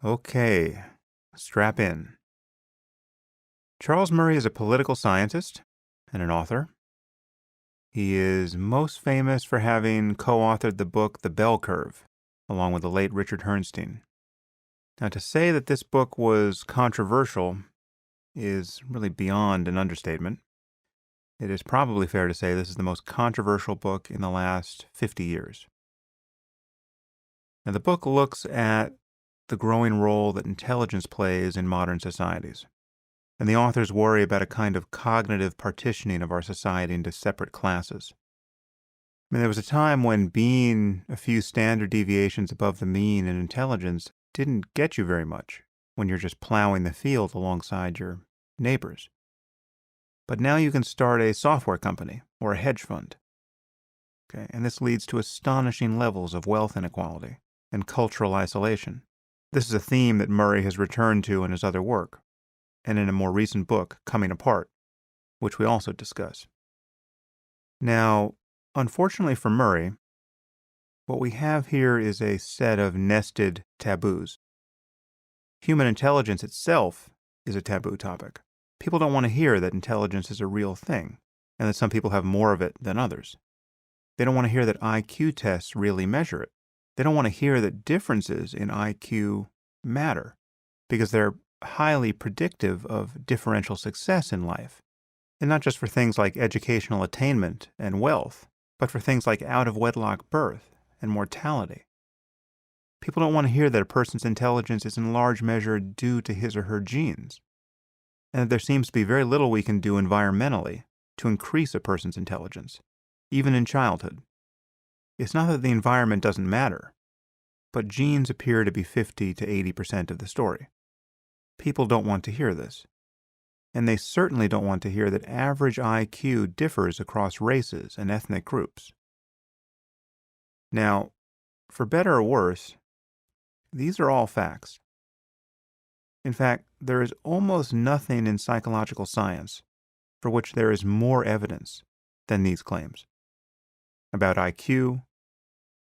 Okay, strap in. Charles Murray is a political scientist and an author. He is most famous for having co-authored the book The Bell Curve, along with the late Richard Herrnstein. Now, to say that this book was controversial is really beyond an understatement. It is probably fair to say this is the most controversial book in the last 50 years. Now, the book looks at the growing role that intelligence plays in modern societies. And the authors worry about a kind of cognitive partitioning of our society into separate classes. I mean, there was a time when being a few standard deviations above the mean in intelligence didn't get you very much when you're just plowing the field alongside your neighbors. But now you can start a software company or a hedge fund. Okay, and this leads to astonishing levels of wealth inequality and cultural isolation. This is a theme that Murray has returned to in his other work, and in a more recent book, Coming Apart, which we also discuss. Now, unfortunately for Murray, what we have here is a set of nested taboos. Human intelligence itself is a taboo topic. People don't want to hear that intelligence is a real thing, and that some people have more of it than others. They don't want to hear that IQ tests really measure it. They don't want to hear that differences in IQ matter, because they're highly predictive of differential success in life. And not just for things like educational attainment and wealth, but for things like out-of-wedlock birth and mortality. People don't want to hear that a person's intelligence is in large measure due to his or her genes, and that there seems to be very little we can do environmentally to increase a person's intelligence, even in childhood. It's not that the environment doesn't matter, but genes appear to be 50 to 80% of the story. People don't want to hear this. And they certainly don't want to hear that average IQ differs across races and ethnic groups. Now, for better or worse, these are all facts. In fact, there is almost nothing in psychological science for which there is more evidence than these claims. About IQ,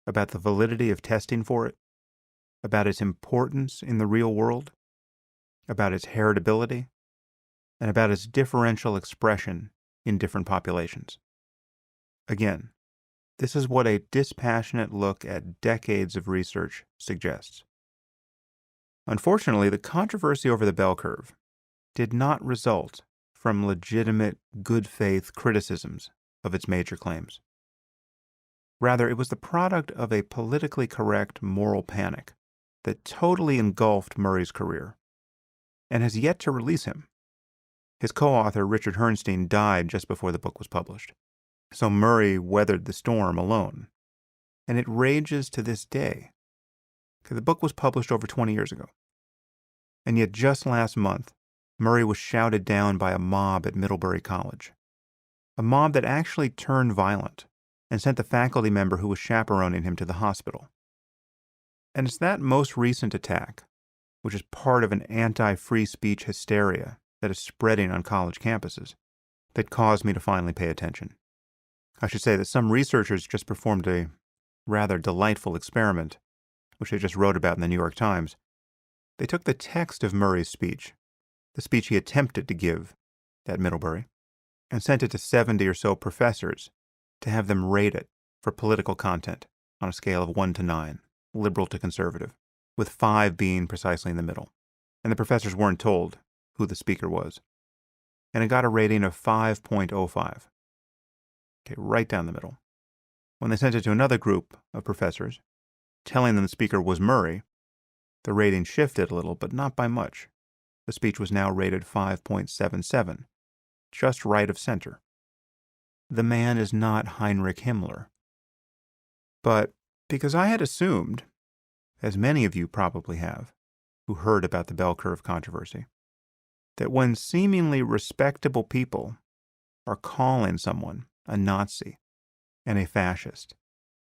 about the validity of testing for it, about its importance in the real world, about its heritability, and about its differential expression in different populations. Again, this is what a dispassionate look at decades of research suggests. Unfortunately, the controversy over the bell curve did not result from legitimate, good faith criticisms of its major claims. Rather, it was the product of a politically correct moral panic that totally engulfed Murray's career and has yet to release him. His co-author, Richard Herrnstein, died just before the book was published. So Murray weathered the storm alone. And it rages to this day. The book was published over 20 years ago. And yet just last month, Murray was shouted down by a mob at Middlebury College. A mob that actually turned violent and sent the faculty member who was chaperoning him to the hospital. And it's that most recent attack, which is part of an anti-free speech hysteria that is spreading on college campuses, that caused me to finally pay attention. I should say that some researchers just performed a rather delightful experiment, which they just wrote about in the New York Times. They took the text of Murray's speech, the speech he attempted to give at Middlebury, and sent it to 70 or so professors to have them rate it for political content on a scale of 1 to 9, liberal to conservative, with 5 being precisely in the middle. And the professors weren't told who the speaker was. And it got a rating of 5.05. Okay, right down the middle. When they sent it to another group of professors, telling them the speaker was Murray, the rating shifted a little, but not by much. The speech was now rated 5.77, just right of center. The man is not Heinrich Himmler. But because I had assumed, as many of you probably have, who heard about the bell curve controversy, that when seemingly respectable people are calling someone a Nazi and a fascist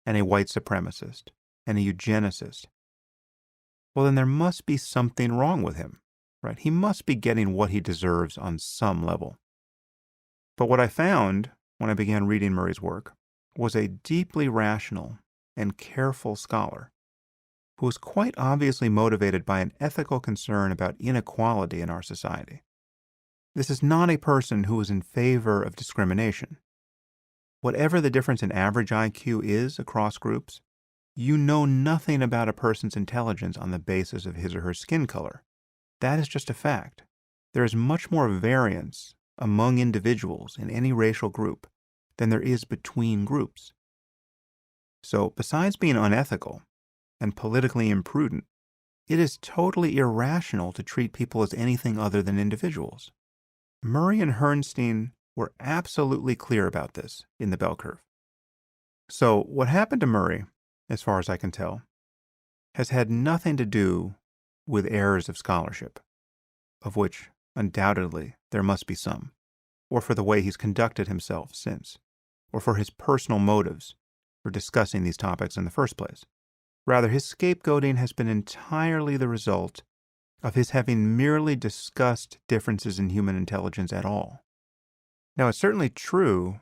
and a white supremacist and a eugenicist, well, then there must be something wrong with him, right? He must be getting what he deserves on some level. But what I found when I began reading Murray's work was a deeply rational and careful scholar who was quite obviously motivated by an ethical concern about inequality in our society. This is not a person who is in favor of discrimination. Whatever the difference in average IQ is across groups, you know nothing about a person's intelligence on the basis of his or her skin color. That is just a fact. There is much more variance among individuals in any racial group than there is between groups. So, besides being unethical and politically imprudent, it is totally irrational to treat people as anything other than individuals. Murray and Herrnstein were absolutely clear about this in the bell curve. So, what happened to Murray, as far as I can tell, has had nothing to do with errors of scholarship, of which undoubtedly there must be some, or for the way he's conducted himself since, or for his personal motives for discussing these topics in the first place. Rather, his scapegoating has been entirely the result of his having merely discussed differences in human intelligence at all. Now, it's certainly true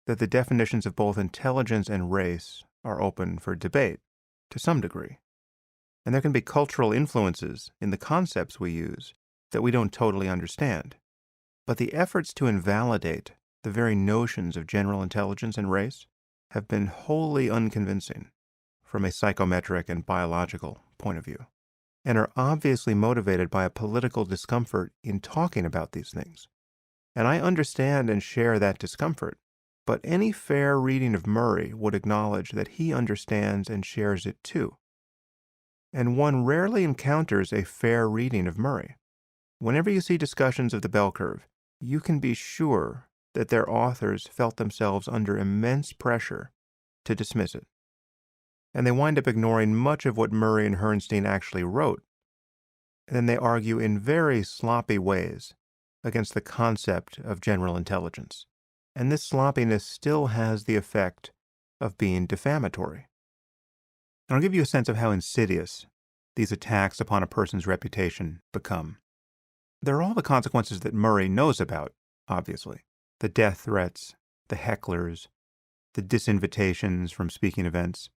that the definitions of both intelligence and race are open for debate, to some degree. And there can be cultural influences in the concepts we use that we don't totally understand. But the efforts to invalidate the very notions of general intelligence and race have been wholly unconvincing from a psychometric and biological point of view, and are obviously motivated by a political discomfort in talking about these things. And I understand and share that discomfort, but any fair reading of Murray would acknowledge that he understands and shares it too. And one rarely encounters a fair reading of Murray. Whenever you see discussions of the bell curve, you can be sure that their authors felt themselves under immense pressure to dismiss it. And they wind up ignoring much of what Murray and Herrnstein actually wrote. And then they argue in very sloppy ways against the concept of general intelligence. And this sloppiness still has the effect of being defamatory. And I'll give you a sense of how insidious these attacks upon a person's reputation become. There are all the consequences that Murray knows about, obviously. The death threats, the hecklers, the disinvitations from speaking events.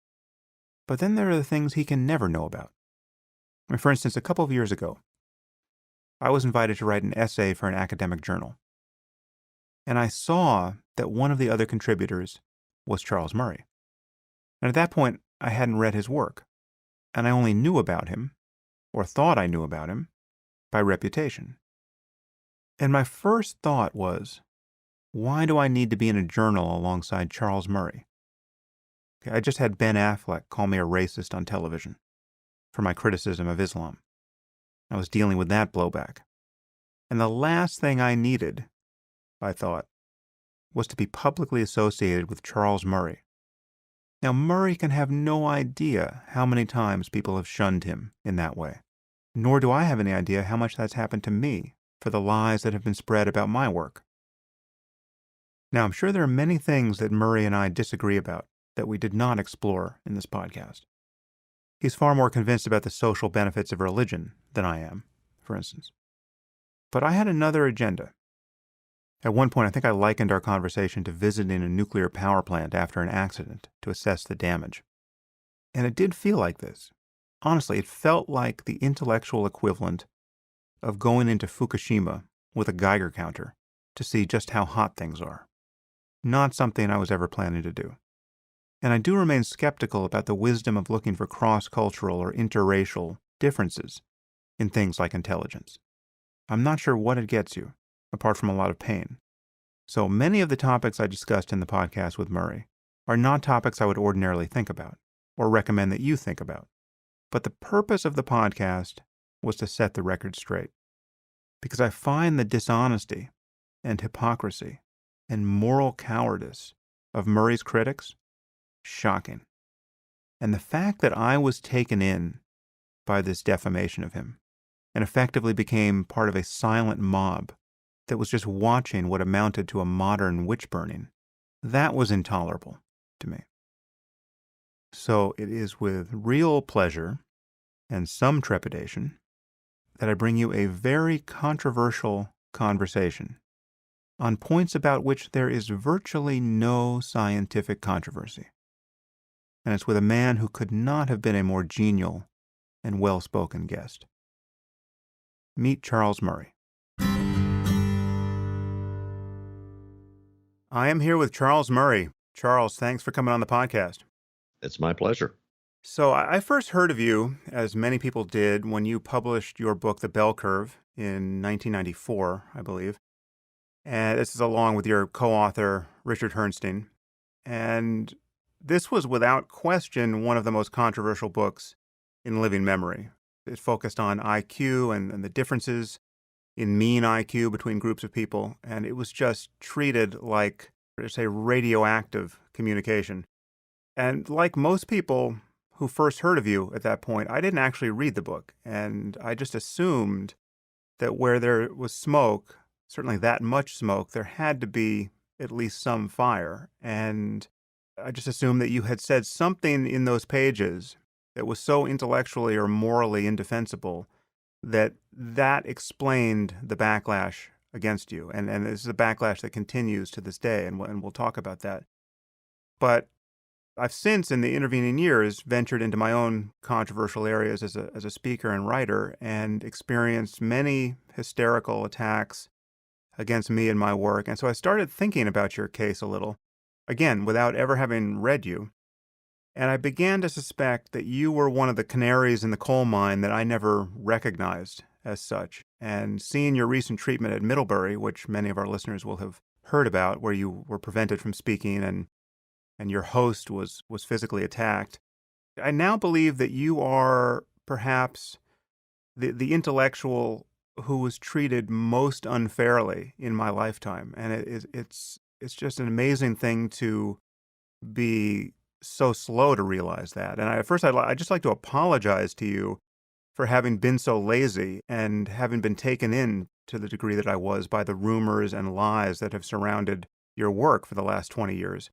But then there are the things he can never know about. I mean, for instance, a couple of years ago, I was invited to write an essay for an academic journal. And I saw that one of the other contributors was Charles Murray. And at that point, I hadn't read his work, and I only knew about him, or thought I knew about him, by reputation. And my first thought was, why do I need to be in a journal alongside Charles Murray? I just had Ben Affleck call me a racist on television for my criticism of Islam. I was dealing with that blowback. And the last thing I needed, I thought, was to be publicly associated with Charles Murray. Now, Murray can have no idea how many times people have shunned him in that way, nor do I have any idea how much that's happened to me for the lies that have been spread about my work. Now, I'm sure there are many things that Murray and I disagree about that we did not explore in this podcast. He's far more convinced about the social benefits of religion than I am, for instance. But I had another agenda. At one point, I think I likened our conversation to visiting a nuclear power plant after an accident to assess the damage. And it did feel like this. Honestly, it felt like the intellectual equivalent of going into Fukushima with a Geiger counter to see just how hot things are. Not something I was ever planning to do. And I do remain skeptical about the wisdom of looking for cross-cultural or interracial differences in things like intelligence. I'm not sure what it gets you, apart from a lot of pain. So many of the topics I discussed in the podcast with Murray are not topics I would ordinarily think about, or recommend that you think about. But the purpose of the podcast was to set the record straight. Because I find the dishonesty and hypocrisy and moral cowardice of Murray's critics shocking. And the fact that I was taken in by this defamation of him and effectively became part of a silent mob that was just watching what amounted to a modern witch burning, that was intolerable to me. So it is with real pleasure and some trepidation that I bring you a very controversial conversation on points about which there is virtually no scientific controversy. And it's with a man who could not have been a more genial and well-spoken guest. Meet Charles Murray. I am here with Charles Murray. Charles, thanks for coming on the podcast. It's my pleasure. So I first heard of you, as many people did, when you published your book, The Bell Curve, in 1994, I believe. And this is along with your co-author, Richard Herrnstein. And this was without question one of the most controversial books in living memory. It focused on IQ and the differences in mean IQ between groups of people. And it was just treated like, say, radioactive communication. And like most people who first heard of you at that point, I didn't actually read the book. And I just assumed that where there was smoke, certainly that much smoke, there had to be at least some fire. And I just assumed that you had said something in those pages that was so intellectually or morally indefensible that that explained the backlash against you. And this is a backlash that continues to this day, and we'll talk about that. But I've since, in the intervening years, ventured into my own controversial areas as a speaker and writer and experienced many hysterical attacks against me and my work. And so I started thinking about your case a little, again, without ever having read you. And I began to suspect that you were one of the canaries in the coal mine that I never recognized as such. And seeing your recent treatment at Middlebury, which many of our listeners will have heard about, where you were prevented from speaking and your host was physically attacked, I now believe that you are perhaps the intellectual who was treated most unfairly in my lifetime. And it's just an amazing thing to be so slow to realize that. And at first, I'd just like to apologize to you for having been so lazy and having been taken in to the degree that I was by the rumors and lies that have surrounded your work for the last 20 years.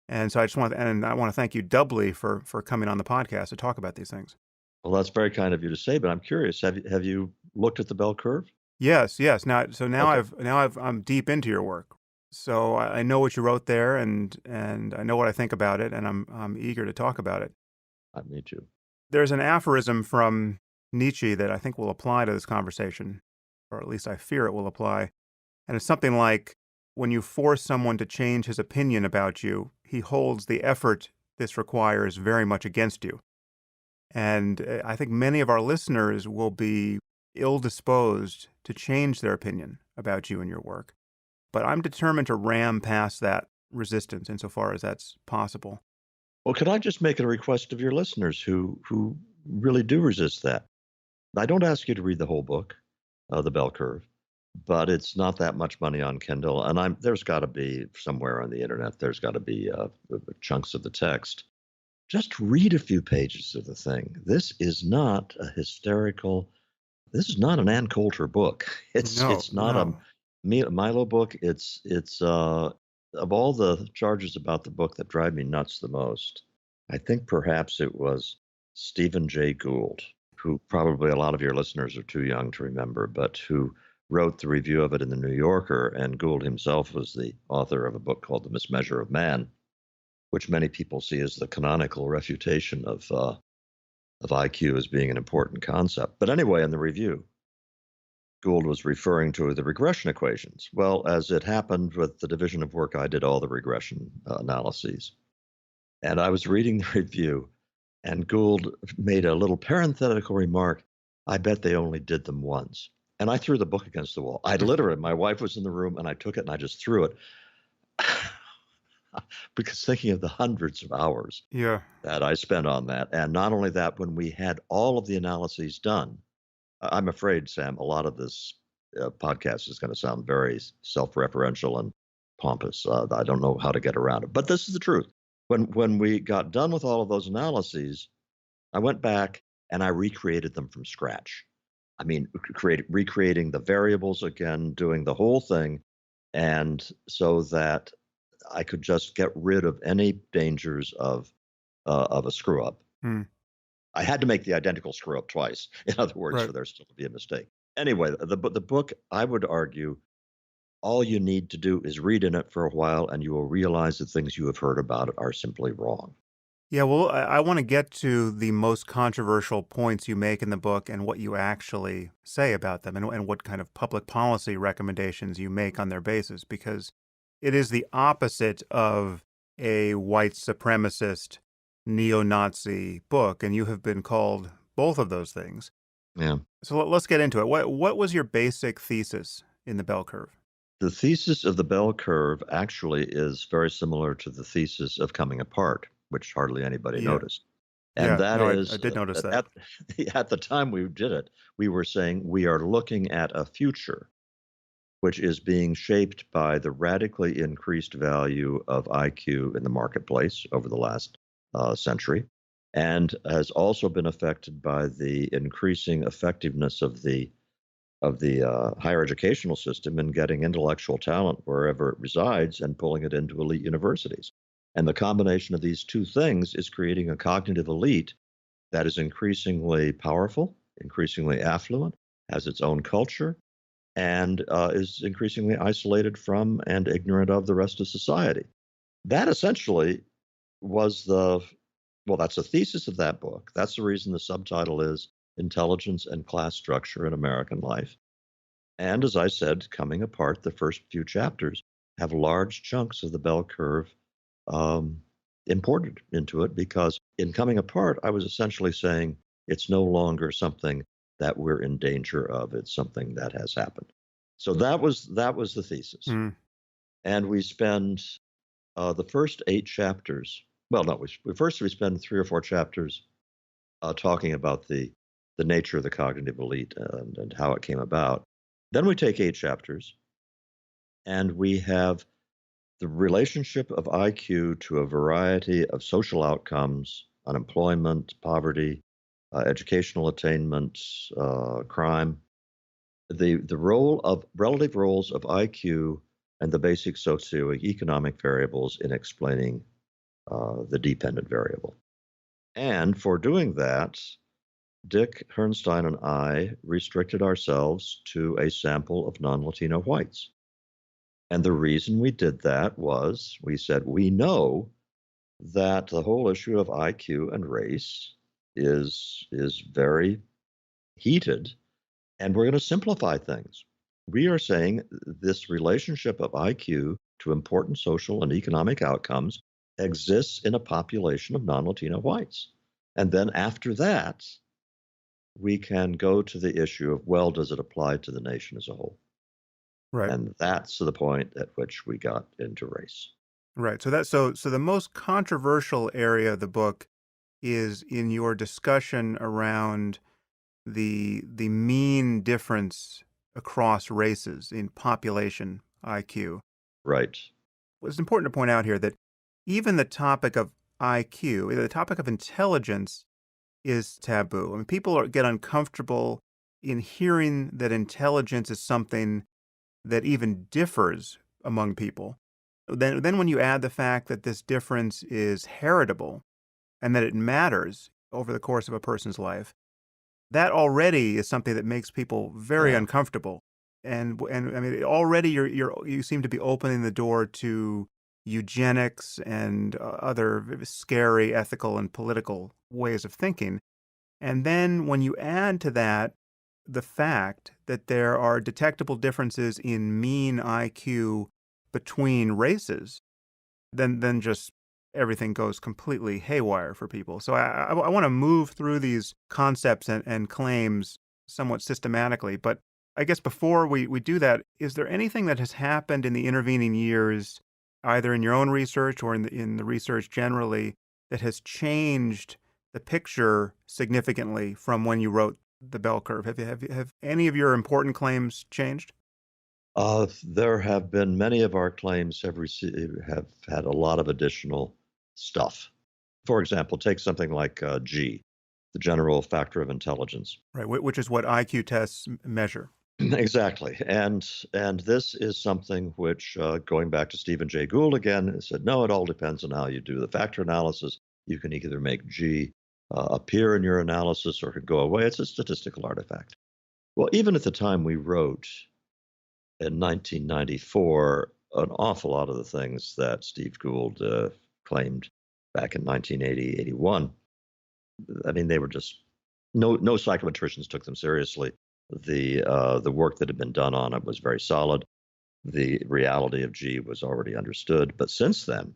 And so I want to thank you doubly for coming on the podcast to talk about these things. Well, that's very kind of you to say, but I'm curious. Have you looked at the bell curve? Yes. Now Okay. I'm deep into your work. So I know what you wrote there, and I know what I think about it, and I'm eager to talk about it. Me too. There's an aphorism from Nietzsche that I think will apply to this conversation, or at least I fear it will apply. And it's something like, when you force someone to change his opinion about you, he holds the effort this requires very much against you. And I think many of our listeners will be ill-disposed to change their opinion about you and your work. But I'm determined to ram past that resistance insofar as that's possible. Well, could I just make a request of your listeners who really do resist that? I don't ask you to read the whole book, The Bell Curve, but it's not that much money on Kindle, and there's got to be somewhere on the internet. There's got to be chunks of the text. Just read a few pages of the thing. This is not a hysterical. This is not an Ann Coulter book. It's not a No. Milo book. It's of all the charges about the book that drive me nuts the most, I think perhaps it was Stephen Jay Gould, who probably a lot of your listeners are too young to remember, but who wrote the review of it in the New Yorker. And Gould himself was the author of a book called The Mismeasure of Man, which many people see as the canonical refutation of IQ as being an important concept. But anyway, in the review, Gould was referring to the regression equations. Well, as it happened with the division of work, I did all the regression analyses. And I was reading the review, and Gould made a little parenthetical remark, I bet they only did them once. And I threw the book against the wall. I literally, my wife was in the room, and I took it and I just threw it. Because thinking of the hundreds of hours Yeah. that I spent on that. And not only that, when we had all of the analyses done, I'm afraid, Sam, a lot of this podcast is going to sound very self-referential and pompous. I don't know how to get around it, but this is the truth. When we got done with all of those analyses, I went back and I recreated them from scratch. I mean, recreating the variables again, doing the whole thing, and so that I could just get rid of any dangers of a screw up. Hmm. I had to make the identical screw up twice, in other words, Right. for there still to be a mistake. Anyway, the book, I would argue, all you need to do is read in it for a while, and you will realize the things you have heard about it are simply wrong. Yeah, well, I want to get to the most controversial points you make in the book and what you actually say about them and what kind of public policy recommendations you make on their basis, because it is the opposite of a white supremacist neo Nazi book, and you have been called both of those things. Yeah. So let's get into it. What was your basic thesis in the bell curve? The thesis of the bell curve actually is very similar to the thesis of coming apart, which hardly anybody Yeah. noticed. And Yeah. that No, I is, did notice that. at the time we did it, we were saying we are looking at a future which is being shaped by the radically increased value of IQ in the marketplace over the last century, and has also been affected by the increasing effectiveness of the higher educational system in getting intellectual talent wherever it resides and pulling it into elite universities. And the combination of these two things is creating a cognitive elite that is increasingly powerful, increasingly affluent, has its own culture, and is increasingly isolated from and ignorant of the rest of society. That essentially was that's the thesis of that book. That's the reason the subtitle is Intelligence and Class Structure in American Life. And as I said, coming apart, the first few chapters have large chunks of the bell curve um, imported into it because in coming apart, I was essentially saying it's no longer something that we're in danger of. It's something that has happened. So that was the thesis, Mm, and we spend the first 8 chapters. Well, no, we spend 3 or 4 chapters talking about the nature of the cognitive elite and how it came about. Then we take 8 chapters and we have the relationship of IQ to a variety of social outcomes, unemployment, poverty, educational attainment, crime, the role of relative roles of IQ and the basic socioeconomic variables in explaining the dependent variable. And for doing that, Dick Herrnstein and I restricted ourselves to a sample of non Latino whites. And the reason we did that was we said we know that the whole issue of IQ and race is very heated, and we're going to simplify things. We are saying this relationship of IQ to important social and economic outcomes exists in a population of non Latino whites. And then after that, we can go to the issue of, well, does it apply to the nation as a whole? right. And that's the point at which we got into race. Right. So the most controversial area of the book is in your discussion around the mean difference across races in population IQ. Right. It's important to point out here that even the topic of IQ, the topic of intelligence, is taboo. I mean, get uncomfortable in hearing that intelligence is something that even differs among people. Then when you add the fact that this difference is heritable and that it matters over the course of a person's life, that already is something that makes people very Yeah. uncomfortable. And I mean, already you seem to be opening the door to eugenics and other scary ethical and political ways of thinking. And then when you add to that the fact that there are detectable differences in mean IQ between races, then just everything goes completely haywire for people. So I want to move through these concepts and claims somewhat systematically. But I guess before we do that, is there anything that has happened in the intervening years, either in your own research or in the research generally, that has changed the picture significantly from when you wrote the bell curve? Have any of your important claims changed? There have been many of our claims have had a lot of additional stuff. For example, take something like G, the general factor of intelligence. Right, which is what IQ tests measure. Exactly, and this is something which, going back to Stephen Jay Gould again, said no, it all depends on how you do the factor analysis. You can either make G appear in your analysis or it could go away. It's a statistical artifact. Well, even at the time we wrote in 1994, an awful lot of the things that Steve Gould claimed back in 1980, 81. I mean, they were just no psychometricians took them seriously. The work that had been done on it was very solid. The reality of G was already understood. But since then,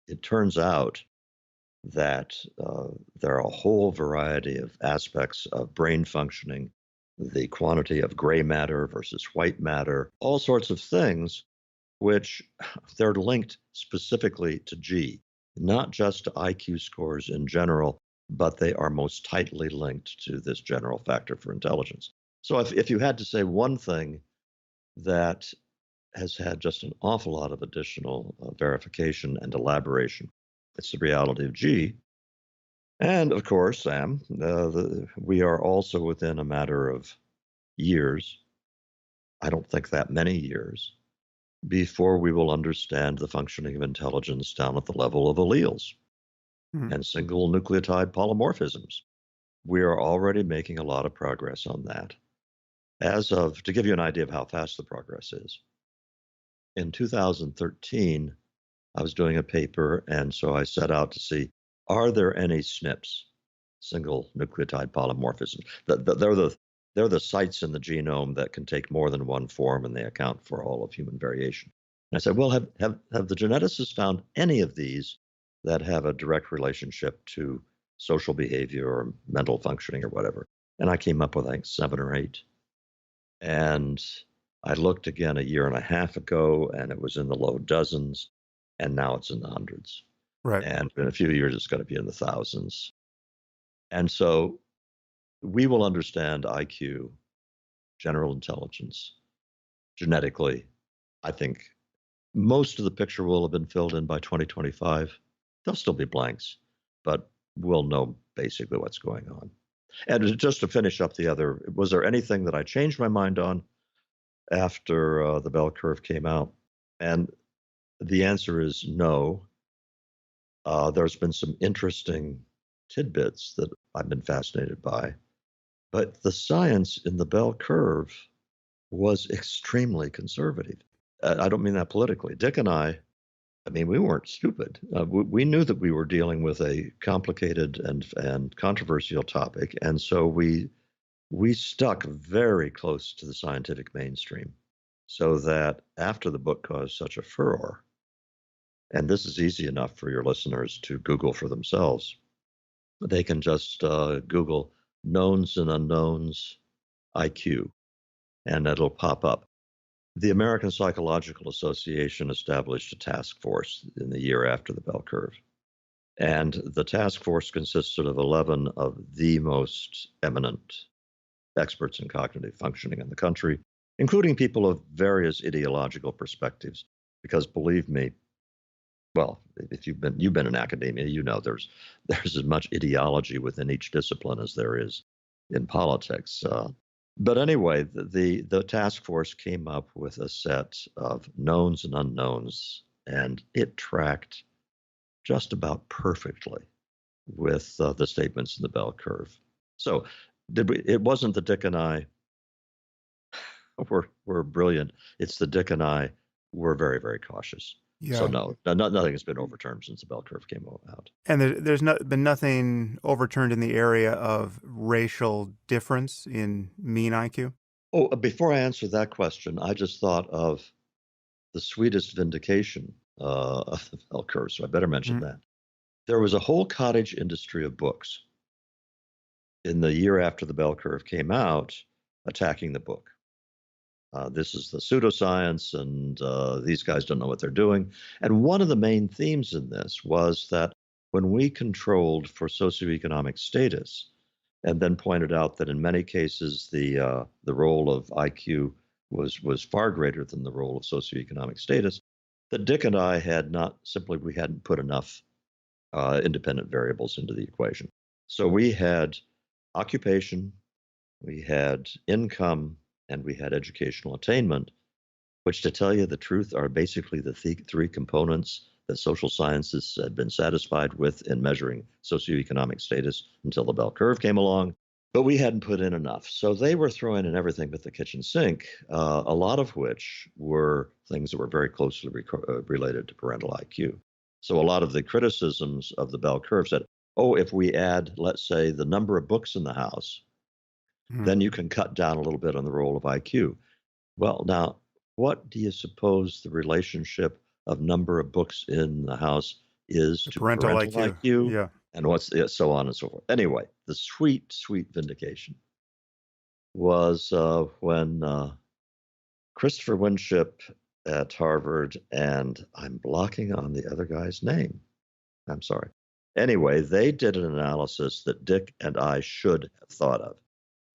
it turns out that there are a whole variety of aspects of brain functioning, the quantity of gray matter versus white matter, all sorts of things which they're linked specifically to G, not just to IQ scores in general, but they are most tightly linked to this general factor for intelligence. So if you had to say one thing that has had just an awful lot of additional verification and elaboration, it's the reality of G. And of course, Sam, we are also within a matter of years, I don't think that many years, before we will understand the functioning of intelligence down at the level of alleles Mhm. and single nucleotide polymorphisms. We are already making a lot of progress on that. To give you an idea of how fast the progress is, in 2013, I was doing a paper, and so I set out to see, are there any SNPs, single nucleotide polymorphisms? They're the sites in the genome that can take more than one form, and they account for all of human variation. And I said, well, have the geneticists found any of these that have a direct relationship to social behavior or mental functioning or whatever? And I came up with, I think, 7 or 8. And I looked again a year and a half ago, and it was in the low dozens, and now it's in the hundreds. Right. And in a few years, it's going to be in the thousands. And so we will understand IQ, general intelligence, genetically. I think most of the picture will have been filled in by 2025. There'll still be blanks, but we'll know basically what's going on. And just to finish up was there anything that I changed my mind on after the bell curve came out? And the answer is no. There's been some interesting tidbits that I've been fascinated by, but the science in the bell curve was extremely conservative. I don't mean that politically. Dick and I mean, we weren't stupid. We knew that we were dealing with a complicated and controversial topic, and so we stuck very close to the scientific mainstream, so that after the book caused such a furor, and this is easy enough for your listeners to Google for themselves, they can just Google knowns and unknowns IQ, and it'll pop up. The American Psychological Association established a task force in the year after the bell curve. And the task force consisted of 11 of the most eminent experts in cognitive functioning in the country, including people of various ideological perspectives. Because believe me, well, if you've been in academia, you know there's as much ideology within each discipline as there is in politics. But anyway, the task force came up with a set of knowns and unknowns, and it tracked just about perfectly with the statements in the bell curve. So it wasn't that Dick and I were brilliant. It's that Dick and I were very, very cautious. So Yeah. nothing has been overturned since the bell curve came out. And there's been nothing overturned in the area of racial difference in mean IQ? Oh, before I answer that question, I just thought of the sweetest vindication of the bell curve, so I better mention Mhm. that. There was a whole cottage industry of books in the year after the bell curve came out attacking the book. This is the pseudoscience, and these guys don't know what they're doing. And one of the main themes in this was that when we controlled for socioeconomic status, and then pointed out that in many cases the role of IQ was far greater than the role of socioeconomic status, that Dick and I we hadn't put enough independent variables into the equation. So we had occupation, we had income, and we had educational attainment, which, to tell you the truth, are basically the three components that social sciences had been satisfied with in measuring socioeconomic status until the bell curve came along. But we hadn't put in enough. So they were throwing in everything but the kitchen sink, a lot of which were things that were very closely related to parental IQ. So a lot of the criticisms of the bell curve said, oh, if we add, let's say, the number of books in the house, Mhm. then you can cut down a little bit on the role of IQ. Well, now, what do you suppose the relationship of number of books in the house is The to parental parental IQ. IQ? Yeah. And what's the, so on and so forth. Anyway, the sweet, sweet vindication was when Christopher Winship at Harvard, and I'm blocking on the other guy's name. I'm sorry. Anyway, they did an analysis that Dick and I should have thought of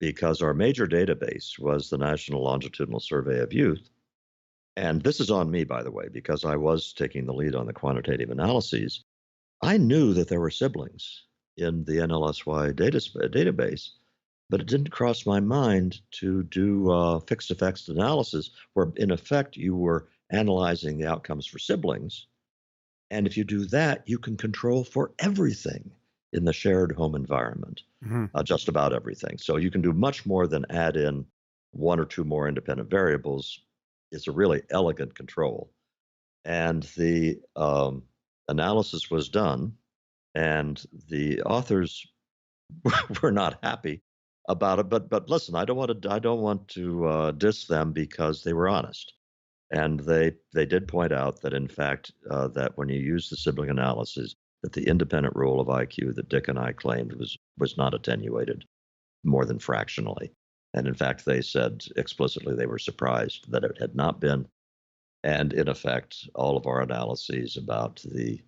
because our major database was the National Longitudinal Survey of Youth. And this is on me, by the way, because I was taking the lead on the quantitative analyses. I knew that there were siblings in the NLSY database, but it didn't cross my mind to do fixed effects analysis, where in effect you were analyzing the outcomes for siblings. And if you do that, you can control for everything in the shared home environment, Mhm. just about everything. So you can do much more than add in one or two more independent variables. It's a really elegant control. And the analysis was done, and the authors were not happy about it. But listen, I don't want to diss them because they were honest, and they did point out that in fact that when you use the sibling analysis, that the independent role of IQ that Dick and I claimed was not attenuated more than fractionally, and in fact they said explicitly they were surprised that it had not been, and in effect all of our analyses about the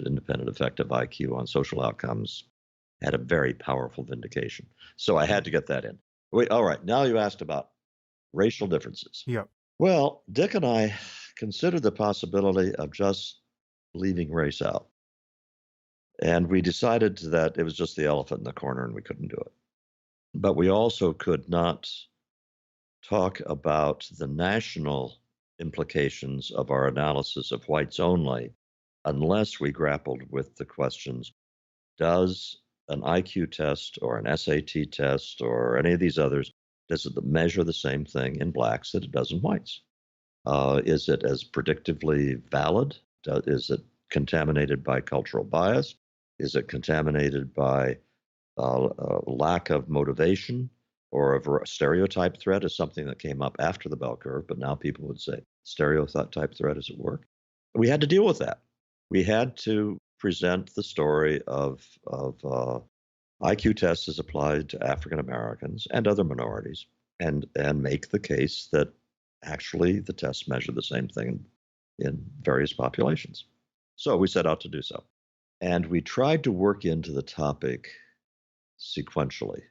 independent effect of IQ on social outcomes had a very powerful vindication. So I had to get that in. Wait, all right. Now you asked about racial differences. Yep. Well, Dick and I considered the possibility of just leaving race out. And we decided that it was just the elephant in the corner and we couldn't do it. But we also could not talk about the national implications of our analysis of whites only unless we grappled with the questions: does an IQ test or an SAT test or any of these others, does it measure the same thing in blacks that it does in whites? Is it as predictively valid? Is it contaminated by cultural bias? Is it contaminated by lack of motivation, or a stereotype threat is something that came up after the bell curve, but now people would say stereotype threat is at work. We had to deal with that. We had to present the story of IQ tests as applied to African Americans and other minorities, and make the case that actually the tests measure the same thing in various populations. So we set out to do so. And we tried to work into the topic sequentially.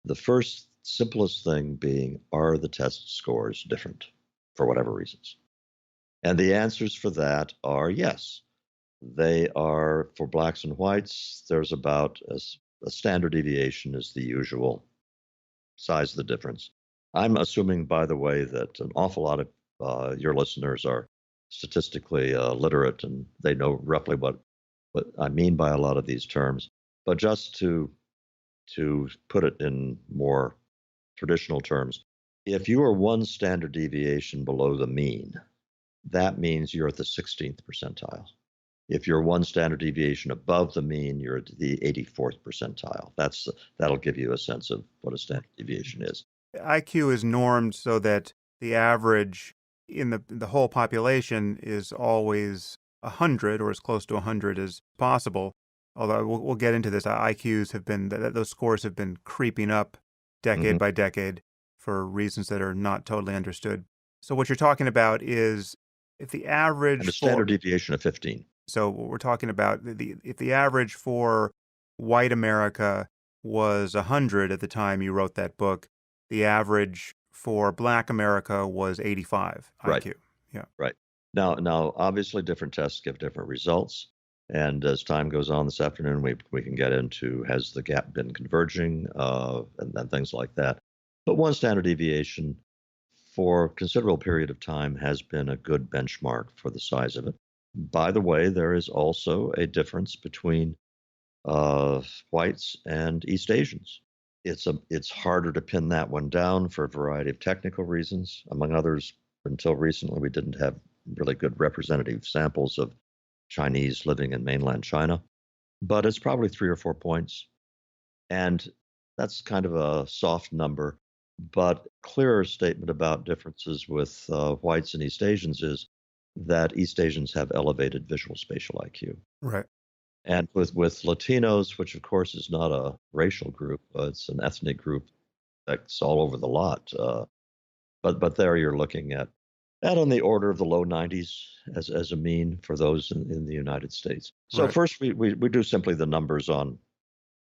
The first simplest thing being, are the test scores different for whatever reasons? And the answers for that are yes. They are, for blacks and whites, there's about a standard deviation is the usual size of the difference. I'm assuming, by the way, that an awful lot of your listeners are statistically literate and they know roughly what I mean by a lot of these terms. But just to put it in more traditional terms, if you are one standard deviation below the mean, that means you're at the 16th percentile. If you're one standard deviation above the mean, you're at the 84th percentile. That'll give you a sense of what a standard deviation is. IQ is normed so that the average in the whole population is always 100 or as close to 100 as possible. Although we'll get into this, IQs have been those scores have been creeping up decade Hmm. by decade for reasons that are not totally understood. So what you're talking about is if the And average a for standard deviation of 15. so what we're talking about if the average for white America was 100 at the time you wrote that book, the average for Black America was 85 Right, IQ. Yeah. right. Now, obviously, different tests give different results. And as time goes on this afternoon, we can get into, has the gap been converging, and things like that. But one standard deviation for a considerable period of time has been a good benchmark for the size of it. By the way, there is also a difference between whites and East Asians. It's harder to pin that one down for a variety of technical reasons. Among others, until recently, we didn't have really good representative samples of Chinese living in mainland China, but it's probably 3 or 4 points. And that's kind of a soft number. But clearer statement about differences with whites and East Asians is that East Asians have elevated visual spatial IQ. Right. And with Latinos, which of course is not a racial group, it's an ethnic group that's all over the lot. But there you're looking at on the order of the low 90s as a mean for those in the United States. So Right. first we do simply the numbers on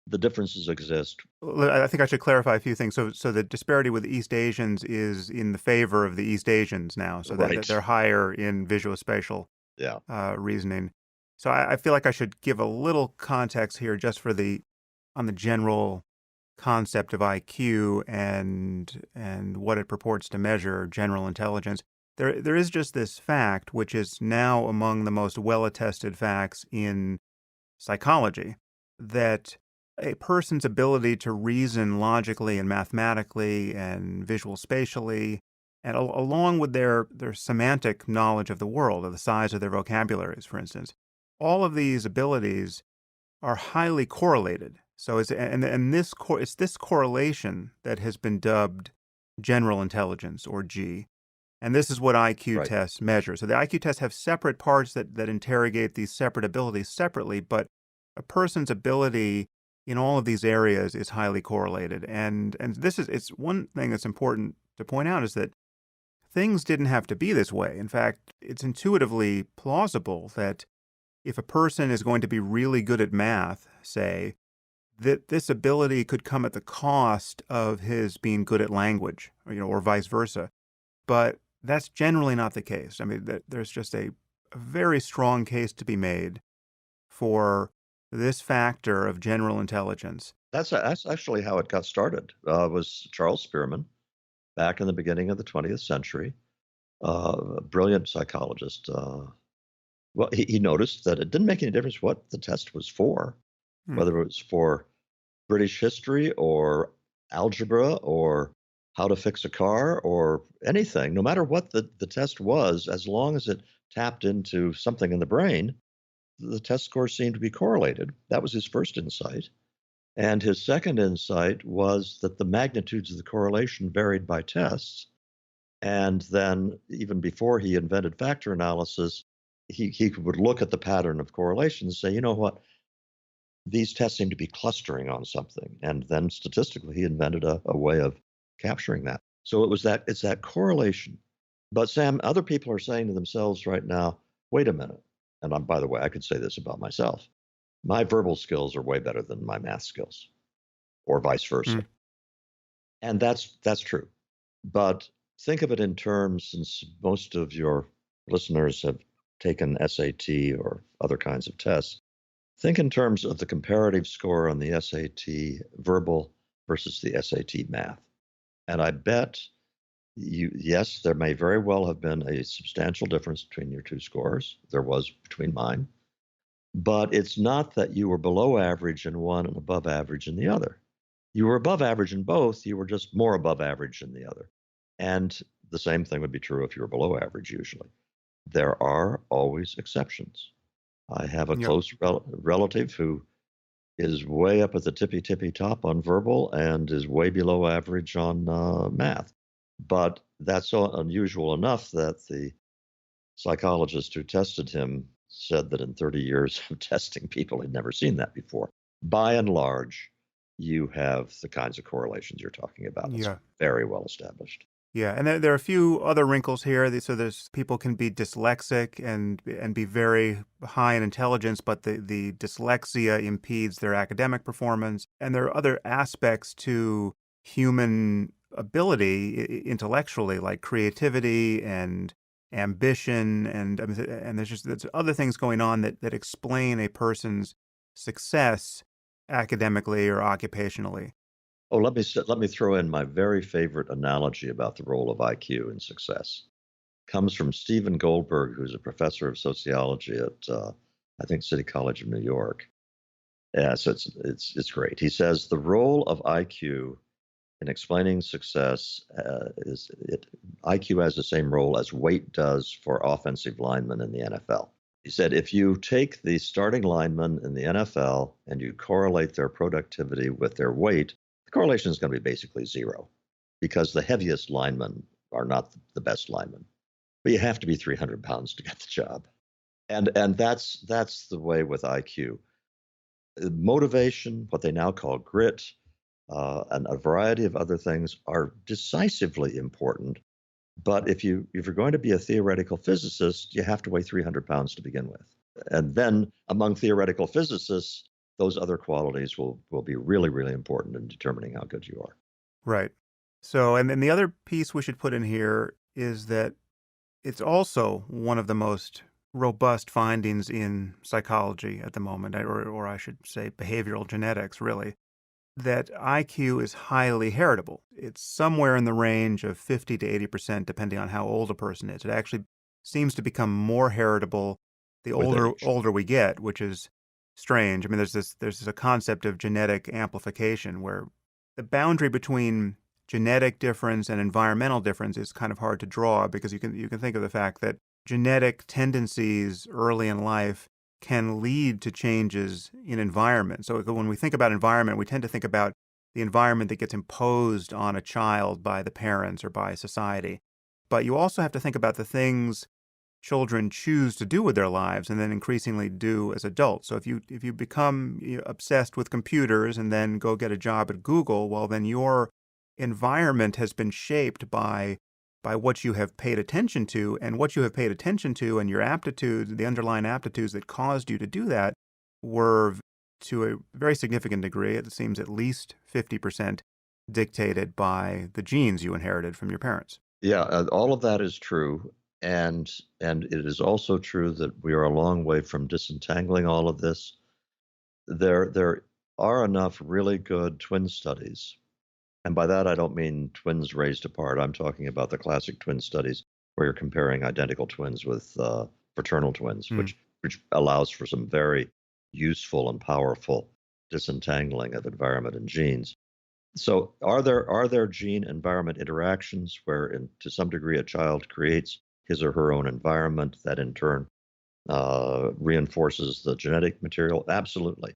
the differences exist. Well, I think I should clarify a few things. So the disparity with East Asians is in the favor of the East Asians now, so that Right. they're higher in visual spatial Yeah. reasoning. So I feel like I should give a little context here just for on the general concept of IQ and what it purports to measure, general intelligence. There is just this fact, which is now among the most well-attested facts in psychology, that a person's ability to reason logically and mathematically and visual spatially, and along with their semantic knowledge of the world, of the size of their vocabularies, for instance, all of these abilities are highly correlated. So it's this correlation that has been dubbed general intelligence, or G. And this is what IQ Right. tests measure. So the IQ tests have separate parts that interrogate these separate abilities separately, but a person's ability in all of these areas is highly correlated. And it's one thing that's important to point out, is that things didn't have to be this way. In fact, it's intuitively plausible that if a person is going to be really good at math, say, that this ability could come at the cost of his being good at language, or vice versa. But that's generally not the case. I mean, there's just a very strong case to be made for this factor of general intelligence. That's actually how it got started. Was Charles Spearman back in the beginning of the 20th century, a brilliant psychologist. Well, he noticed that it didn't make any difference what the test was for, Hmm. whether it was for British history or algebra or how to fix a car or anything, no matter what the test was, as long as it tapped into something in the brain, the test scores seemed to be correlated. That was his first insight. And his second insight was that the magnitudes of the correlation varied by tests. And then, even before he invented factor analysis, he would look at the pattern of correlation and say, you know what, these tests seem to be clustering on something. And then statistically, he invented a way of capturing that. So it's that correlation. But Sam, other people are saying to themselves right now, wait a minute. And by the way, I could say this about myself. My verbal skills are way better than my math skills, or vice Hmm. versa. And that's true. But think of it in terms, since most of your listeners have taken SAT or other kinds of tests, think in terms of the comparative score on the SAT verbal versus the SAT math. And I bet yes, there may very well have been a substantial difference between your two scores. There was between mine. But it's not that you were below average in one and above average in the other. You were above average in both, you were just more above average in the other. And the same thing would be true if you were below average usually. There are always exceptions. I have a Yep. close relative who is way up at the tippy top on verbal and is way below average on math. But that's so unusual enough that the psychologist who tested him said that in 30 years of testing people, he'd never seen that before. By and large, you have the kinds of correlations you're talking about. It's Yeah. very well established. Yeah, and there are a few other wrinkles here. So there's people can be dyslexic and be very high in intelligence, but the dyslexia impedes their academic performance. And there are other aspects to human ability intellectually, like creativity and ambition, and there's other things going on that explain a person's success academically or occupationally. Oh, let me throw in my very favorite analogy about the role of IQ in success. Comes from Stephen Goldberg, who's a professor of sociology at I think City College of New York. Yeah, so it's great. He says the role of IQ in explaining success IQ has the same role as weight does for offensive linemen in the NFL. He said if you take the starting linemen in the NFL and you correlate their productivity with their weight, the correlation is going to be basically zero because the heaviest linemen are not the best linemen. But you have to be 300 pounds to get the job. And that's the way with IQ. Motivation, what they now call grit, and a variety of other things are decisively important. But if you're going to be a theoretical physicist, you have to weigh 300 pounds to begin with. And then among theoretical physicists, those other qualities will be really, really important in determining how good you are. Right. So, and then the other piece we should put in here is that it's also one of the most robust findings in psychology at the moment, or I should say behavioral genetics, really, that IQ is highly heritable. It's somewhere in the range of 50 to 80%, depending on how old a person is. It actually seems to become more heritable the With age. older we get, which is strange. I mean, there's a concept of genetic amplification where the boundary between genetic difference and environmental difference is kind of hard to draw because you can think of the fact that genetic tendencies early in life can lead to changes in environment. So when we think about environment, we tend to think about the environment that gets imposed on a child by the parents or by society. But you also have to think about the things children choose to do with their lives and then increasingly do as adults. So if you become obsessed with computers and then go get a job at Google, well, then your environment has been shaped by what you have paid attention to, and what you have paid attention to and your aptitudes, the underlying aptitudes that caused you to do that were to a very significant degree, it seems at least 50% dictated by the genes you inherited from your parents. Yeah, all of that is true. And it is also true that we are a long way from disentangling all of this. There are enough really good twin studies. And by that, I don't mean twins raised apart. I'm talking about the classic twin studies where you're comparing identical twins with fraternal twins, Mm. which allows for some very useful and powerful disentangling of environment and genes. So, are there gene environment interactions where, to some degree, a child creates his or her own environment that in turn reinforces the genetic material? Absolutely.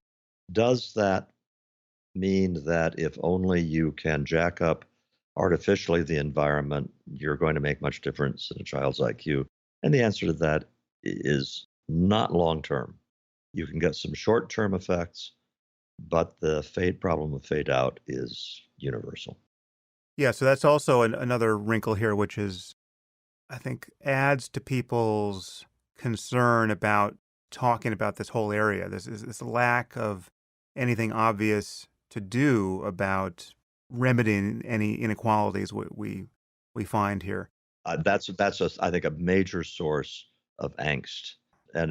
Does that mean that if only you can jack up artificially the environment, you're going to make much difference in a child's IQ? And the answer to that is not long term. You can get some short term effects, but the fade problem of fade out is universal. Yeah, so that's also another wrinkle here, which is, I think, adds to people's concern about talking about this whole area. This lack of anything obvious to do about remedying any inequalities we find here. That's I think a major source of angst, and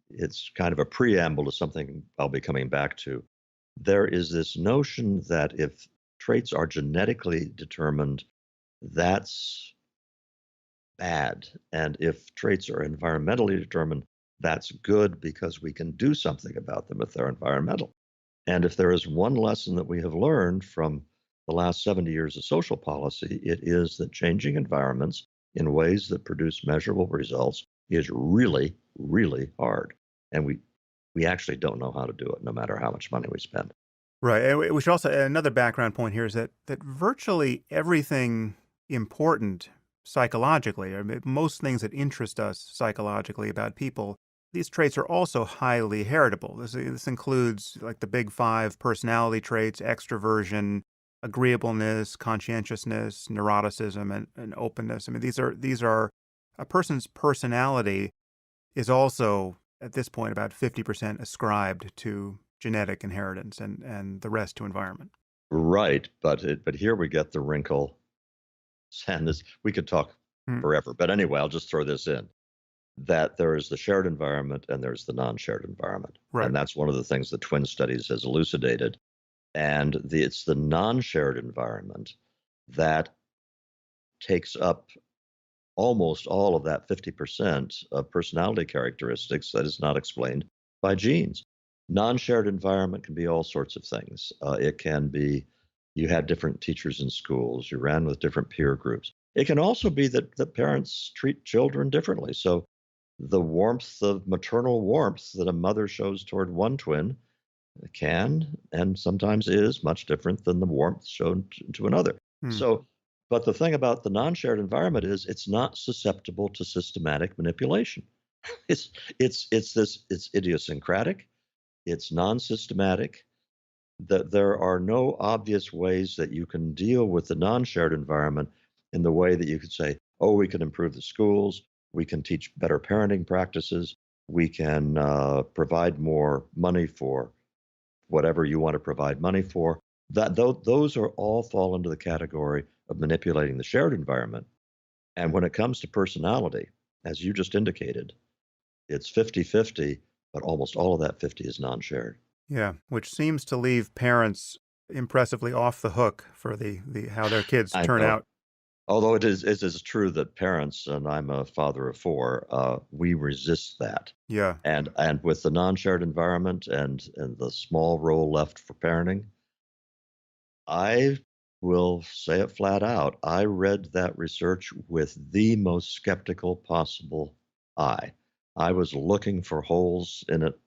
it's kind of a preamble to something I'll be coming back to. There is this notion that if traits are genetically determined, that's bad, and if traits are environmentally determined, that's good because we can do something about them if they're environmental. And if there is one lesson that we have learned from the last 70 years of social policy, it is that changing environments in ways that produce measurable results is really, really hard. And we actually don't know how to do it, no matter how much money we spend. Right. And we should also, another background point here is that virtually everything important psychologically, I mean, most things that interest us psychologically about people, these traits are also highly heritable. This includes like the big five personality traits: extroversion, agreeableness, conscientiousness, neuroticism, and openness. I mean, these are a person's personality is also at this point about 50% ascribed to genetic inheritance and the rest to environment. Right, but here we get the wrinkle, and this we could talk Mm. forever. But anyway, I'll just throw this in that there is the shared environment and there's the non-shared environment, Right. and that's one of the things that twin studies has elucidated. And it's the non-shared environment that takes up almost all of that 50% of personality characteristics that is not explained by genes. Non-shared environment can be all sorts of things. It can be you had different teachers in schools, you ran with different peer groups. It can also be that parents treat children differently. So the warmth of maternal warmth that a mother shows toward one twin can and sometimes is much different than the warmth shown to another. Hmm. So, but the thing about the non-shared environment is it's not susceptible to systematic manipulation. It's it's idiosyncratic, it's non-systematic. That there are no obvious ways that you can deal with the non-shared environment in the way that you could say, oh, we can improve the schools, we can teach better parenting practices, we can provide more money for whatever you want to provide money for. Those are all fall into the category of manipulating the shared environment. And when it comes to personality, as you just indicated, it's 50-50, but almost all of that 50 is non-shared. Yeah, which seems to leave parents impressively off the hook for the how their kids I turn know. out. Although it is true that parents, and I'm a father of four, we resist that. Yeah. And with the non-shared environment and the small role left for parenting, I will say it flat out. I read that research with the most skeptical possible eye. I was looking for holes in it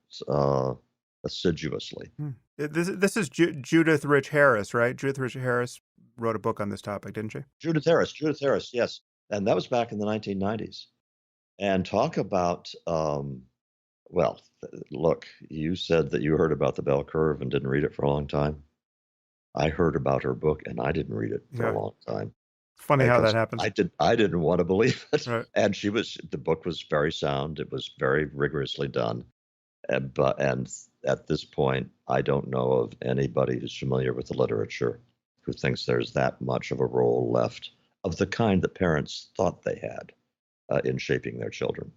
assiduously. Hmm. This is Judith Rich Harris, right? Judith Rich Harris wrote a book on this topic, didn't she? Judith Harris, yes. And that was back in the 1990s. And talk about, well, look, you said that you heard about the bell curve and didn't read it for a long time. I heard about her book and I didn't read it for a Yeah. long time It's funny how that because happens. I didn't want to believe it. Right. And the book was very sound. It was very rigorously done. And at this point, I don't know of anybody who's familiar with the literature who thinks there's that much of a role left of the kind that parents thought they had in shaping their children.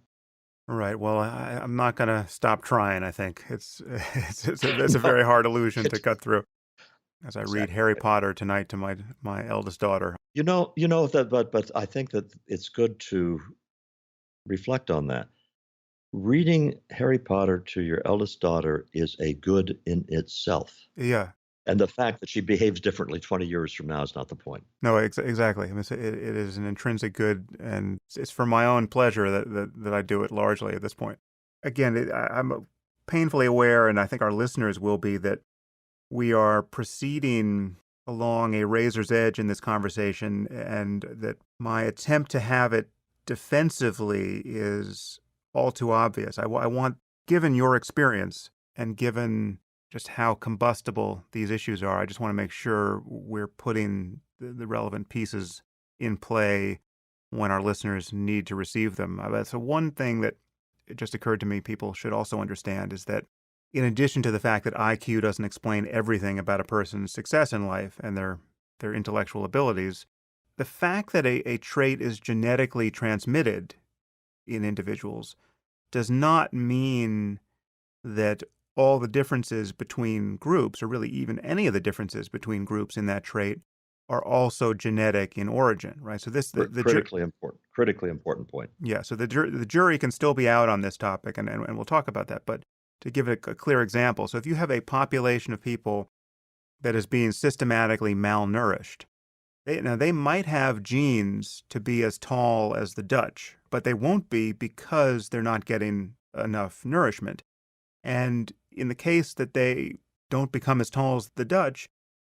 Right. Well, I'm not going to stop trying. I think it's a very hard illusion to It cut through. As I read exactly Harry right. Potter tonight to my eldest daughter. You know that, but I think that it's good to reflect on that. Reading Harry Potter to your eldest daughter is a good in itself, Yeah. and the fact that she behaves differently 20 years from now is not the point. No, exactly. I mean, it is an intrinsic good, and it's for my own pleasure that I do it largely at this point. Again, I'm painfully aware, and I think our listeners will be, that we are proceeding along a razor's edge in this conversation, and that my attempt to have it defensively is all too obvious. I want, given your experience and given just how combustible these issues are, I just want to make sure we're putting the relevant pieces in play when our listeners need to receive them. So one thing that it just occurred to me people should also understand is that in addition to the fact that IQ doesn't explain everything about a person's success in life and their intellectual abilities, the fact that a trait is genetically transmitted in individuals does not mean that all the differences between groups, or really even any of the differences between groups in that trait, are also genetic in origin, right? So Critically important point. yeah, so the jury can still be out on this topic, and we'll talk about that. But to give a clear example, so if you have a population of people that is being systematically malnourished, they might have genes to be as tall as the Dutch, but they won't be because they're not getting enough nourishment. And in the case that they don't become as tall as the Dutch,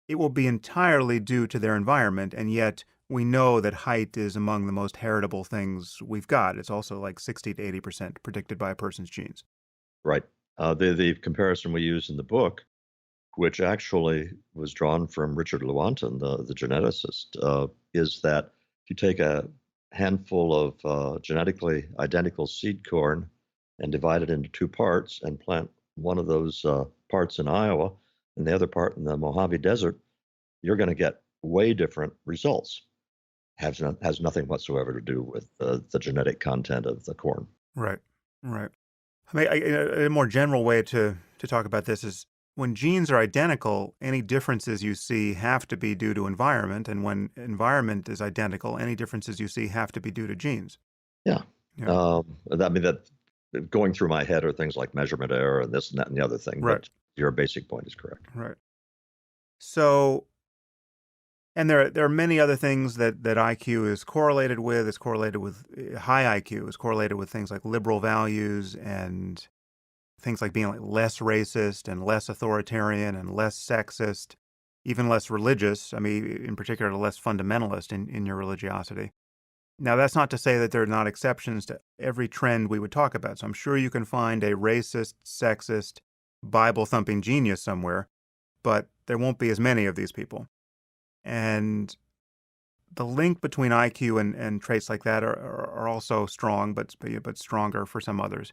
it will be entirely due to their environment. And yet we know that height is among the most heritable things we've got. It's also like 60 to 80% predicted by a person's genes. Right. The comparison we use in the book, which actually was drawn from Richard Lewontin, the geneticist, is that if you take a handful of genetically identical seed corn and divide it into two parts and plant one of those parts in Iowa and the other part in the Mojave Desert, you're going to get way different results. Has nothing whatsoever to do with the genetic content of the corn. Right, right. I mean, a more general way to talk about this is when genes are identical, any differences you see have to be due to environment, and when environment is identical, any differences you see have to be due to genes. Yeah. Yeah, I mean, that going through my head are things like measurement error and this and that and the other thing, right, but your basic point is correct. right. So And there are many other things that IQ is correlated with. It's correlated with high IQ. It's correlated with things like liberal values and things like being like less racist and less authoritarian and less sexist, even less religious. I mean, in particular, less fundamentalist in your religiosity. Now, that's not to say that there are not exceptions to every trend we would talk about. So I'm sure you can find a racist, sexist, Bible thumping genius somewhere, but there won't be as many of these people. And the link between IQ and traits like that are also strong, but stronger for some others.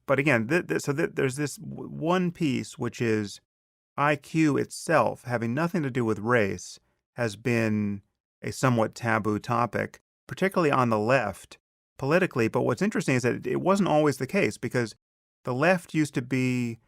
But again, there's this one piece, which is IQ itself, having nothing to do with race, has been a somewhat taboo topic, particularly on the left politically. But what's interesting is that it wasn't always the case, because the left used to be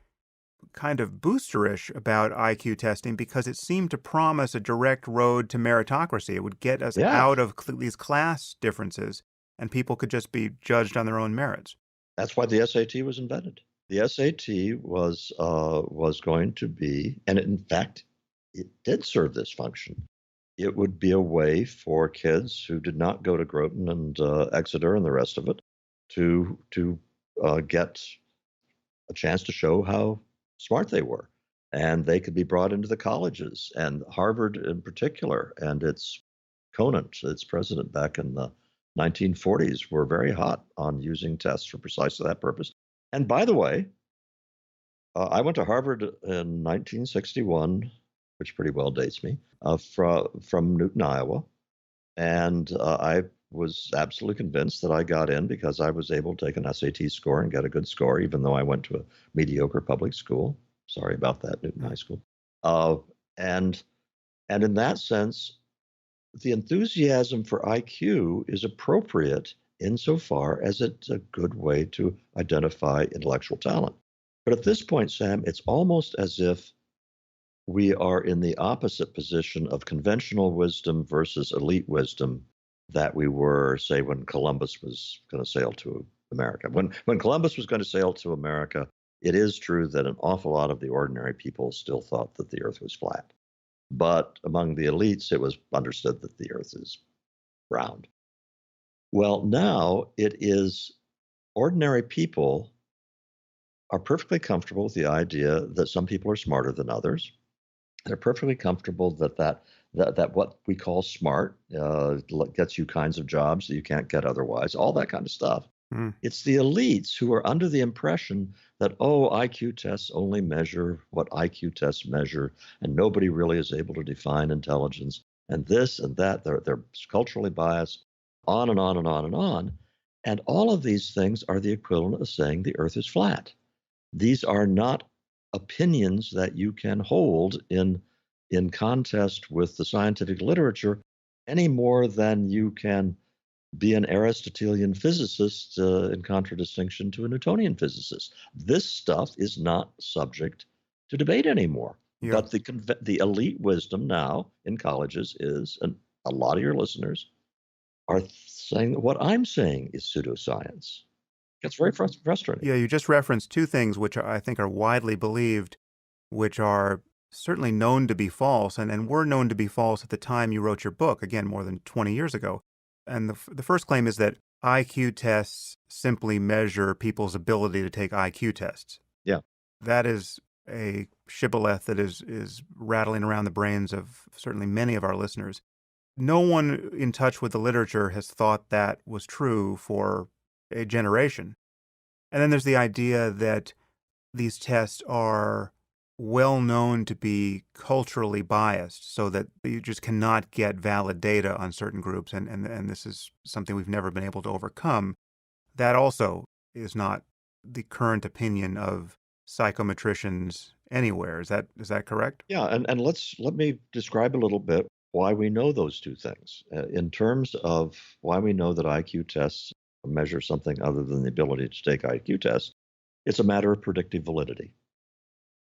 kind of boosterish about IQ testing because it seemed to promise a direct road to meritocracy. It would get us Yeah, out of these class differences, and people could just be judged on their own merits. that's why the SAT was invented. The SAT was going to be, and in fact, it did serve this function. It would be a way for kids who did not go to Groton and Exeter and the rest of it to get a chance to show how smart they were, and they could be brought into the colleges and Harvard in particular, and its Conant, its president back in the 1940s, were very hot on using tests for precisely that purpose. And by the way, I went to Harvard in 1961, which pretty well dates me, from Newton, Iowa. And I was absolutely convinced that I got in because I was able to take an SAT score and get a good score, even though I went to a mediocre public school. Sorry about that, Newton High School. Uh, and and in that sense, the enthusiasm for IQ is appropriate insofar as it's a good way to identify intellectual talent. But at this point, Sam, it's almost as if we are in the opposite position of conventional wisdom versus elite wisdom that we were, say, when Columbus was going to sail to America. When Columbus was going to sail to America, it is true that an awful lot of the ordinary people still thought that the earth was flat. But among the elites, it was understood that the earth is round. Well, now it is ordinary people are perfectly comfortable with the idea that some people are smarter than others. They're perfectly comfortable that what we call smart gets you kinds of jobs that you can't get otherwise, all that kind of stuff. Mm. It's the elites who are under the impression that, oh, IQ tests only measure what IQ tests measure, and nobody really is able to define intelligence, and this and that. They're culturally biased, on and on and on and on. And all of these things are the equivalent of saying the earth is flat. These are not opinions that you can hold in contest with the scientific literature any more than you can be an Aristotelian physicist in contradistinction to a Newtonian physicist. This stuff is not subject to debate anymore. Yeah. But the elite wisdom now in colleges is, and a lot of your listeners are saying that what I'm saying is pseudoscience. It's very frustrating. Yeah, you just referenced two things which I think are widely believed, which are certainly known to be false, and were known to be false at the time you wrote your book, again, more than 20 years ago. And the first claim is that IQ tests simply measure people's ability to take IQ tests. Yeah. That is a shibboleth that is rattling around the brains of certainly many of our listeners. No one in touch with the literature has thought that was true for a generation. And then there's the idea that these tests are well known to be culturally biased, so that you just cannot get valid data on certain groups, and this is something we've never been able to overcome. That also is not the current opinion of psychometricians anywhere. Is that correct? Yeah, and let me describe a little bit why we know those two things. In terms of why we know that IQ tests measure something other than the ability to take IQ tests, it's a matter of predictive validity.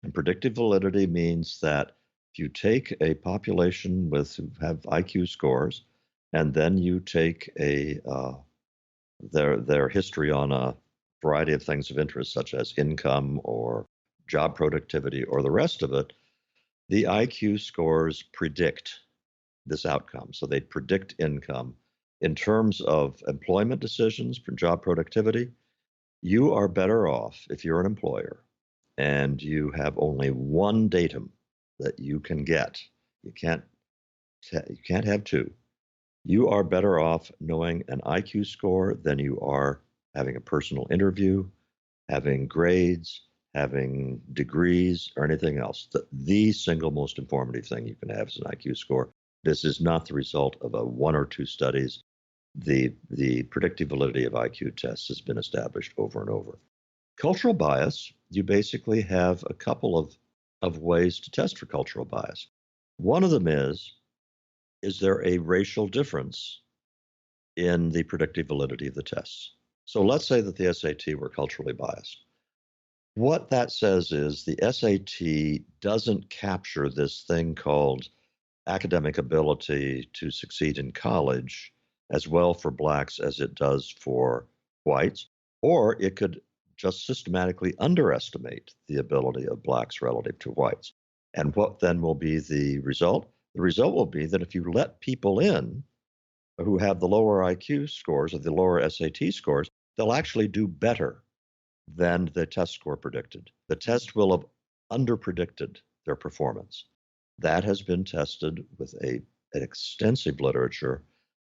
And predictive validity means that if you take a population who have IQ scores, and then you take their history on a variety of things of interest, such as income or job productivity or the rest of it, the IQ scores predict this outcome. So they predict income in terms of employment decisions for job productivity. You are better off if you're an employer and you have only one datum that you can get. You can't you can't have two. You are better off knowing an IQ score than you are having a personal interview, having grades, having degrees, or anything else. The single most informative thing you can have is an IQ score. This is not the result of a one or two studies. The predictive validity of IQ tests has been established over and over. Cultural bias, you basically have a couple of ways to test for cultural bias. One of them is there a racial difference in the predictive validity of the tests? So let's say that the SAT were culturally biased. What that says is the SAT doesn't capture this thing called academic ability to succeed in college as well for blacks as it does for whites, or it could just systematically underestimate the ability of blacks relative to whites. And what then will be the result? The result will be that if you let people in who have the lower IQ scores or the lower SAT scores, they'll actually do better than the test score predicted. The test will have underpredicted their performance. That has been tested with an extensive literature.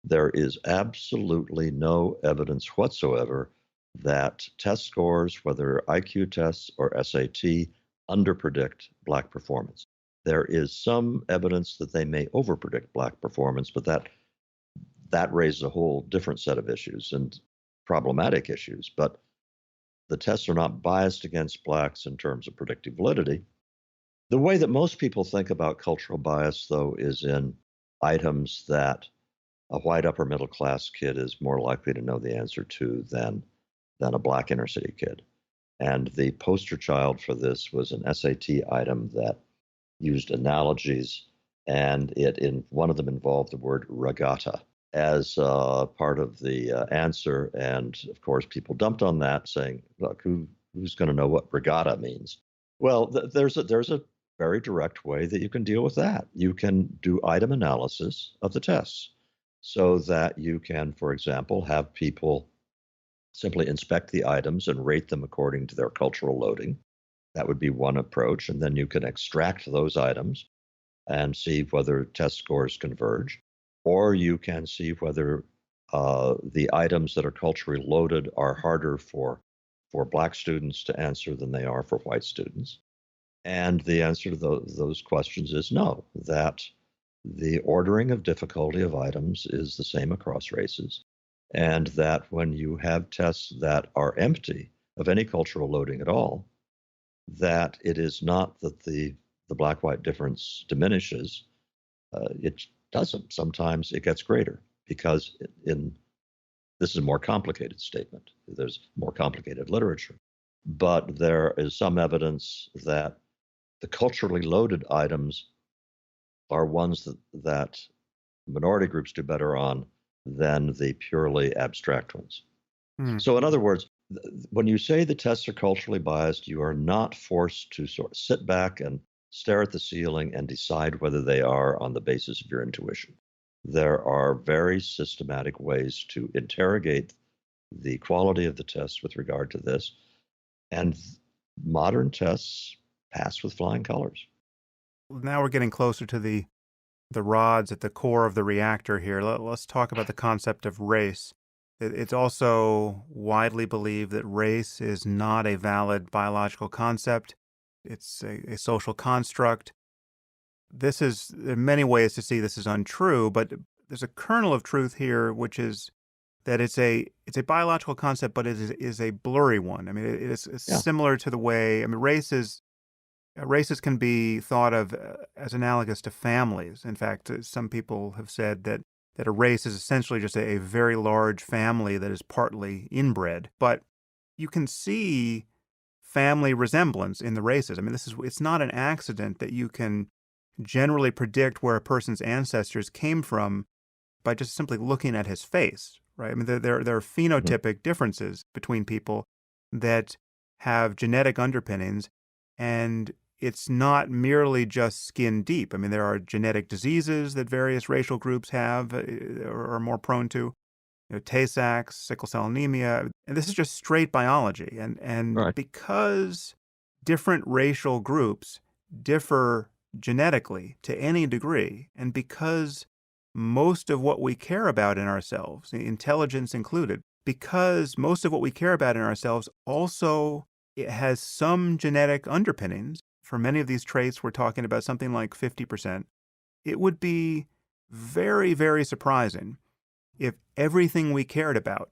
There is absolutely no evidence whatsoever that test scores, whether IQ tests or SAT, underpredict black performance. There is some evidence that they may overpredict black performance, but that raises a whole different set of issues and problematic issues. But the tests are not biased against blacks in terms of predictive validity. The way that most people think about cultural bias, though, is in items that a white upper middle class kid is more likely to know the answer to than a black inner city kid. And the poster child for this was an SAT item that used analogies, and it in one of them involved the word regatta as part of the answer. And of course, people dumped on that, saying, "Look, who's going to know what regatta means?" Well, there's a very direct way that you can deal with that. You can do item analysis of the tests so that you can, for example, have people simply inspect the items and rate them according to their cultural loading. That would be one approach. And then you can extract those items and see whether test scores converge. Or you can see whether the items that are culturally loaded are harder for black students to answer than they are for white students. And the answer to those questions is no, that the ordering of difficulty of items is the same across races. And that when you have tests that are empty of any cultural loading at all, that it is not that the black-white difference diminishes. It doesn't. Sometimes it gets greater because this is a more complicated statement. There's more complicated literature. But there is some evidence that the culturally loaded items are ones that minority groups do better on than the purely abstract ones. So in other words, when you say the tests are culturally biased, you are not forced to sort of sit back and stare at the ceiling and decide whether they are on the basis of your intuition. There are very systematic ways to interrogate the quality of the tests with regard to this, and modern tests pass with flying colors. Now we're getting closer to the rods at the core of the reactor here. Let's talk about the concept of race. It's also widely believed that race is not a valid biological concept. It's a social construct. There are many ways to see this is untrue, but there's a kernel of truth here, which is that it's a biological concept, but it is a blurry one. I mean, it is similar to the way, races can be thought of as analogous to families. In fact, some people have said that a race is essentially just a very large family that is partly inbred. But you can see family resemblance in the races. I mean, it's not an accident that you can generally predict where a person's ancestors came from by just simply looking at his face, right? I mean, there are phenotypic differences between people that have genetic underpinnings, and it's not merely just skin deep. I mean, there are genetic diseases that various racial groups have or are more prone to. Tay-Sachs, sickle cell anemia, and this is just straight biology. And Right. because different racial groups differ genetically to any degree, and because most of what we care about in ourselves, intelligence included, because most of what we care about in ourselves also it has some genetic underpinnings. For many of these traits, we're talking about something like 50%. It would be very, very surprising if everything we cared about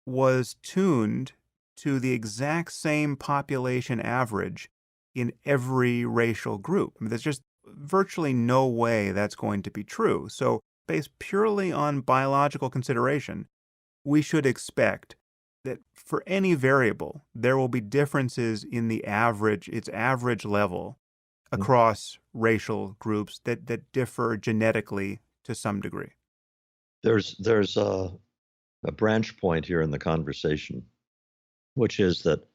was tuned to the exact same population average in every racial group. I mean, there's just virtually no way that's going to be true. So, based purely on biological consideration, we should expect that for any variable, there will be differences in the average, its average level Mm. across racial groups that differ genetically to some degree. There's a branch point here in the conversation, which is that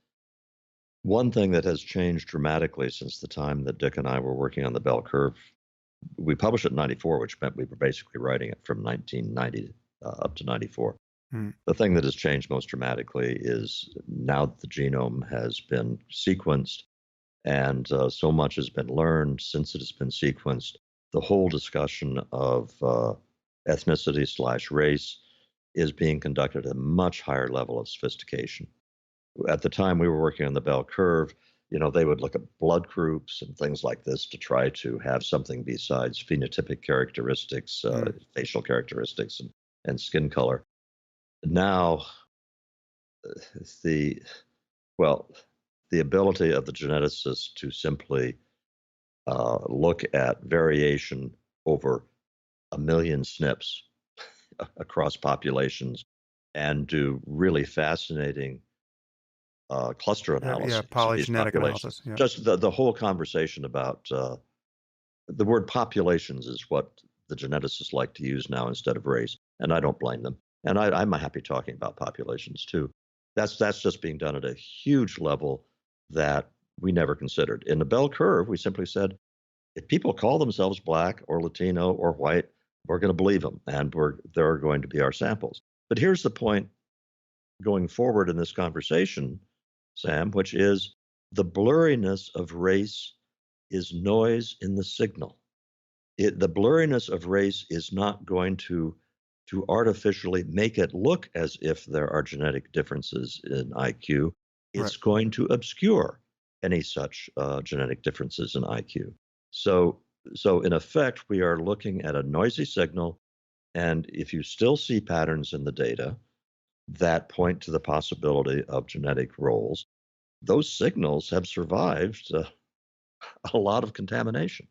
one thing that has changed dramatically since the time that Dick and I were working on the bell curve, we published it in 94, which meant we were basically writing it from 1990 up to 94. Hmm. The thing that has changed most dramatically is now that the genome has been sequenced and so much has been learned since it has been sequenced, the whole discussion of ethnicity slash race is being conducted at a much higher level of sophistication. At the time we were working on the bell curve, they would look at blood groups and things like this to try to have something besides phenotypic characteristics, Hmm. facial characteristics, and skin color. Now, the well, the ability of the geneticist to simply look at variation over a million SNPs across populations and do really fascinating cluster Yeah, analyses of these polygenetic populations. analysis. Yeah. Just the whole conversation about the word populations is what the geneticists like to use now instead of race, and I don't blame them. And I'm happy talking about populations too. That's just being done at a huge level that we never considered. In the bell curve, we simply said, if people call themselves black or Latino or white, we're going to believe them, and they're going to be our samples. But here's the point going forward in this conversation, Sam, which is the blurriness of race is noise in the signal. The blurriness of race is not going to artificially make it look as if there are genetic differences in IQ. Right. It's going to obscure any such genetic differences in IQ. So, so in effect, we are looking at a noisy signal, and if you still see patterns in the data that point to the possibility of genetic roles, those signals have survived a lot of contamination.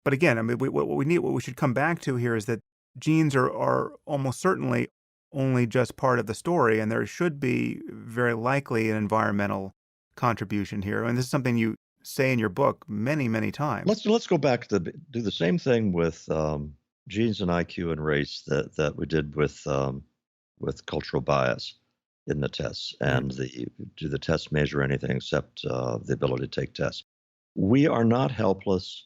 But again, I mean, what we should come back to here is that genes are almost certainly only just part of the story, and there should be very likely an environmental contribution here. And this is something you say in your book many, many times. Let's go back to do the same thing with genes and IQ and race that we did with cultural bias in the tests. Mhm. And do the tests measure anything except the ability to take tests? We are not helpless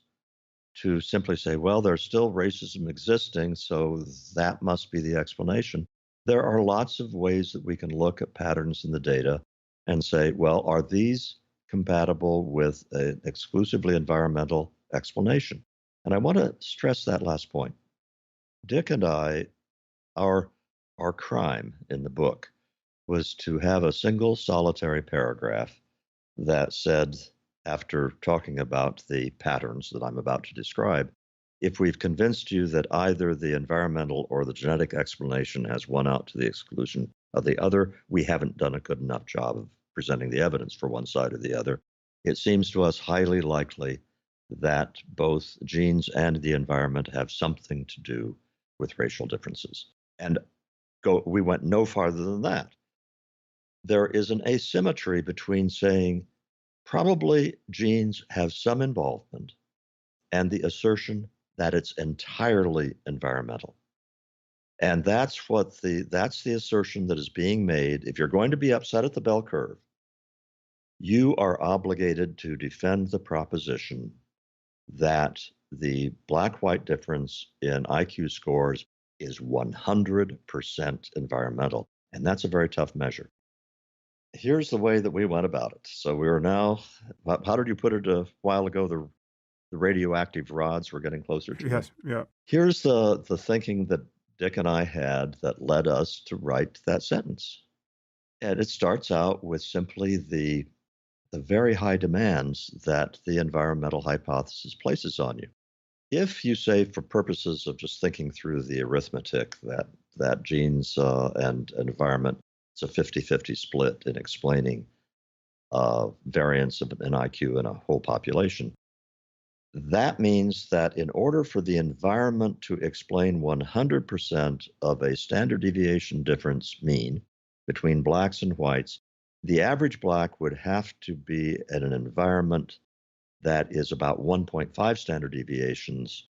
to simply say, well, there's still racism existing, so that must be the explanation. There are lots of ways that we can look at patterns in the data and say, well, are these compatible with an exclusively environmental explanation? And I want to stress that last point. Dick and I, our our crime in the book was to have a single solitary paragraph that said, after talking about the patterns that I'm about to describe, if we've convinced you that either the environmental or the genetic explanation has won out to the exclusion of the other, we haven't done a good enough job of presenting the evidence for one side or the other. It seems to us highly likely that both genes and the environment have something to do with racial differences. And we went no farther than that. There is an asymmetry between saying probably genes have some involvement and the assertion that it's entirely environmental. And that's the assertion that is being made. If you're going to be upset at the bell curve, you are obligated to defend the proposition that the black-white difference in IQ scores is 100% environmental, and that's a very tough measure. Here's the way that we went about it. So we are now, how did you put it a while ago? The radioactive rods were getting closer to me. Yes. Yeah. Here's the thinking that Dick and I had that led us to write that sentence. And it starts out with simply the very high demands that the environmental hypothesis places on you. If you say, for purposes of just thinking through the arithmetic, that genes and environment, it's a 50-50 split in explaining variance of an IQ in a whole population. That means that in order for the environment to explain 100% of a standard deviation difference mean between blacks and whites, the average black would have to be in an environment that is about 1.5 standard deviations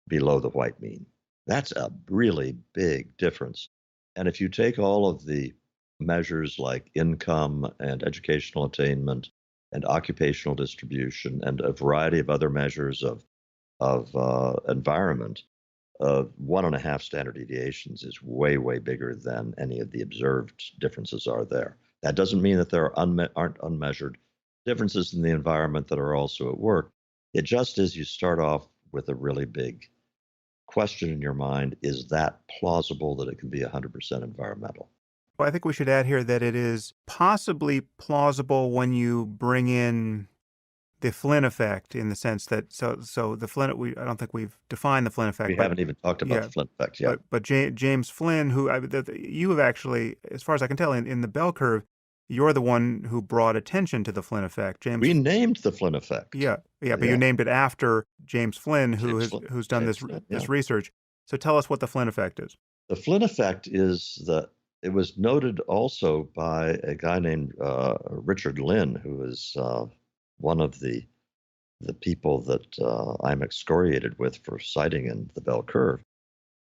below the white mean. That's a really big difference. And if you take all of the measures like income and educational attainment and occupational distribution and a variety of other measures of environment, 1.5 standard deviations is way, way bigger than any of the observed differences are there. That doesn't mean that there aren't unmeasured differences in the environment that are also at work. It just is you start off with a really big question in your mind, is that plausible that it can be 100% environmental? Well, I think we should add here that it is possibly plausible when you bring in the Flynn effect, in the sense that so the Flynn, I don't think we've defined the Flynn effect, We but haven't even talked about yeah, the Flynn effect yet. but James Flynn, who you have actually, as far as I can tell, in the bell curve, you're the one who brought attention to the Flynn effect. We named the Flynn effect. Yeah, but you Yeah, named it after James Flynn, who's done James Flynn, yeah. this research. So tell us what the Flynn effect is. The Flynn effect is that it was noted also by a guy named Richard Lynn, who is one of the people that I'm excoriated with for citing in the bell curve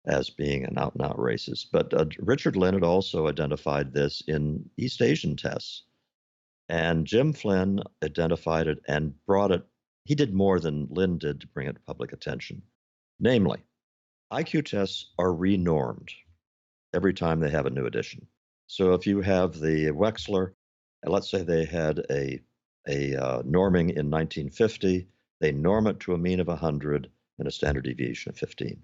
as being an out and out racist. But Richard Lynn had also identified this in East Asian tests. And Jim Flynn identified it and brought it. He did more than Lynn did to bring it to public attention. Namely, IQ tests are renormed every time they have a new edition. So if you have the Wechsler, and let's say they had a norming in 1950, they norm it to a mean of 100 and a standard deviation of 15.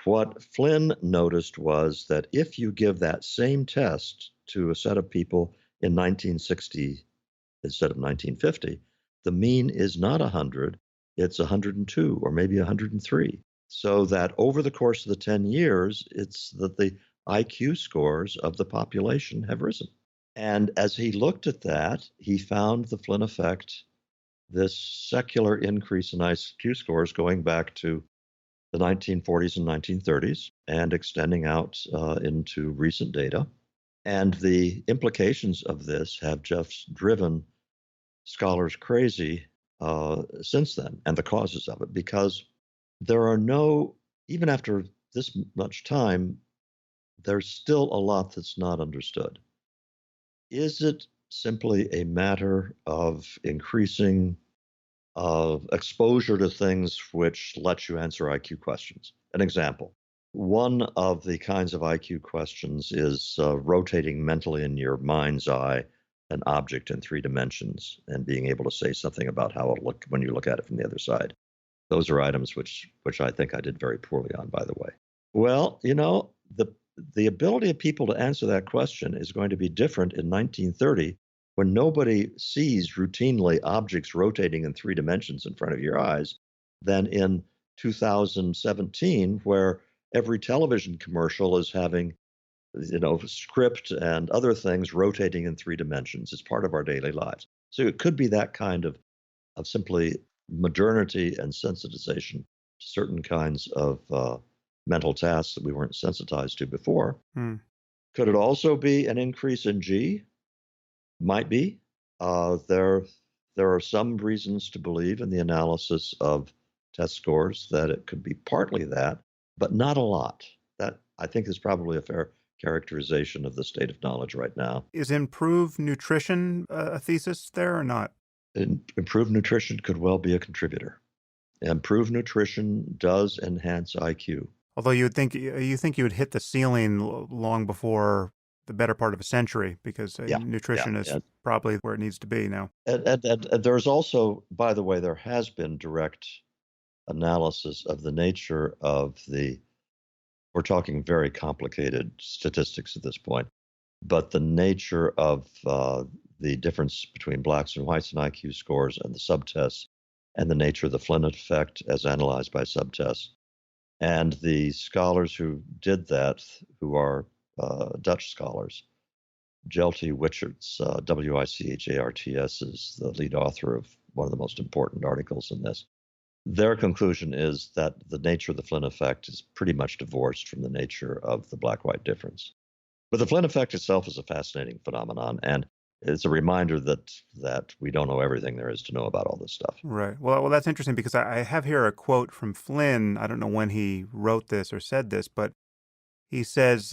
What Flynn noticed was that if you give that same test to a set of people in 1960 instead of 1950, the mean is not 100, it's 102 or maybe 103. So that over the course of the 10 years, it's that the IQ scores of the population have risen. And as he looked at that, he found the Flynn effect, this secular increase in IQ scores going back to the 1940s and 1930s and extending out into recent data. And the implications of this have just driven scholars crazy since then, and the causes of it, because there are no, even after this much time, there's still a lot that's not understood. Is it simply a matter of increasing exposure to things which let you answer IQ questions? An example. One of the kinds of IQ questions is rotating mentally in your mind's eye an object in 3 dimensions and being able to say something about how it looked when you look at it from the other side. Those are items which I think I did very poorly on, by the way. Well, the ability of people to answer that question is going to be different in 1930, when nobody sees routinely objects rotating in 3 dimensions in front of your eyes, than in 2017, where every television commercial is having, script and other things rotating in 3 dimensions. It's part of our daily lives. So it could be that kind of simply modernity and sensitization to certain kinds of mental tasks that we weren't sensitized to before. Could it also be an increase in G? Might be. There are some reasons to believe in the analysis of test scores that it could be partly that, but not a lot. That, I think, is probably a fair characterization of the state of knowledge right now. Is improved nutrition a thesis there or not? Improved nutrition could well be a contributor. Improved nutrition does enhance IQ. Although you think you would hit the ceiling long before the better part of a century because Yeah, yeah. nutrition is probably where it needs to be now. And there's also, by the way, there has been direct analysis of the nature of we're talking very complicated statistics at this point, but the nature of the difference between blacks and whites in IQ scores and the subtests, and the nature of the Flynn effect as analyzed by subtests. And the scholars who did that, who are Dutch scholars, Jelte Wicharts, Wicharts is the lead author of one of the most important articles in this. Their conclusion is that the nature of the Flynn effect is pretty much divorced from the nature of the black-white difference. But the Flynn effect itself is a fascinating phenomenon, and it's a reminder that we don't know everything there is to know about all this stuff. Right. Well, that's interesting because I have here a quote from Flynn. I don't know when he wrote this or said this, but he says,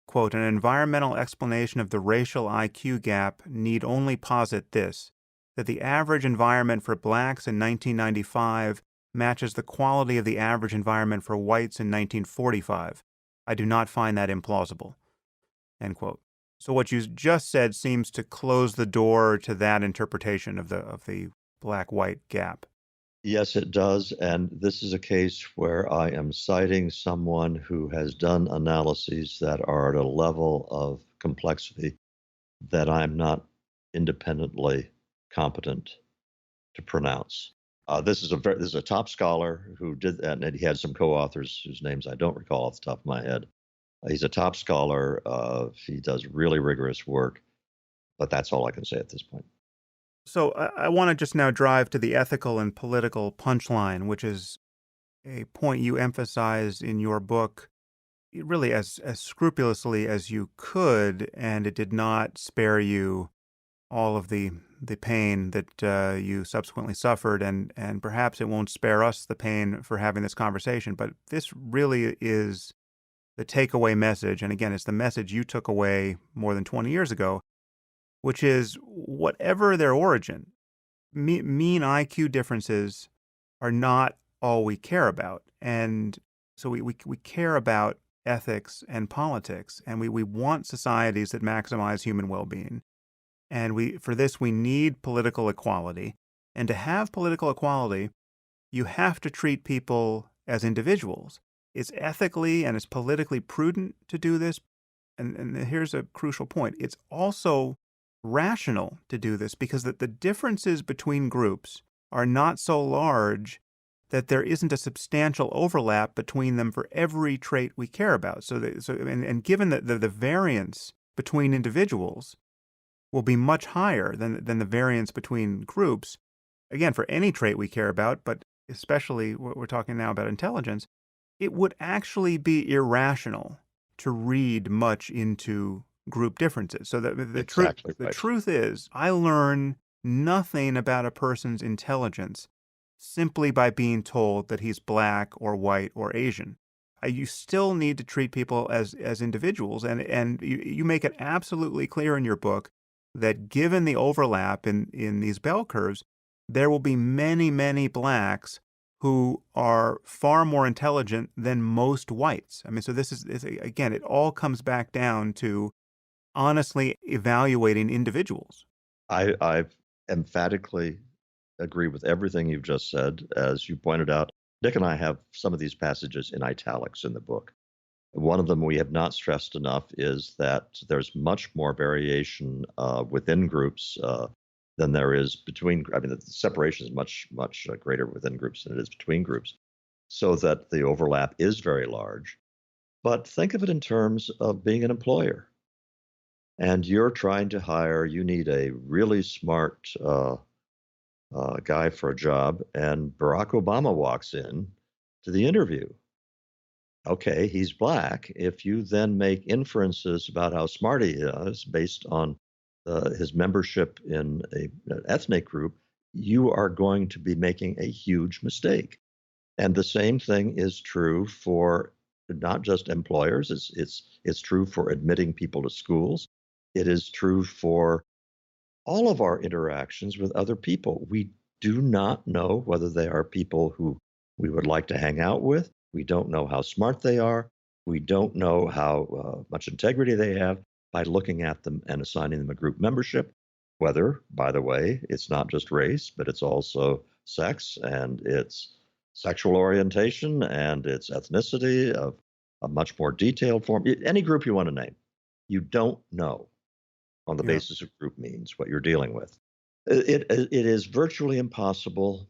quote, "An environmental explanation of the racial IQ gap need only posit this, that the average environment for blacks in 1995 matches the quality of the average environment for whites in 1945. I do not find that implausible." End quote. So what you just said seems to close the door to that interpretation of the black-white gap. Yes, it does. And this is a case where I am citing someone who has done analyses that are at a level of complexity that I'm not independently competent to pronounce. This is a top scholar who did that, and he had some co-authors whose names I don't recall off the top of my head. He's a top scholar. He does really rigorous work, but that's all I can say at this point. So I want to just now drive to the ethical and political punchline, which is a point you emphasize in your book really as scrupulously as you could, and it did not spare you all of the pain that you subsequently suffered, and perhaps it won't spare us the pain for having this conversation, but this really is the takeaway message, and again, it's the message you took away more than 20 years ago, which is whatever their origin, mean IQ differences are not all we care about. And so we care about ethics and politics, and we want societies that maximize human well-being. And for this, we need political equality. And to have political equality, you have to treat people as individuals. It's ethically and it's politically prudent to do this. And here's a crucial point. It's also rational to do this because the differences between groups are not so large that there isn't a substantial overlap between them for every trait we care about. And given that the variance between individuals will be much higher than the variance between groups, again, for any trait we care about, but especially what we're talking now about intelligence, it would actually be irrational to read much into group differences. So the truth is, I learn nothing about a person's intelligence simply by being told that he's black or white or Asian. You still need to treat people as individuals, and you make it absolutely clear in your book that given the overlap in these bell curves, there will be many, many blacks who are far more intelligent than most whites. I mean, so this is again, it all comes back down to honestly evaluating individuals. I emphatically agree with everything you've just said. As you pointed out, Nick and I have some of these passages in italics in the book. One of them we have not stressed enough is that there's much more variation within groups than there is between. I mean, the separation is much, much greater within groups than it is between groups, so that the overlap is very large. But think of it in terms of being an employer. And you're trying to hire, you need a really smart guy for a job, and Barack Obama walks in to the interview. Okay, he's black. If you then make inferences about how smart he is based on his membership in an ethnic group, you are going to be making a huge mistake. And the same thing is true for not just employers. It's true for admitting people to schools. It is true for all of our interactions with other people. We do not know whether they are people who we would like to hang out with. We don't know how smart they are. We don't know how much integrity they have by looking at them and assigning them a group membership. Whether, by the way, it's not just race, but it's also sex and it's sexual orientation and its ethnicity of a much more detailed form. Any group you want to name, you don't know on the Yeah. basis of group means what you're dealing with. It is virtually impossible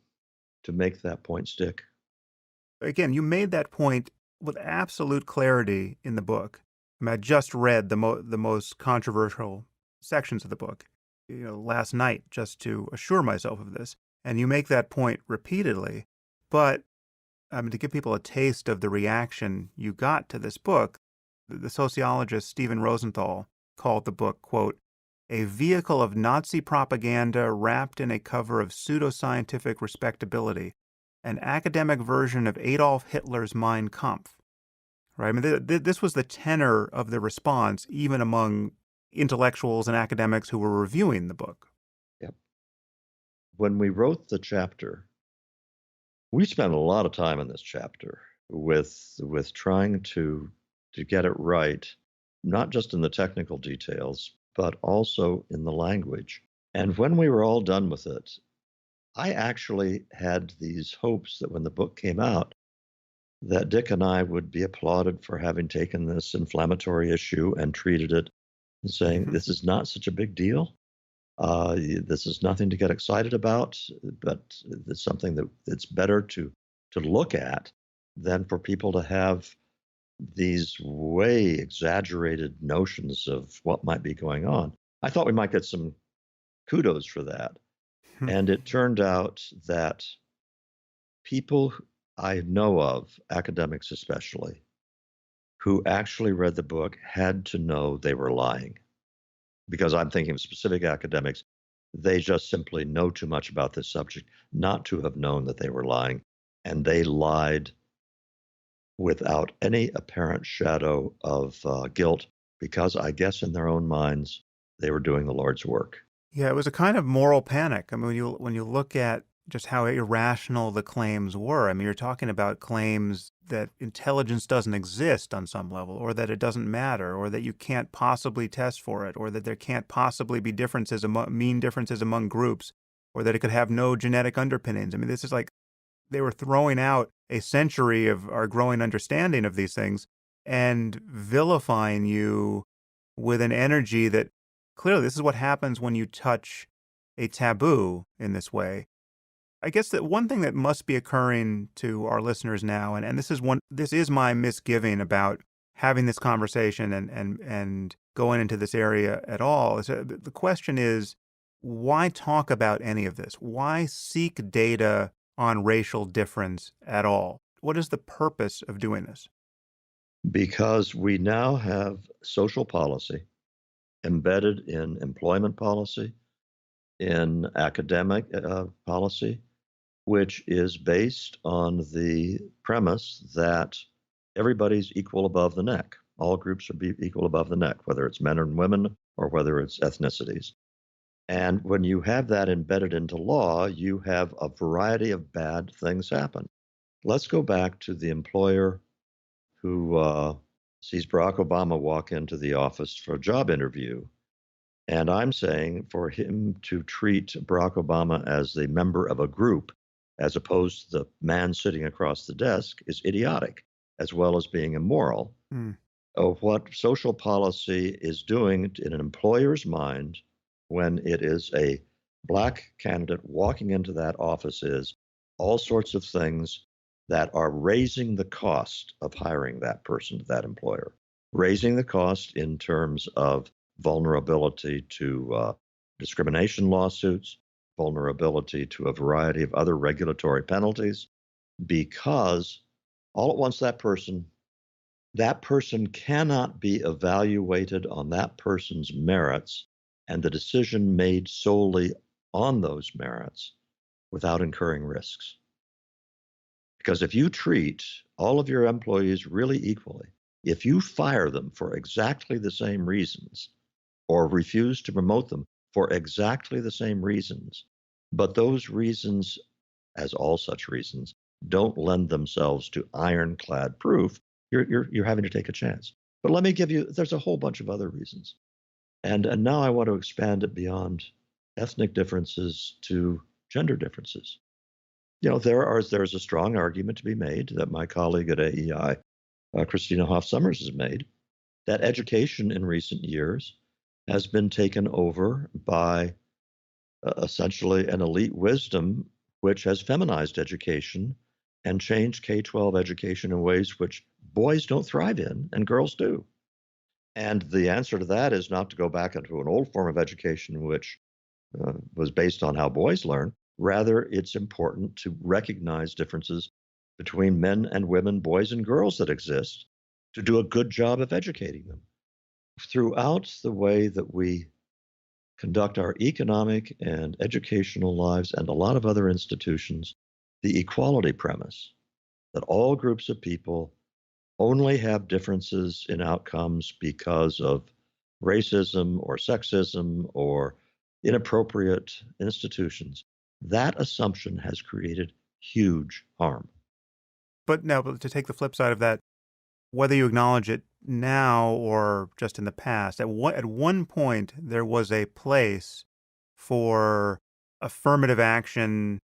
to make that point stick. Again, you made that point with absolute clarity in the book. I mean, I just read the most controversial sections of the book, last night just to assure myself of this. And you make that point repeatedly. But I mean, to give people a taste of the reaction you got to this book, the sociologist Stephen Rosenthal called the book, quote, a vehicle of Nazi propaganda wrapped in a cover of pseudoscientific respectability, an academic version of Adolf Hitler's Mein Kampf. Right? I mean, this was the tenor of the response, even among intellectuals and academics who were reviewing the book. Yep. When we wrote the chapter, we spent a lot of time in this chapter with trying to get it right, not just in the technical details, but also in the language. And when we were all done with it, I actually had these hopes that when the book came out, that Dick and I would be applauded for having taken this inflammatory issue and treated it and saying, Mhm. this is not such a big deal. This is nothing to get excited about, but it's something that it's better to look at than for people to have these way exaggerated notions of what might be going on. I thought we might get some kudos for that. Hmm. And it turned out that people I know of, academics especially, who actually read the book had to know they were lying. Because I'm thinking of specific academics, they just simply know too much about this subject not to have known that they were lying. And they lied without any apparent shadow of guilt because I guess in their own minds, they were doing the Lord's work. Yeah, it was a kind of moral panic. I mean, when you look at just how irrational the claims were, I mean, you're talking about claims that intelligence doesn't exist on some level, or that it doesn't matter, or that you can't possibly test for it, or that there can't possibly be mean differences among groups, or that it could have no genetic underpinnings. I mean, this is like they were throwing out a century of our growing understanding of these things and vilifying you with an energy that clearly this is what happens when you touch a taboo in this way. I guess that one thing that must be occurring to our listeners now, and this is my misgiving about having this conversation and going into this area at all, is the question is, why talk about any of this? Why seek data on racial difference at all? What is the purpose of doing this? Because we now have social policy embedded in employment policy, in academic policy, which is based on the premise that everybody's equal above the neck. All groups are equal above the neck, whether it's men and women or whether it's ethnicities. And when you have that embedded into law, you have a variety of bad things happen. Let's go back to the employer who sees Barack Obama walk into the office for a job interview. And I'm saying for him to treat Barack Obama as the member of a group as opposed to the man sitting across the desk is idiotic, as well as being immoral. Hmm. Of what social policy is doing in an employer's mind when it is a black candidate walking into that office is all sorts of things that are raising the cost of hiring that person, that employer, raising the cost in terms of vulnerability to discrimination lawsuits, vulnerability to a variety of other regulatory penalties, because all at once that person cannot be evaluated on that person's merits and the decision made solely on those merits without incurring risks. Because if you treat all of your employees really equally, if you fire them for exactly the same reasons or refuse to promote them for exactly the same reasons. But those reasons, as all such reasons, don't lend themselves to ironclad proof. You're having to take a chance. But let me give you, there's a whole bunch of other reasons. And now I want to expand it beyond ethnic differences to gender differences. There's a strong argument to be made that my colleague at AEI, Christina Hoff Sommers, has made that education in recent years has been taken over by essentially an elite wisdom which has feminized education and changed K 12 education in ways which boys don't thrive in and girls do. And the answer to that is not to go back into an old form of education which was based on how boys learn. Rather, it's important to recognize differences between men and women, boys and girls that exist to do a good job of educating them. Throughout the way that we conduct our economic and educational lives and a lot of other institutions, the equality premise that all groups of people only have differences in outcomes because of racism or sexism or inappropriate institutions, that assumption has created huge harm. But to take the flip side of that, whether you acknowledge it now or just in the past, at one point there was a place for affirmative action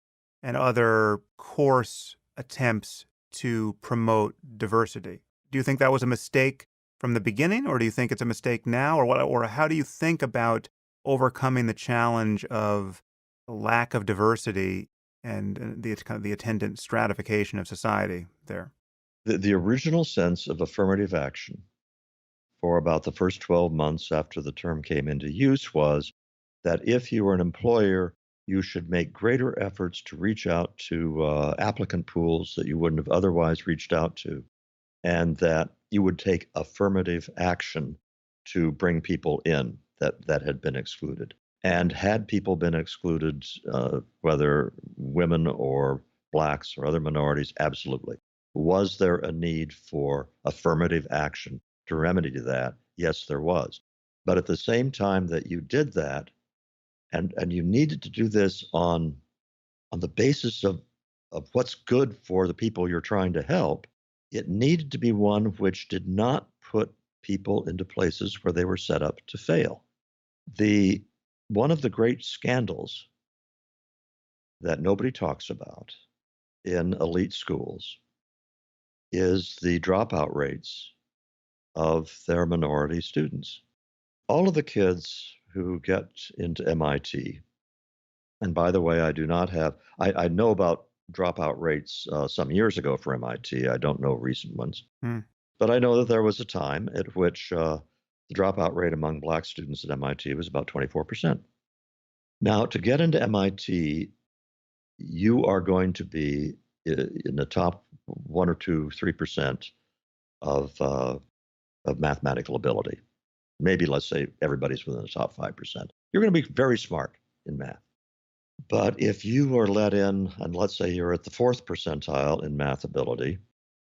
and other coarse attempts to promote diversity. Do you think that was a mistake from the beginning, or do you think it's a mistake now, or what? Or how do you think about overcoming the challenge of lack of diversity and the kind of the attendant stratification of society there? The original sense of affirmative action for about the first 12 months after the term came into use was that if you were an employer, you should make greater efforts to reach out to applicant pools that you wouldn't have otherwise reached out to, and that you would take affirmative action to bring people in that had been excluded. And had people been excluded, whether women or blacks or other minorities, absolutely. Was there a need for affirmative action to remedy that? Yes, there was. But at the same time that you did that, and you needed to do this on the basis of what's good for the people you're trying to help, it needed to be one which did not put people into places where they were set up to fail. The One of the great scandals that nobody talks about in elite schools is the dropout rates of their minority students. All of the kids who get into MIT, and by the way, I know about dropout rates some years ago for MIT. I don't know recent ones. Hmm. But I know that there was a time at which the dropout rate among black students at MIT was about 24%. Now, to get into MIT, you are going to be in the top 1 or 2, 3% of mathematical ability. Maybe let's say everybody's within the top 5%. You're going to be very smart in math. But if you are let in, and let's say you're at the 4th percentile in math ability,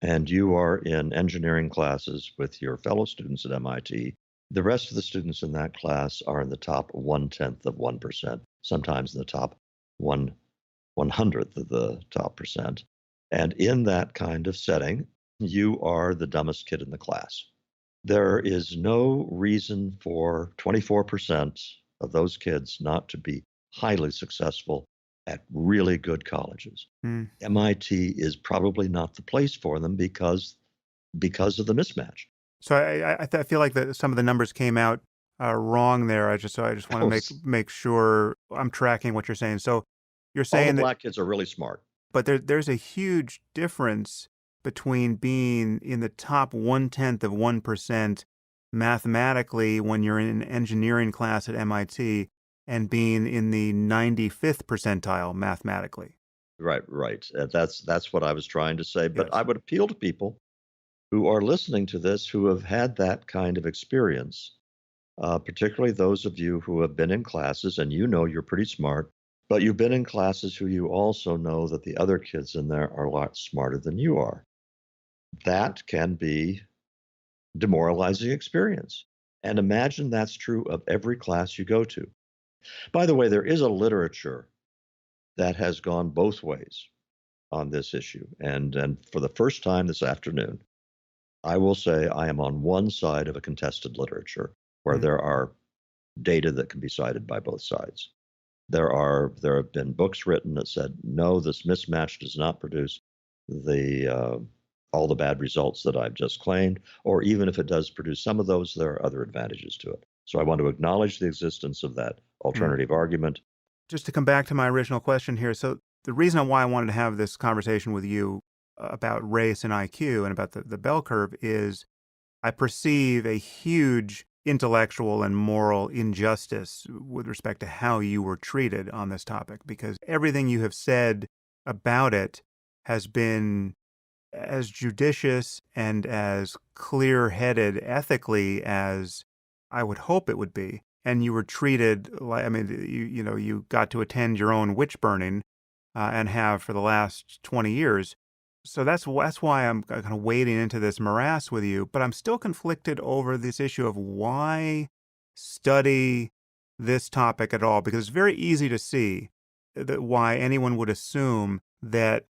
and you are in engineering classes with your fellow students at MIT, the rest of the students in that class are in the top 1/10 of 1%, sometimes in the top 1/100th of the top percent. And in that kind of setting, you are the dumbest kid in the class. There is no reason for 24% of those kids not to be highly successful at really good colleges. Hmm. MIT is probably not the place for them because of the mismatch. So I feel like some of the numbers came out wrong there. I just want to Oh, make sure I'm tracking what you're saying. So you're all the saying that, black kids are really smart. but there's a huge difference between being in the top 1/10 of 1% mathematically when you're in an engineering class at MIT and being in the 95th percentile mathematically. Right, right. That's what I was trying to say. But Yes. I would appeal to people who are listening to this who have had that kind of experience, particularly those of you who have been in classes and you know you're pretty smart, but you've been in classes who you also know that the other kids in there are a lot smarter than you are. That can be demoralizing experience. And imagine that's true of every class you go to. By the way, there is a literature that has gone both ways on this issue. And for the first time this afternoon, I will say I am on one side of a contested literature where Mm, there are data that can be cited by both sides. There have been books written that said no, this mismatch does not produce the all the bad results that I've just claimed, or even if it does produce some of those, there are other advantages to it. So I want to acknowledge the existence of that mm. alternative argument. Just to come back to my original question here, so the reason why I wanted to have this conversation with you about race and IQ and about the bell curve is I perceive a huge intellectual and moral injustice with respect to how you were treated on this topic, because everything you have said about it has been as judicious and as clear headed ethically as I would hope it would be. And you were treated like, I mean, you got to attend your own witch burning and have for the last 20 years. So that's why I'm kind of wading into this morass with you, but I'm still conflicted over this issue of why study this topic at all, because it's very easy to see that why anyone would assume that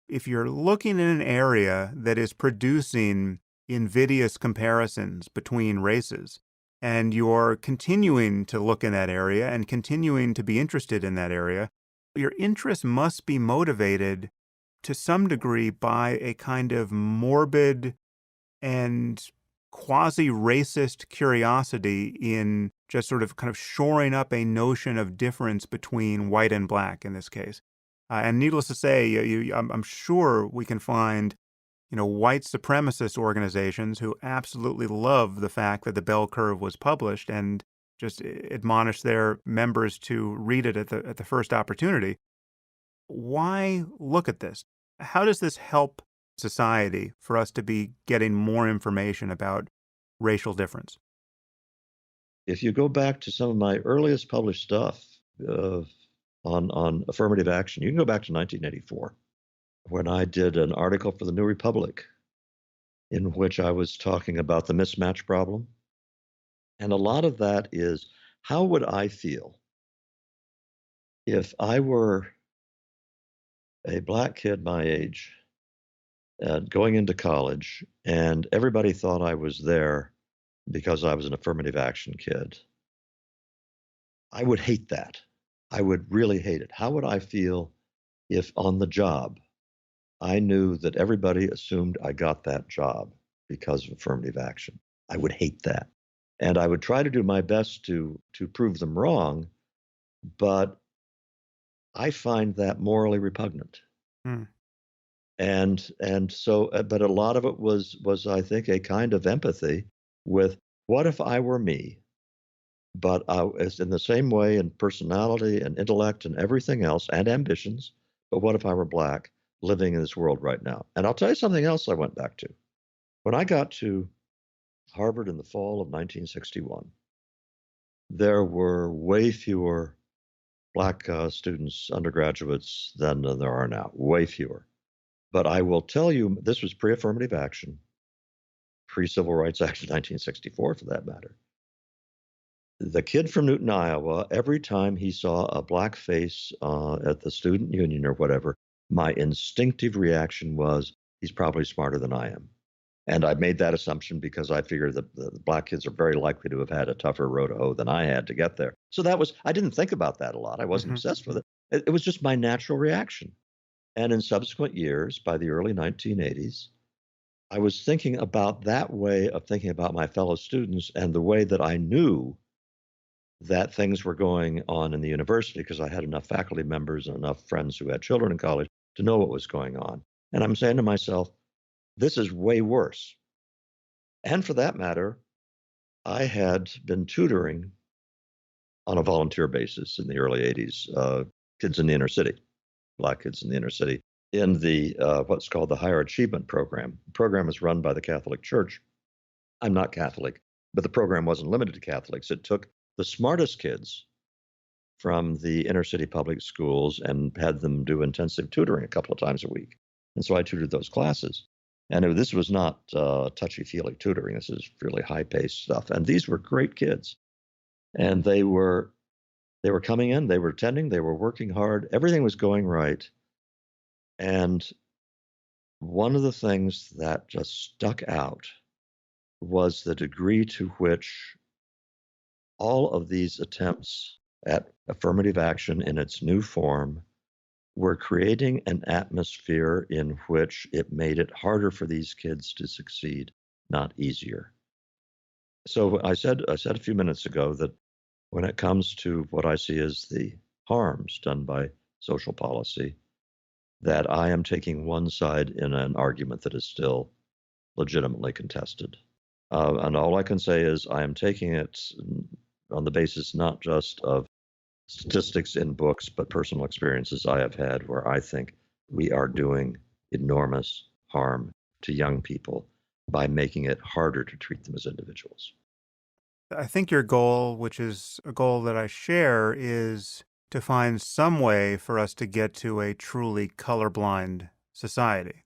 if you're looking in an area that is producing invidious comparisons between races, and you're continuing to look in that area and continuing to be interested in that area, your interest must be motivated to some degree by a kind of morbid and quasi-racist curiosity in just sort of kind of shoring up a notion of difference between white and black in this case. And needless to say, I'm sure we can find, white supremacist organizations who absolutely love the fact that the bell curve was published and just admonish their members to read it at the first opportunity. Why look at this? How does this help society for us to be getting more information about racial difference? If you go back to some of my earliest published stuff uh, on affirmative action, you can go back to 1984 when I did an article for the New Republic in which I was talking about the mismatch problem. And a lot of that is how would I feel if I were a black kid my age going into college and everybody thought I was there because I was an affirmative action kid? I would hate that. I would really hate it. How would I feel if on the job I knew that everybody assumed I got that job because of affirmative action? I would hate that. And I would try to do my best to prove them wrong, but I find that morally repugnant. Hmm. But a lot of it was I think a kind of empathy with what if I were me, but as in the same way in personality and intellect and everything else and ambitions, but what if I were black living in this world right now? And I'll tell you something else I went back to. When I got to Harvard in the fall of 1961, there were way fewer black students, undergraduates, than there are now, way fewer. But I will tell you, this was pre affirmative action, pre Civil Rights Act of 1964, for that matter. The kid from Newton, Iowa, every time he saw a black face at the student union or whatever, my instinctive reaction was, he's probably smarter than I am. And I made that assumption because I figured that the black kids are very likely to have had a tougher road to hoe than I had to get there. So I didn't think about that a lot. I wasn't Hmm. obsessed with it. It was just my natural reaction. And in subsequent years, by the early 1980s, I was thinking about that way of thinking about my fellow students and the way that I knew that things were going on in the university because I had enough faculty members and enough friends who had children in college to know what was going on. And I'm saying to myself, this is way worse. And for that matter, I had been tutoring on a volunteer basis in the early 80s, kids in the inner city, black kids in the inner city, in the what's called the Higher Achievement Program. The program is run by the Catholic Church. I'm not Catholic, but the program wasn't limited to Catholics. It took the smartest kids from the inner city public schools and had them do intensive tutoring a couple of times a week. And so I tutored those classes. And this was not touchy-feely tutoring. This is really high-paced stuff. And these were great kids. And they were They were coming in, they were attending, they were working hard, everything was going right. And one of the things that just stuck out was the degree to which all of these attempts at affirmative action in its new form were creating an atmosphere in which it made it harder for these kids to succeed, not easier. So I said a few minutes ago that when it comes to what I see as the harms done by social policy, that I am taking one side in an argument that is still legitimately contested. And all I can say is I am taking it on the basis not just of statistics in books, but personal experiences I have had where I think we are doing enormous harm to young people by making it harder to treat them as individuals. I think your goal, which is a goal that I share, is to find some way for us to get to a truly colorblind society.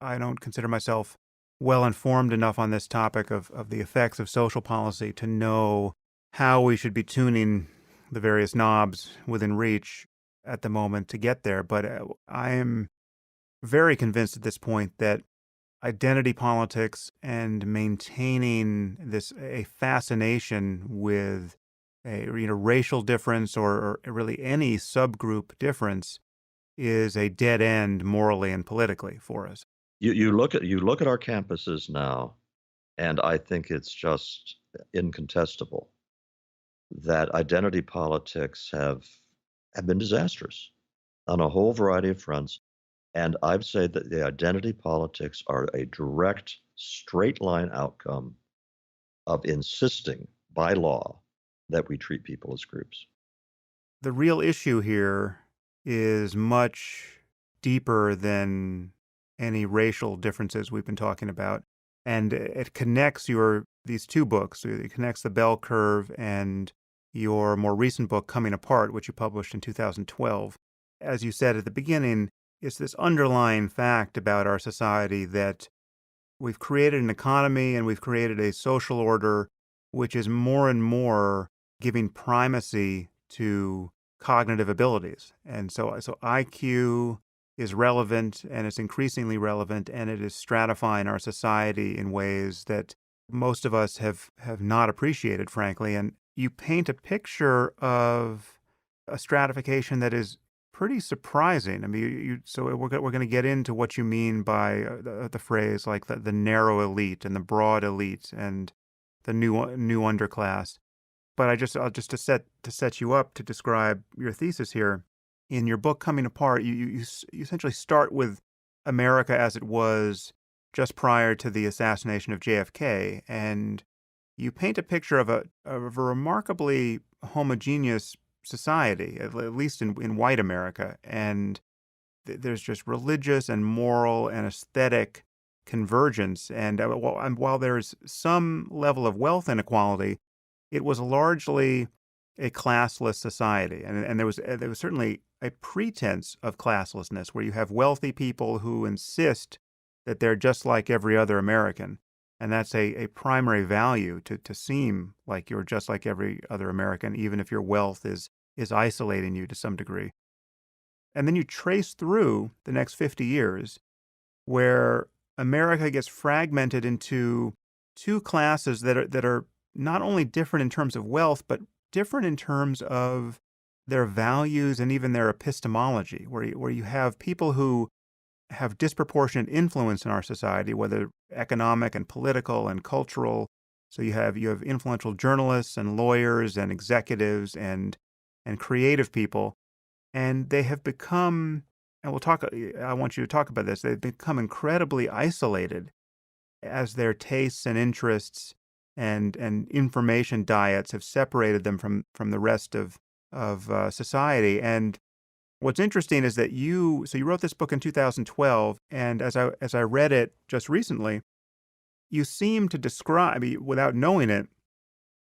I don't consider myself well informed enough on this topic of the effects of social policy to know how we should be tuning the various knobs within reach at the moment to get there. But I am very convinced at this point that identity politics and maintaining this a fascination with a racial difference or really any subgroup difference is a dead end morally and politically for us. You look at our campuses now, and I think it's just incontestable that identity politics have been disastrous on a whole variety of fronts. And I'd say that the identity politics are a direct, straight line outcome of insisting by law that we treat people as groups. The real issue here is much deeper than any racial differences we've been talking about. And it connects these two books. It connects The Bell Curve and your more recent book, Coming Apart, which you published in 2012. As you said at the beginning, it's this underlying fact about our society that we've created an economy and we've created a social order which is more and more giving primacy to cognitive abilities. And so IQ is relevant and it's increasingly relevant and it is stratifying our society in ways that most of us have not appreciated, frankly. And you paint a picture of a stratification that is pretty surprising. I mean, so we're going to get into what you mean by the phrase like the narrow elite and the broad elite and the new underclass. But just to set you up to describe your thesis here in your book Coming Apart, you essentially start with America as it was just prior to the assassination of JFK, and you paint a picture of a remarkably homogeneous society, at least in white America, and there's just religious and moral and aesthetic convergence. And while there's some level of wealth inequality, it was largely a classless society, and there was certainly a pretense of classlessness, where you have wealthy people who insist that they're just like every other American, and that's a primary value to seem like you're just like every other American, even if your wealth is isolating you to some degree. And then you trace through the next 50 years, where America gets fragmented into two classes that are not only different in terms of wealth, but different in terms of their values and even their epistemology, where you have people who have disproportionate influence in our society, whether economic and political and cultural. So you have influential journalists and lawyers and executives and creative people, and they have become, and I want you to talk about this, they've become incredibly isolated as their tastes and interests and information diets have separated them from the rest of society. And what's interesting is that you wrote this book in 2012, and as I read it just recently, you seem to describe, without knowing it,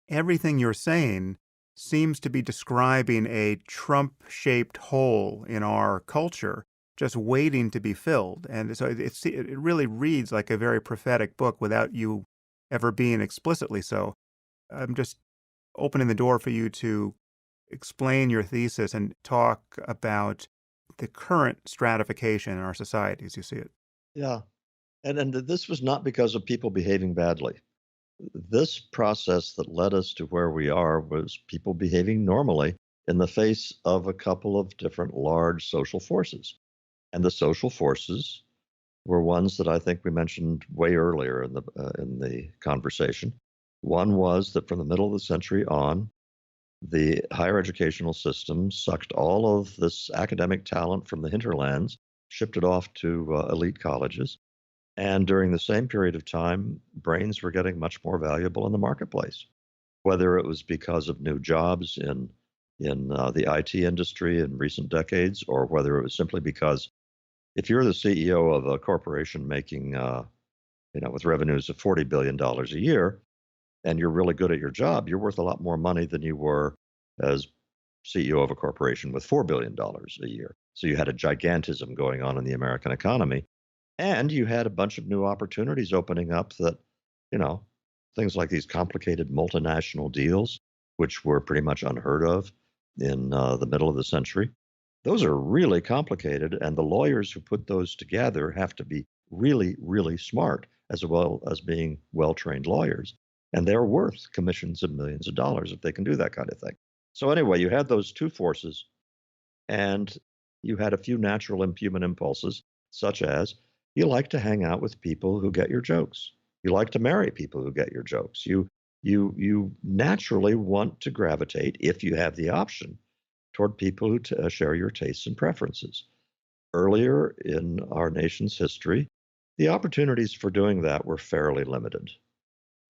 everything you're saying seems to be describing a Trump-shaped hole in our culture just waiting to be filled. And so it really reads like a very prophetic book without you ever being explicitly so. I'm just opening the door for you to explain your thesis and talk about the current stratification in our society as you see it. Yeah. And this was not because of people behaving badly. This process that led us to where we are was people behaving normally in the face of a couple of different large social forces. And the social forces were ones that I think we mentioned way earlier in the conversation. One was that from the middle of the century on, the higher educational system sucked all of this academic talent from the hinterlands, shipped it off to elite colleges, and during the same period of time, brains were getting much more valuable in the marketplace, whether it was because of new jobs in the IT industry in recent decades, or whether it was simply because if you're the CEO of a corporation making, with revenues of $40 billion a year, and you're really good at your job, you're worth a lot more money than you were as CEO of a corporation with $4 billion a year. So you had a gigantism going on in the American economy. And you had a bunch of new opportunities opening up that, you know, things like these complicated multinational deals, which were pretty much unheard of in the middle of the century. Those are really complicated, and the lawyers who put those together have to be really, really smart, as well as being well trained lawyers. And they're worth commissions of millions of dollars if they can do that kind of thing. So, anyway, you had those two forces, and you had a few natural human impulses, such as you like to hang out with people who get your jokes. You like to marry people who get your jokes. You naturally want to gravitate, if you have the option, toward people who share your tastes and preferences. Earlier in our nation's history, the opportunities for doing that were fairly limited.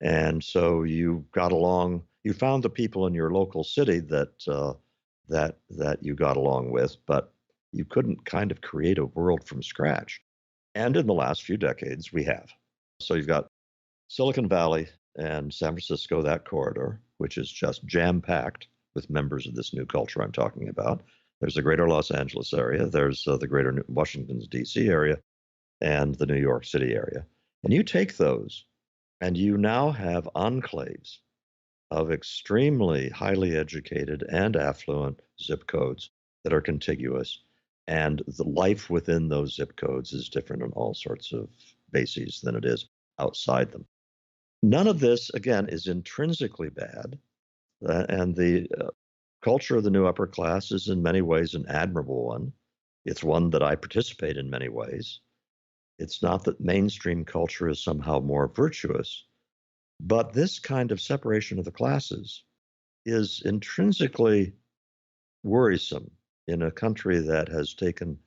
And so you got along, you found the people in your local city that you got along with, but you couldn't kind of create a world from scratch. And in the last few decades, we have. So you've got Silicon Valley and San Francisco, that corridor, which is just jam packed with members of this new culture I'm talking about. There's the greater Los Angeles area, there's the greater Washington, D.C. area, and the New York City area. And you take those, and you now have enclaves of extremely highly educated and affluent zip codes that are contiguous. And the life within those zip codes is different on all sorts of bases than it is outside them. None of this, again, is intrinsically bad. And the culture of the new upper class is in many ways an admirable one. It's one that I participate in many ways. It's not that mainstream culture is somehow more virtuous, but this kind of separation of the classes is intrinsically worrisome in a country that has taken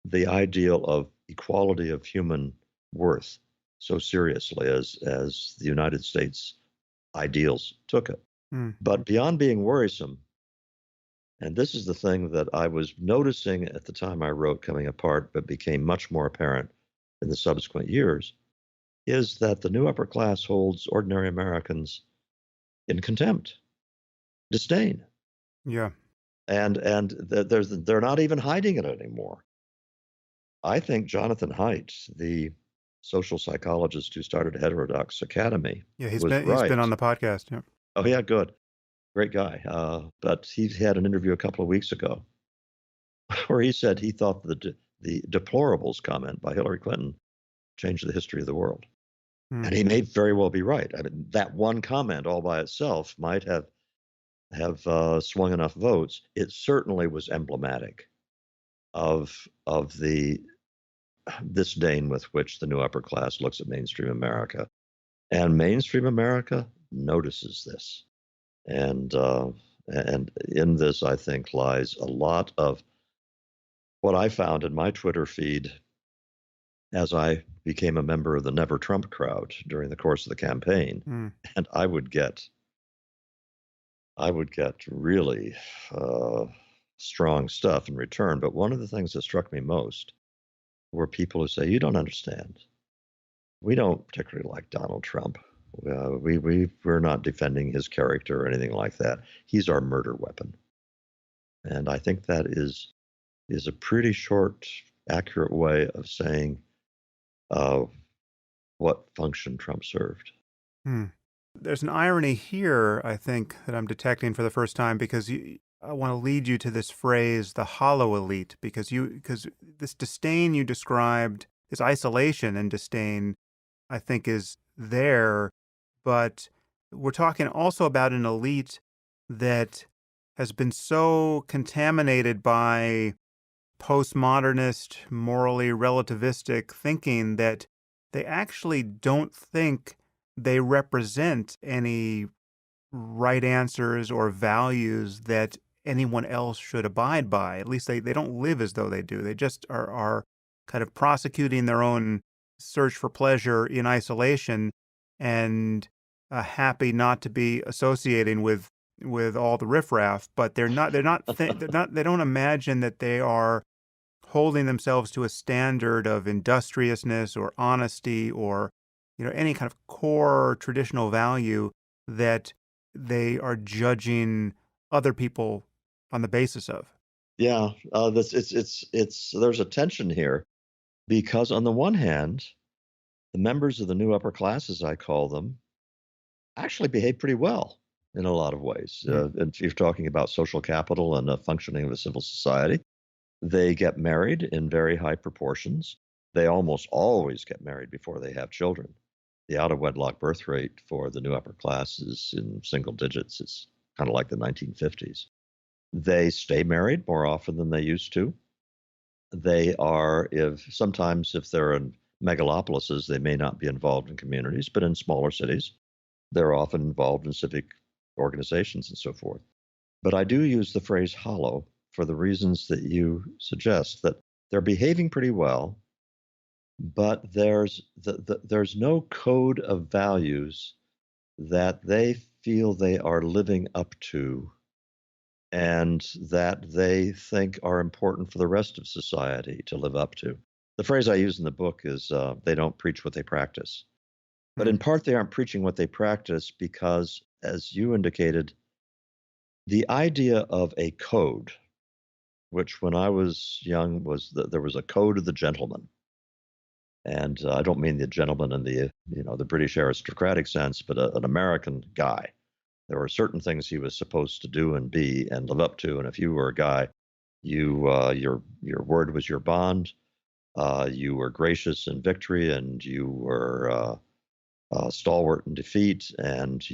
the ideal of equality of human worth so seriously as the United States ideals took it. Mm. But beyond being worrisome, and this is the thing that I was noticing at the time I wrote Coming Apart, but became much more apparent in the subsequent years, is that the new upper class holds ordinary Americans in contempt, disdain, Yeah. and they're not even hiding it anymore. I think Jonathan Haidt, the social psychologist who started Heterodox Academy, Yeah, was he's been right. on the podcast. Yeah. Oh yeah, good, great guy. But he had an interview a couple of weeks ago where he said he thought the deplorables comment by Hillary Clinton changed the history of the world. Mm. And he may very well be right. I mean, that one comment all by itself might have swung enough votes. It certainly was emblematic of the disdain with which the new upper class looks at mainstream America, and mainstream America notices this. And in this, I think, lies a lot of what I found in my Twitter feed as I became a member of the Never Trump crowd during the course of the campaign. Mm. And I would get really strong stuff in return. But one of the things that struck me most were people who say, "You don't understand. We don't particularly like Donald Trump. We're not defending his character or anything like that. He's our murder weapon." And I think that is a pretty short, accurate way of saying uh, what function Trump served. Mm. There's an irony here, I think, that I'm detecting for the first time because I want to lead you to this phrase, the hollow elite, because this disdain you described, this isolation and disdain, I think is there, but we're talking also about an elite that has been so contaminated by postmodernist, morally relativistic thinking that they actually don't think they represent any right answers or values that anyone else should abide by. At least they don't live as though they do. They just are kind of prosecuting their own search for pleasure in isolation and happy not to be associating with all the riffraff. But they don't imagine that they are holding themselves to a standard of industriousness or honesty or any kind of core traditional value that they are judging other people on the basis of. Yeah, this it's there's a tension here because on the one hand, the members of the new upper classes, I call them, actually behave pretty well in a lot of ways. Mm. And you're talking about social capital and a functioning of a civil society. They get married in very high proportions. They almost always get married before they have children. The out of wedlock birth rate for the new upper class is in single digits. It's kind of like the 1950s. They stay married more often than they used to. They are, if they're in megalopolises, they may not be involved in communities, but in smaller cities, they're often involved in civic organizations and so forth. But I do use the phrase hollow for the reasons that you suggest, that they're behaving pretty well, but there's no code of values that they feel they are living up to and that they think are important for the rest of society to live up to. The phrase I use in the book is they don't preach what they practice. But Mm. in part, they aren't preaching what they practice because, as you indicated, the idea of a code, which when I was young was that there was a code of the gentleman. And I don't mean the gentleman in the British aristocratic sense, but an American guy. There were certain things he was supposed to do and be and live up to. And if you were a guy, your word was your bond. You were gracious in victory, and you were stalwart in defeat. And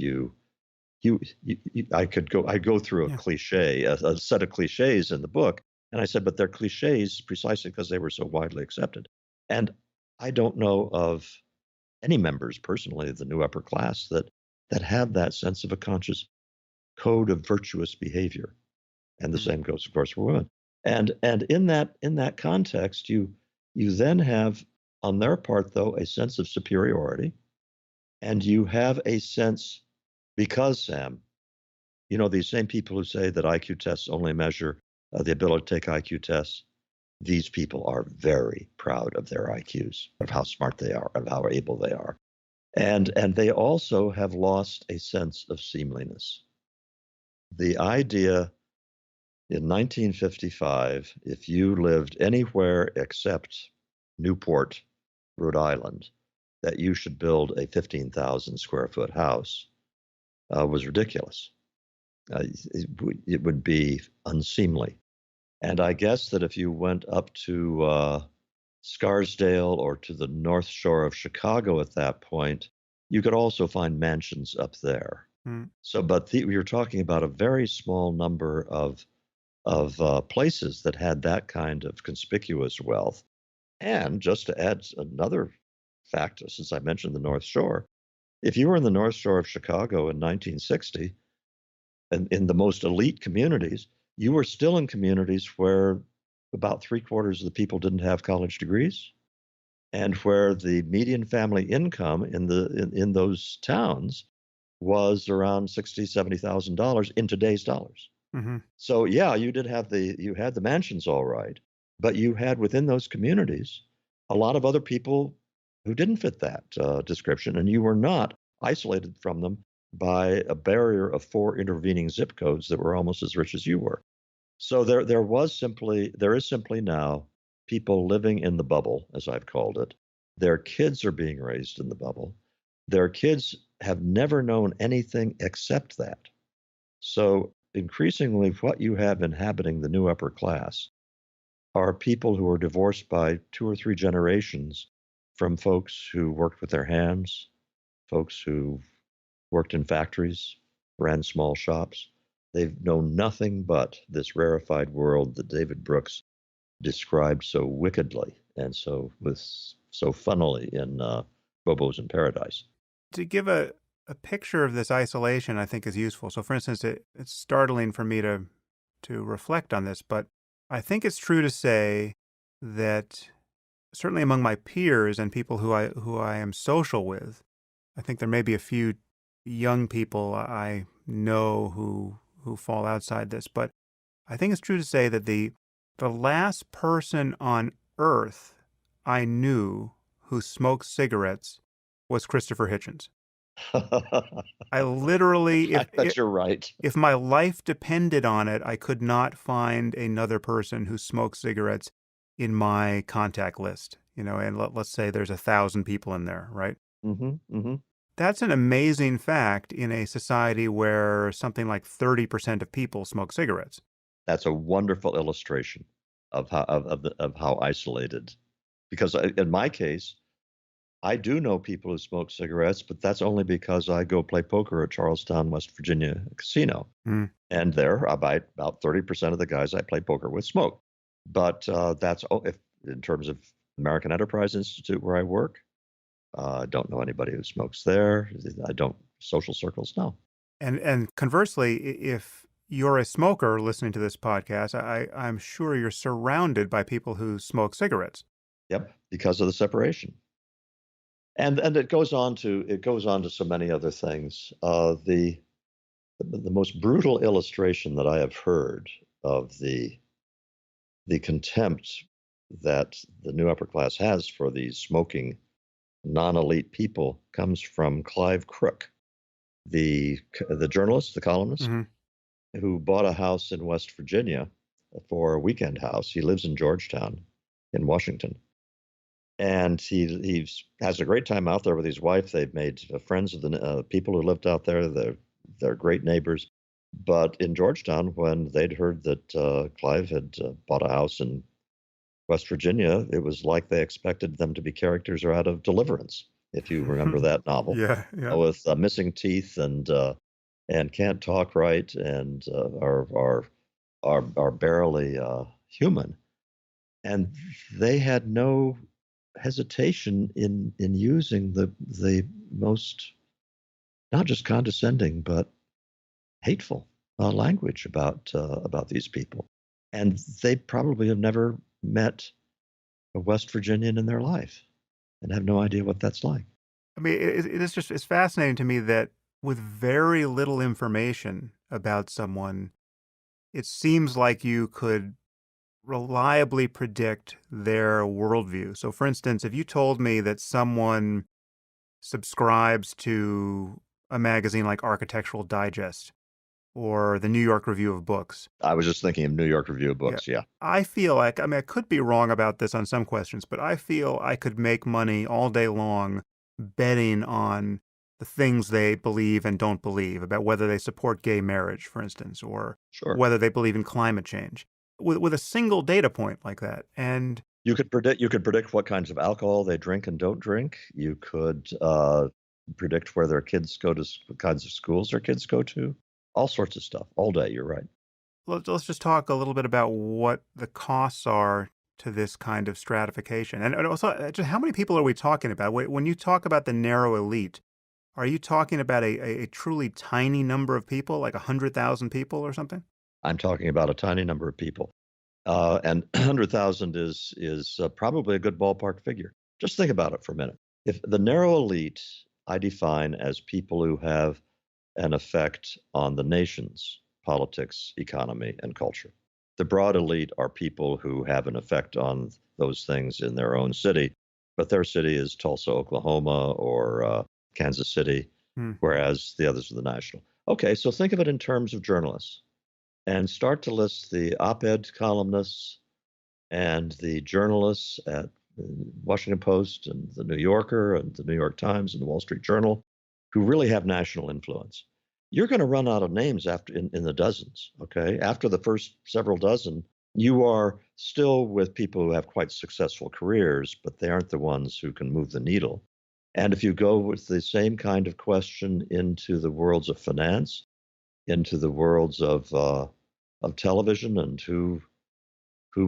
I go through a Yeah. cliche, a set of cliches in the book, and I said, but they're cliches precisely because they were so widely accepted. And I don't know of any members personally of the new upper class that have that sense of a conscious code of virtuous behavior. And the Mm. same goes, of course, for women. And in that context, you then have on their part though a sense of superiority, and you have a sense because Sam, these same people who say that IQ tests only measure the ability to take IQ tests, these people are very proud of their IQs, of how smart they are, of how able they are. And they also have lost a sense of seemliness. The idea in 1955, if you lived anywhere except Newport, Rhode Island, that you should build a 15,000 square foot house was ridiculous. It would be unseemly. And I guess that if you went up to Scarsdale or to the North Shore of Chicago at that point, you could also find mansions up there. Mm. So, but you're talking about a very small number of places that had that kind of conspicuous wealth. And just to add another fact, since I mentioned the North Shore, if you were in the North Shore of Chicago in 1960, and in the most elite communities, you were still in communities where about three-quarters of the people didn't have college degrees, and where the median family income in those towns was around $60,000-$70,000 in today's dollars. Hmm. So yeah, you had the mansions all right, but you had within those communities a lot of other people who didn't fit that description, and you were not isolated from them by a barrier of four intervening zip codes that were almost as rich as you were. So there is simply now people living in the bubble, as I've called it. Their kids are being raised in the bubble. Their kids have never known anything except that. So increasingly, what you have inhabiting the new upper class are people who are divorced by two or three generations from folks who worked with their hands, folks who worked in factories, ran small shops. They've known nothing but this rarefied world that David Brooks described so wickedly and so funnily in Bobo's in Paradise. To give a picture of this isolation, I think is useful. So, for instance, it's startling for me to reflect on this, but I think it's true to say that certainly among my peers and people who I am social with, I think there may be a few young people I know who fall outside this, but I think it's true to say that the last person on earth I knew who smoked cigarettes was Christopher Hitchens. I literally, I bet you're right. if my life depended on it, I could not find another person who smokes cigarettes in my contact list, and let's say there's 1,000 people in there, right? Hmm. That's an amazing fact in a society where something like 30% of people smoke cigarettes. That's a wonderful illustration of how isolated. Because in my case, I do know people who smoke cigarettes, but that's only because I go play poker at Charlestown, West Virginia casino, Mm. and there about 30% of the guys I play poker with smoke. But if in terms of American Enterprise Institute where I work, I don't know anybody who smokes there. I don't social circles. No. And conversely, if you're a smoker listening to this podcast, I'm sure you're surrounded by people who smoke cigarettes. Yep, because of the separation. And it goes on to so many other things. The most brutal illustration that I have heard of the contempt that the new upper class has for these smoking non-elite people comes from Clive Crook, the journalist, the columnist, Hmm. who bought a house in West Virginia for a weekend house. He lives in Georgetown, in Washington, and he has a great time out there with his wife. They've made friends of the people who lived out there. They're great neighbors. But in Georgetown, when they'd heard that Clive had bought a house in West Virginia, it was like they expected them to be characters out of Deliverance, if you remember that novel, Yeah, yeah. with missing teeth and can't talk right and are barely human. And they had no hesitation in using the most not just condescending but hateful language about these people, and they probably have never met a West Virginian in their life and have no idea what that's like. I mean, it's fascinating to me that with very little information about someone, it seems like you could reliably predict their worldview. So, for instance, if you told me that someone subscribes to a magazine like Architectural Digest or the New York Review of Books, I was just thinking of New York Review of yeah, Books. Yeah. I feel like, I mean, I could be wrong about this on some questions, but I feel I could make money all day long betting on the things they believe and don't believe about whether they support gay marriage, for instance, or Sure. whether they believe in climate change with a single data point like that. And You could predict what kinds of alcohol they drink and don't drink. You could predict where their kids go to what kinds of schools their kids go to. All sorts of stuff all day. You're right. let's just talk a little bit about what the costs are to this kind of stratification. And also, just how many people are we talking about? When you talk about the narrow elite, are you talking about a truly tiny number of people, like 100,000 people or something? I'm talking about a tiny number of people, and 100,000 is probably a good ballpark figure. Just think about it for a minute. If the narrow elite I define as people who have an effect on the nation's politics, economy, and culture. The broad elite are people who have an effect on those things in their own city, but their city is Tulsa, Oklahoma, or Kansas City, Hmm. whereas the others are the national. Okay, so think of it in terms of journalists and start to list the op ed columnists and the journalists at the Washington Post and the New Yorker and the New York Times and the Wall Street Journal who really have national influence. You're going to run out of names after in the dozens. Okay, after the first several dozen, you are still with people who have quite successful careers, but they aren't the ones who can move the needle. And if you go with the same kind of question into the worlds of finance, into the worlds of television, and who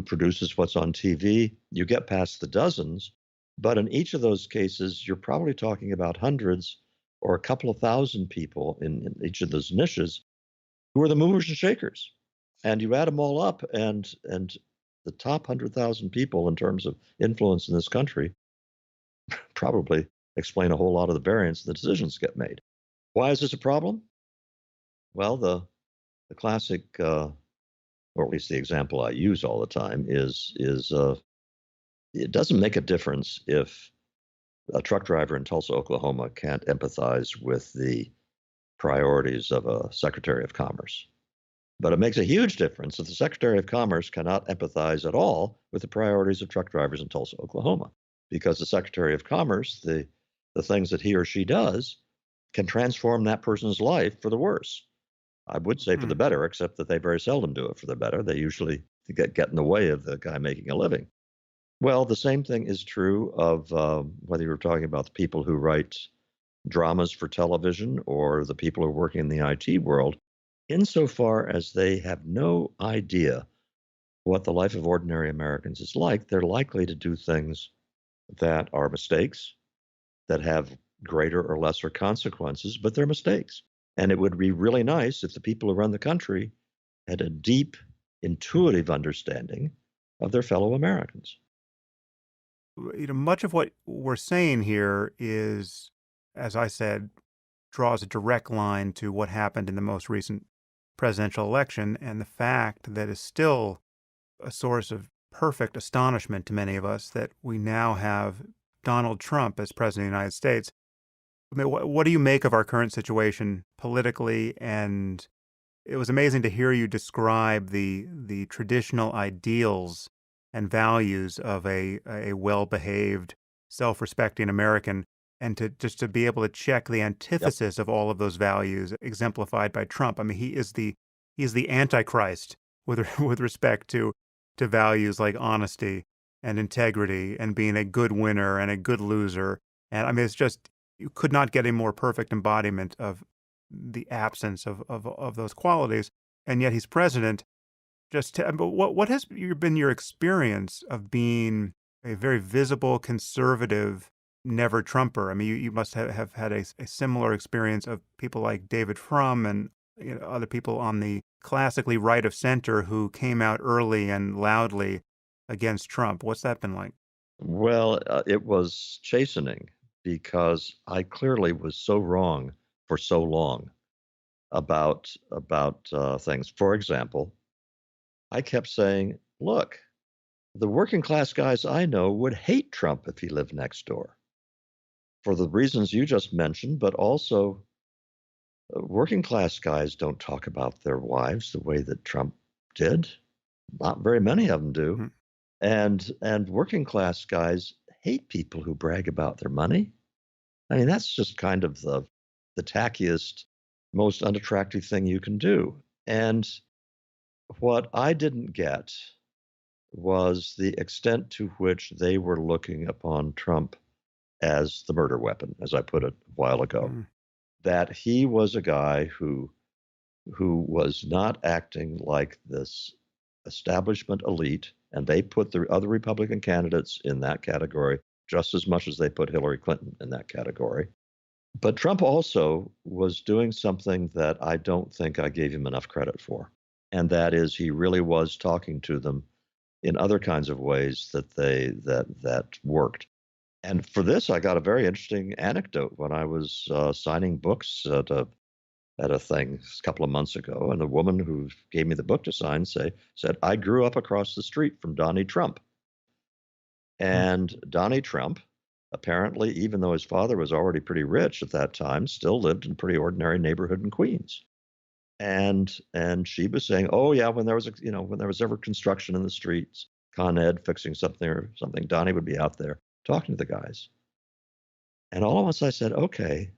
produces what's on TV, you get past the dozens. But in each of those cases, you're probably talking about hundreds or a couple of thousand people in each of those niches who are the movers and shakers. And you add them all up, and the top 100,000 people in terms of influence in this country probably explain a whole lot of the variance the decisions get made. Why is this a problem? Well, the classic, or at least the example I use all the time, is it doesn't make a difference if a truck driver in Tulsa, Oklahoma can't empathize with the priorities of a Secretary of Commerce. But it makes a huge difference if the Secretary of Commerce cannot empathize at all with the priorities of truck drivers in Tulsa, Oklahoma, because the Secretary of Commerce, the things that he or she does, can transform that person's life for the worse. I would say for the Hmm. better, except that they very seldom do it for the better. They usually get in the way of the guy making a living. Well, the same thing is true of whether you're talking about the people who write dramas for television or the people who are working in the IT world, insofar as they have no idea what the life of ordinary Americans is like, they're likely to do things that are mistakes, that have greater or lesser consequences, but they're mistakes. And it would be really nice if the people who run the country had a deep, intuitive understanding of their fellow Americans. Much of what we're saying here is, as I said, draws a direct line to what happened in the most recent presidential election, and the fact that is still a source of perfect astonishment to many of us that we now have Donald Trump as president of the United States. I mean, what do you make of our current situation politically? And it was amazing to hear you describe the traditional ideals and values of a well-behaved, self-respecting American, and to just to be able to check the Yep. antithesis of all of those values exemplified by Trump. I mean, he is the Antichrist with with respect to values like honesty and integrity and being a good winner and a good loser. And I mean, it's just you could not get a more perfect embodiment of the absence of those qualities, and yet he's president. But what has been your experience of being a very visible conservative never Trumper? I mean, you must have had a similar experience of people like David Frum and other people on the classically right of center who came out early and loudly against Trump. What's that been like? Well, it was chastening because I clearly was so wrong for so long about things. For example, I kept saying, "Look, the working class guys I know would hate Trump if he lived next door for the reasons you just mentioned, but also working class guys don't talk about their wives the way that Trump did. Not very many of them do. Mhm. And working class guys hate people who brag about their money. I mean, that's just kind of the tackiest, most unattractive thing you can do. And what I didn't get was the extent to which they were looking upon Trump as the murder weapon, as I put it a while ago. Mm. That he was a guy who was not acting like this establishment elite, and they put the other Republican candidates in that category just as much as they put Hillary Clinton in that category. But Trump also was doing something that I don't think I gave him enough credit for. And that is he really was talking to them in other kinds of ways that worked. And for this, I got a very interesting anecdote when I was signing books at a thing a couple of months ago, and the woman who gave me the book to sign said I grew up across the street from Donnie Trump, Mm. and Donnie Trump, apparently, even though his father was already pretty rich at that time, still lived in a pretty ordinary neighborhood in Queens. And she was saying, oh yeah, when there was when there was ever construction in the streets, Con Ed fixing something or something, Donnie would be out there talking to the guys. And all at once I said, okay,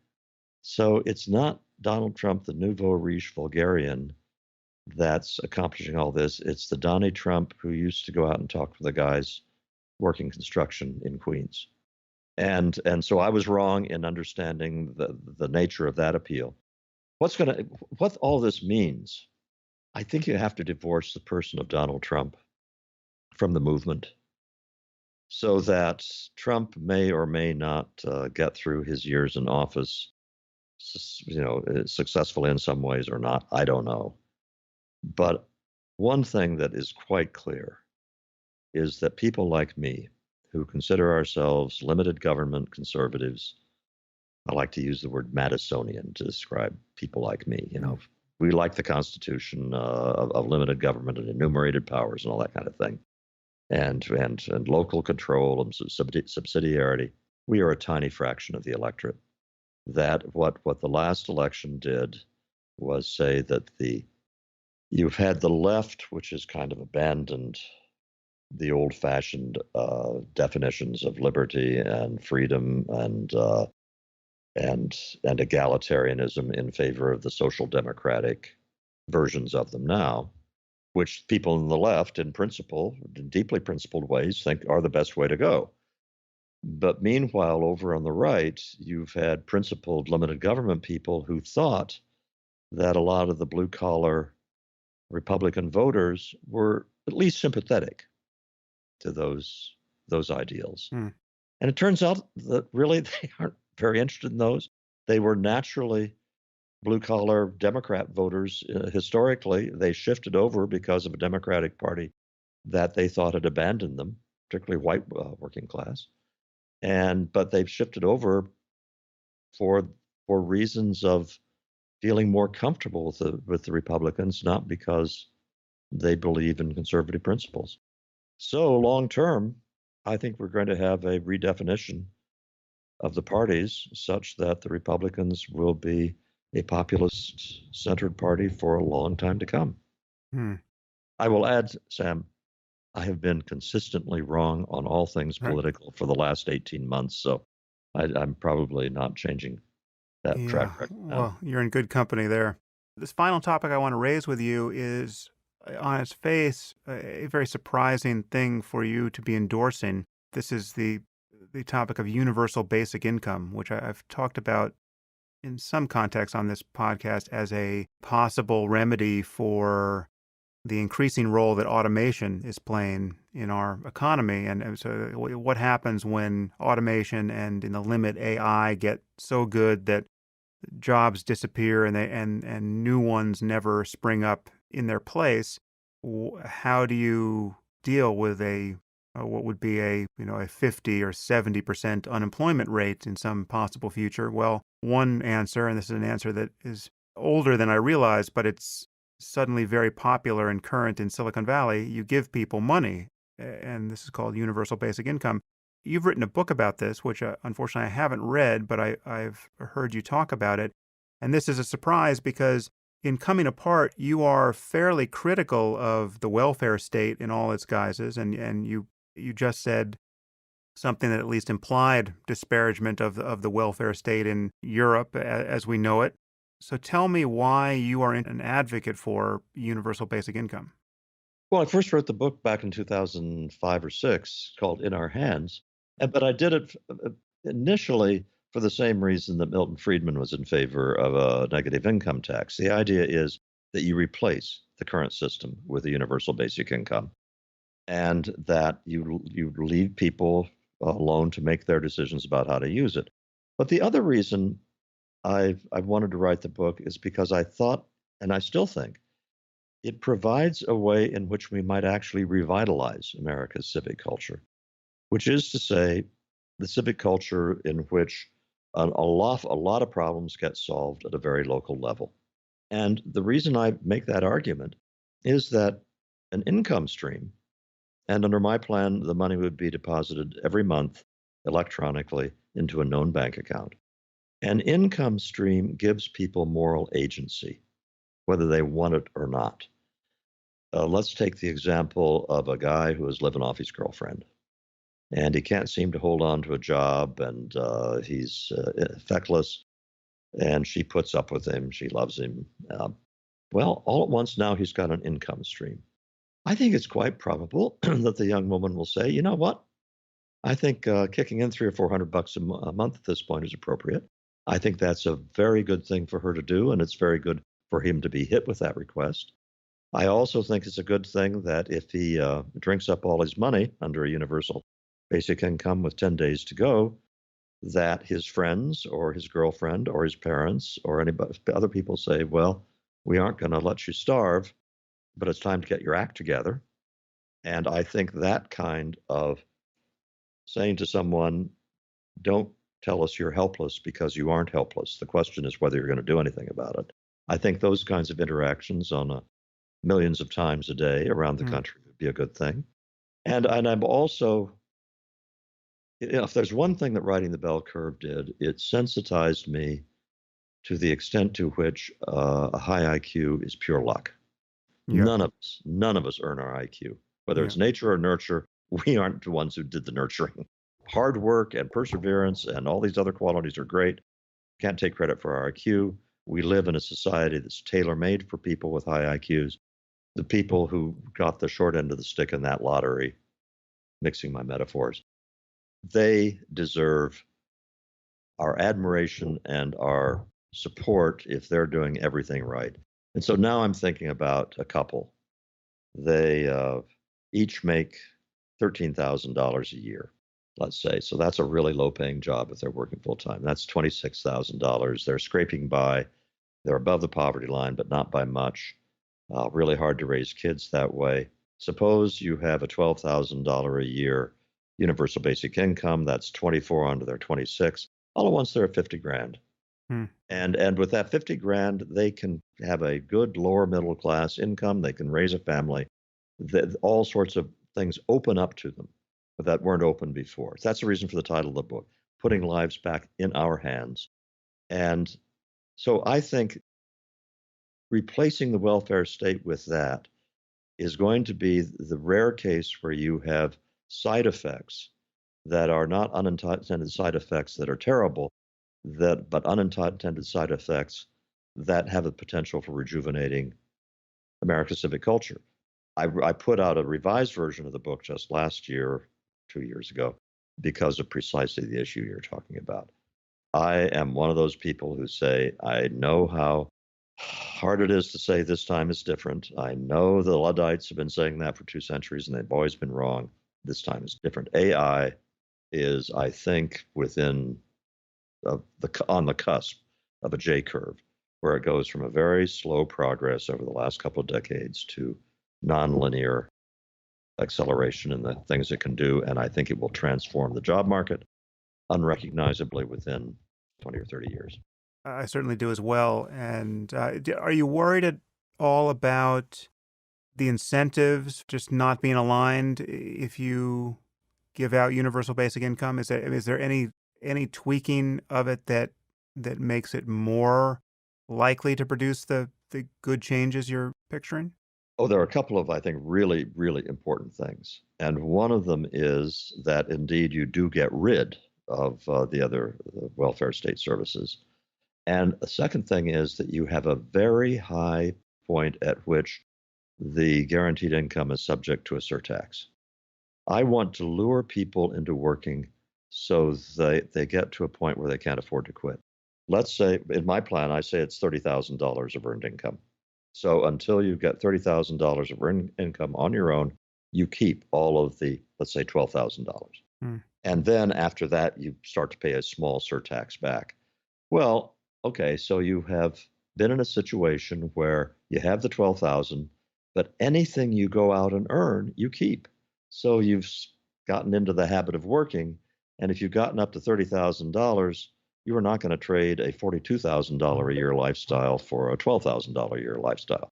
So it's not Donald Trump, the nouveau riche vulgarian, that's accomplishing all this. It's the Donnie Trump who used to go out and talk to the guys working construction in Queens. And so I was wrong in understanding the nature of that appeal. What all this means, I think you have to divorce the person of Donald Trump from the movement so that Trump may or may not get through his years in office, successfully in some ways or not. I don't know. But one thing that is quite clear is that people like me, who consider ourselves limited government conservatives, I like to use the word Madisonian to describe people like me. We like the Constitution of limited government and enumerated powers and all that kind of thing, and local control and subsidiarity. We are a tiny fraction of the electorate. That what the last election did was say that you've had the left, which has kind of abandoned the old-fashioned definitions of liberty and freedom and egalitarianism in favor of the social democratic versions of them now, which people in the left, in principle, in deeply principled ways, think are the best way to go. But meanwhile, over on the right, you've had principled limited government people who thought that a lot of the blue collar Republican voters were at least sympathetic to those ideals. Hmm. And it turns out that really they aren't very interested in those. They were naturally blue collar Democrat voters. Historically, they shifted over because of a Democratic Party that they thought had abandoned them, particularly white working class. But they've shifted over for reasons of feeling more comfortable with the Republicans, not because they believe in conservative principles. So long term, I think we're going to have a redefinition of the parties such that the Republicans will be a populist-centered party for a long time to come. Hmm. I will add, Sam, I have been consistently wrong on all things political for the last 18 months, so I'm probably not changing that track record now. Well, you're in good company there. This final topic I want to raise with you is, on its face, a very surprising thing for you to be endorsing. This is the topic of universal basic income, which I've talked about in some context on this podcast as a possible remedy for the increasing role that automation is playing in our economy. And so what happens when automation and, in the limit, AI get so good that jobs disappear and new ones never spring up in their place? How do you deal with what would be a 50 or 70% unemployment rate in some possible future? Well, one answer, and this is an answer that is older than I realized, but it's suddenly very popular and current in Silicon Valley. You give people money, and this is called universal basic income. You've written a book about this, which unfortunately I haven't read, but I've heard you talk about it. And this is a surprise because in Coming Apart, you are fairly critical of the welfare state in all its guises, and you just said something that at least implied disparagement of the welfare state in Europe as we know it. So tell me why you are an advocate for universal basic income. Well, I first wrote the book back in 2005 or 6 called In Our Hands, but I did it initially for the same reason that Milton Friedman was in favor of a negative income tax. The idea is that you replace the current system with a universal basic income, and that you leave people alone to make their decisions about how to use it. But the other reason I've wanted to write the book is because I thought, and I still think, it provides a way in which we might actually revitalize America's civic culture, which is to say, the civic culture in which a lot of problems get solved at a very local level. And the reason I make that argument is that an income stream, and under my plan, the money would be deposited every month electronically into a known bank account. An income stream gives people moral agency, whether they want it or not. Let's take the example of a guy who is living off his girlfriend, and he can't seem to hold on to a job, and he's feckless. and she puts up with him. She loves him. Well, all at once now he's got an income stream. I think it's quite probable that the young woman will say, you know what? I think kicking in 300 or 400 bucks a month at this point is appropriate. I think that's a very good thing for her to do, and it's very good for him to be hit with that request. I also think it's a good thing that if he drinks up all his money under a universal basic income with 10 days to go, that his friends or his girlfriend or his parents or anybody other people say, well, we aren't going to let you starve, but it's time to get your act together. And I think that kind of saying to someone, don't tell us you're helpless because you aren't helpless. The question is whether you're going to do anything about it. I think those kinds of interactions on millions of times a day around the Mm. country would be a good thing. And I'm also, if there's one thing that writing the bell curve did, it sensitized me to the extent to which a high IQ is pure luck. Yeah. None of us earn our IQ, whether Yeah. it's nature or nurture. We aren't the ones who did the nurturing. Hard work and perseverance and all these other qualities are great. Can't take credit for our IQ. We live in a society that's tailor made for people with high IQs. The people who got the short end of the stick in that lottery, mixing my metaphors, they deserve our admiration and our support if they're doing everything right. And so now I'm thinking about a couple. They each make $13,000 a year, let's say. So that's a really low paying job if they're working full time. That's $26,000. They're scraping by. They're above the poverty line, but not by much. Really hard to raise kids that way. Suppose you have a $12,000 a year universal basic income. That's 24 onto their 26. All at once, they're at 50 grand. Hmm. And with that 50 grand, they can have a good lower middle class income. They can raise a family. All sorts of things open up to them that weren't open before. That's the reason for the title of the book, Putting Lives Back in Our Hands. And so I think replacing the welfare state with that is going to be the rare case where you have side effects that are not unintended side effects that are terrible, but unintended side effects that have the potential for rejuvenating America's civic culture. I put out a revised version of the book just last year, 2 years ago, because of precisely the issue you're talking about. I am one of those people who say, I know how hard it is to say this time is different. I know the Luddites have been saying that for 2 centuries and they've always been wrong. This time is different. AI is, I think, within on the cusp of a J curve, where it goes from a very slow progress over the last couple of decades to nonlinear acceleration in the things it can do. And I think it will transform the job market unrecognizably within 20 or 30 years. I certainly do as well. And are you worried at all about the incentives just not being aligned if you give out universal basic income? Is there any tweaking of it that makes it more likely to produce the good changes you're picturing? Oh, there are a couple of, I think, really, really important things. And one of them is that indeed you do get rid of the other welfare state services. And the second thing is that you have a very high point at which the guaranteed income is subject to a surtax. I want to lure people into working so they get to a point where they can't afford to quit. Let's say, in my plan, I say it's $30,000 of earned income. So until you get $30,000 of earned income on your own, you keep all of the, let's say, $12,000. Hmm. And then after that, you start to pay a small surtax back. Well, okay, so you have been in a situation where you have the 12,000, but anything you go out and earn, you keep. So you've gotten into the habit of working, and if you've gotten up to $30,000, you are not going to trade a $42,000 a year lifestyle for a $12,000 a year lifestyle.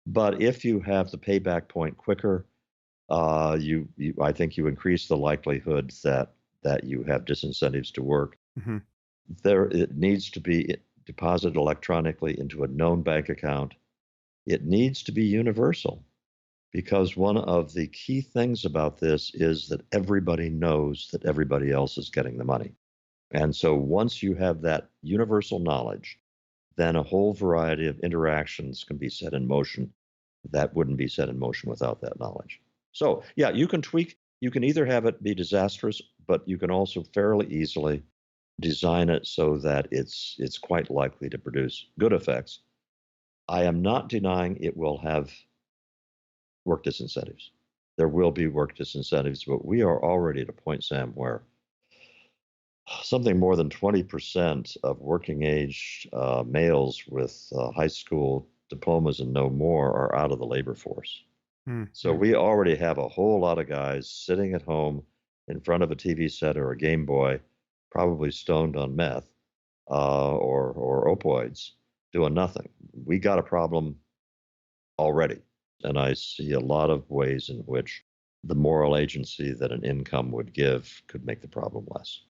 But if you have the payback point quicker, I think you increase the likelihood that you have disincentives to work. Mm-hmm. It needs to be deposited electronically into a known bank account. It needs to be universal, because one of the key things about this is that everybody knows that everybody else is getting the money. And so once you have that universal knowledge then a whole variety of interactions can be set in motion that wouldn't be set in motion without that knowledge. So, yeah, you can tweak, you can either have it be disastrous, but you can also fairly easily design it so that it's quite likely to produce good effects. I am not denying it will have work disincentives. There will be work disincentives, but we are already at a point, Sam, where something more than 20% of working age males with high school diplomas and no more are out of the labor force. Hmm. So we already have a whole lot of guys sitting at home in front of a TV set or a Game Boy, probably stoned on meth or opioids, doing nothing. We got a problem already. And I see a lot of ways in which the moral agency that an income would give could make the problem less.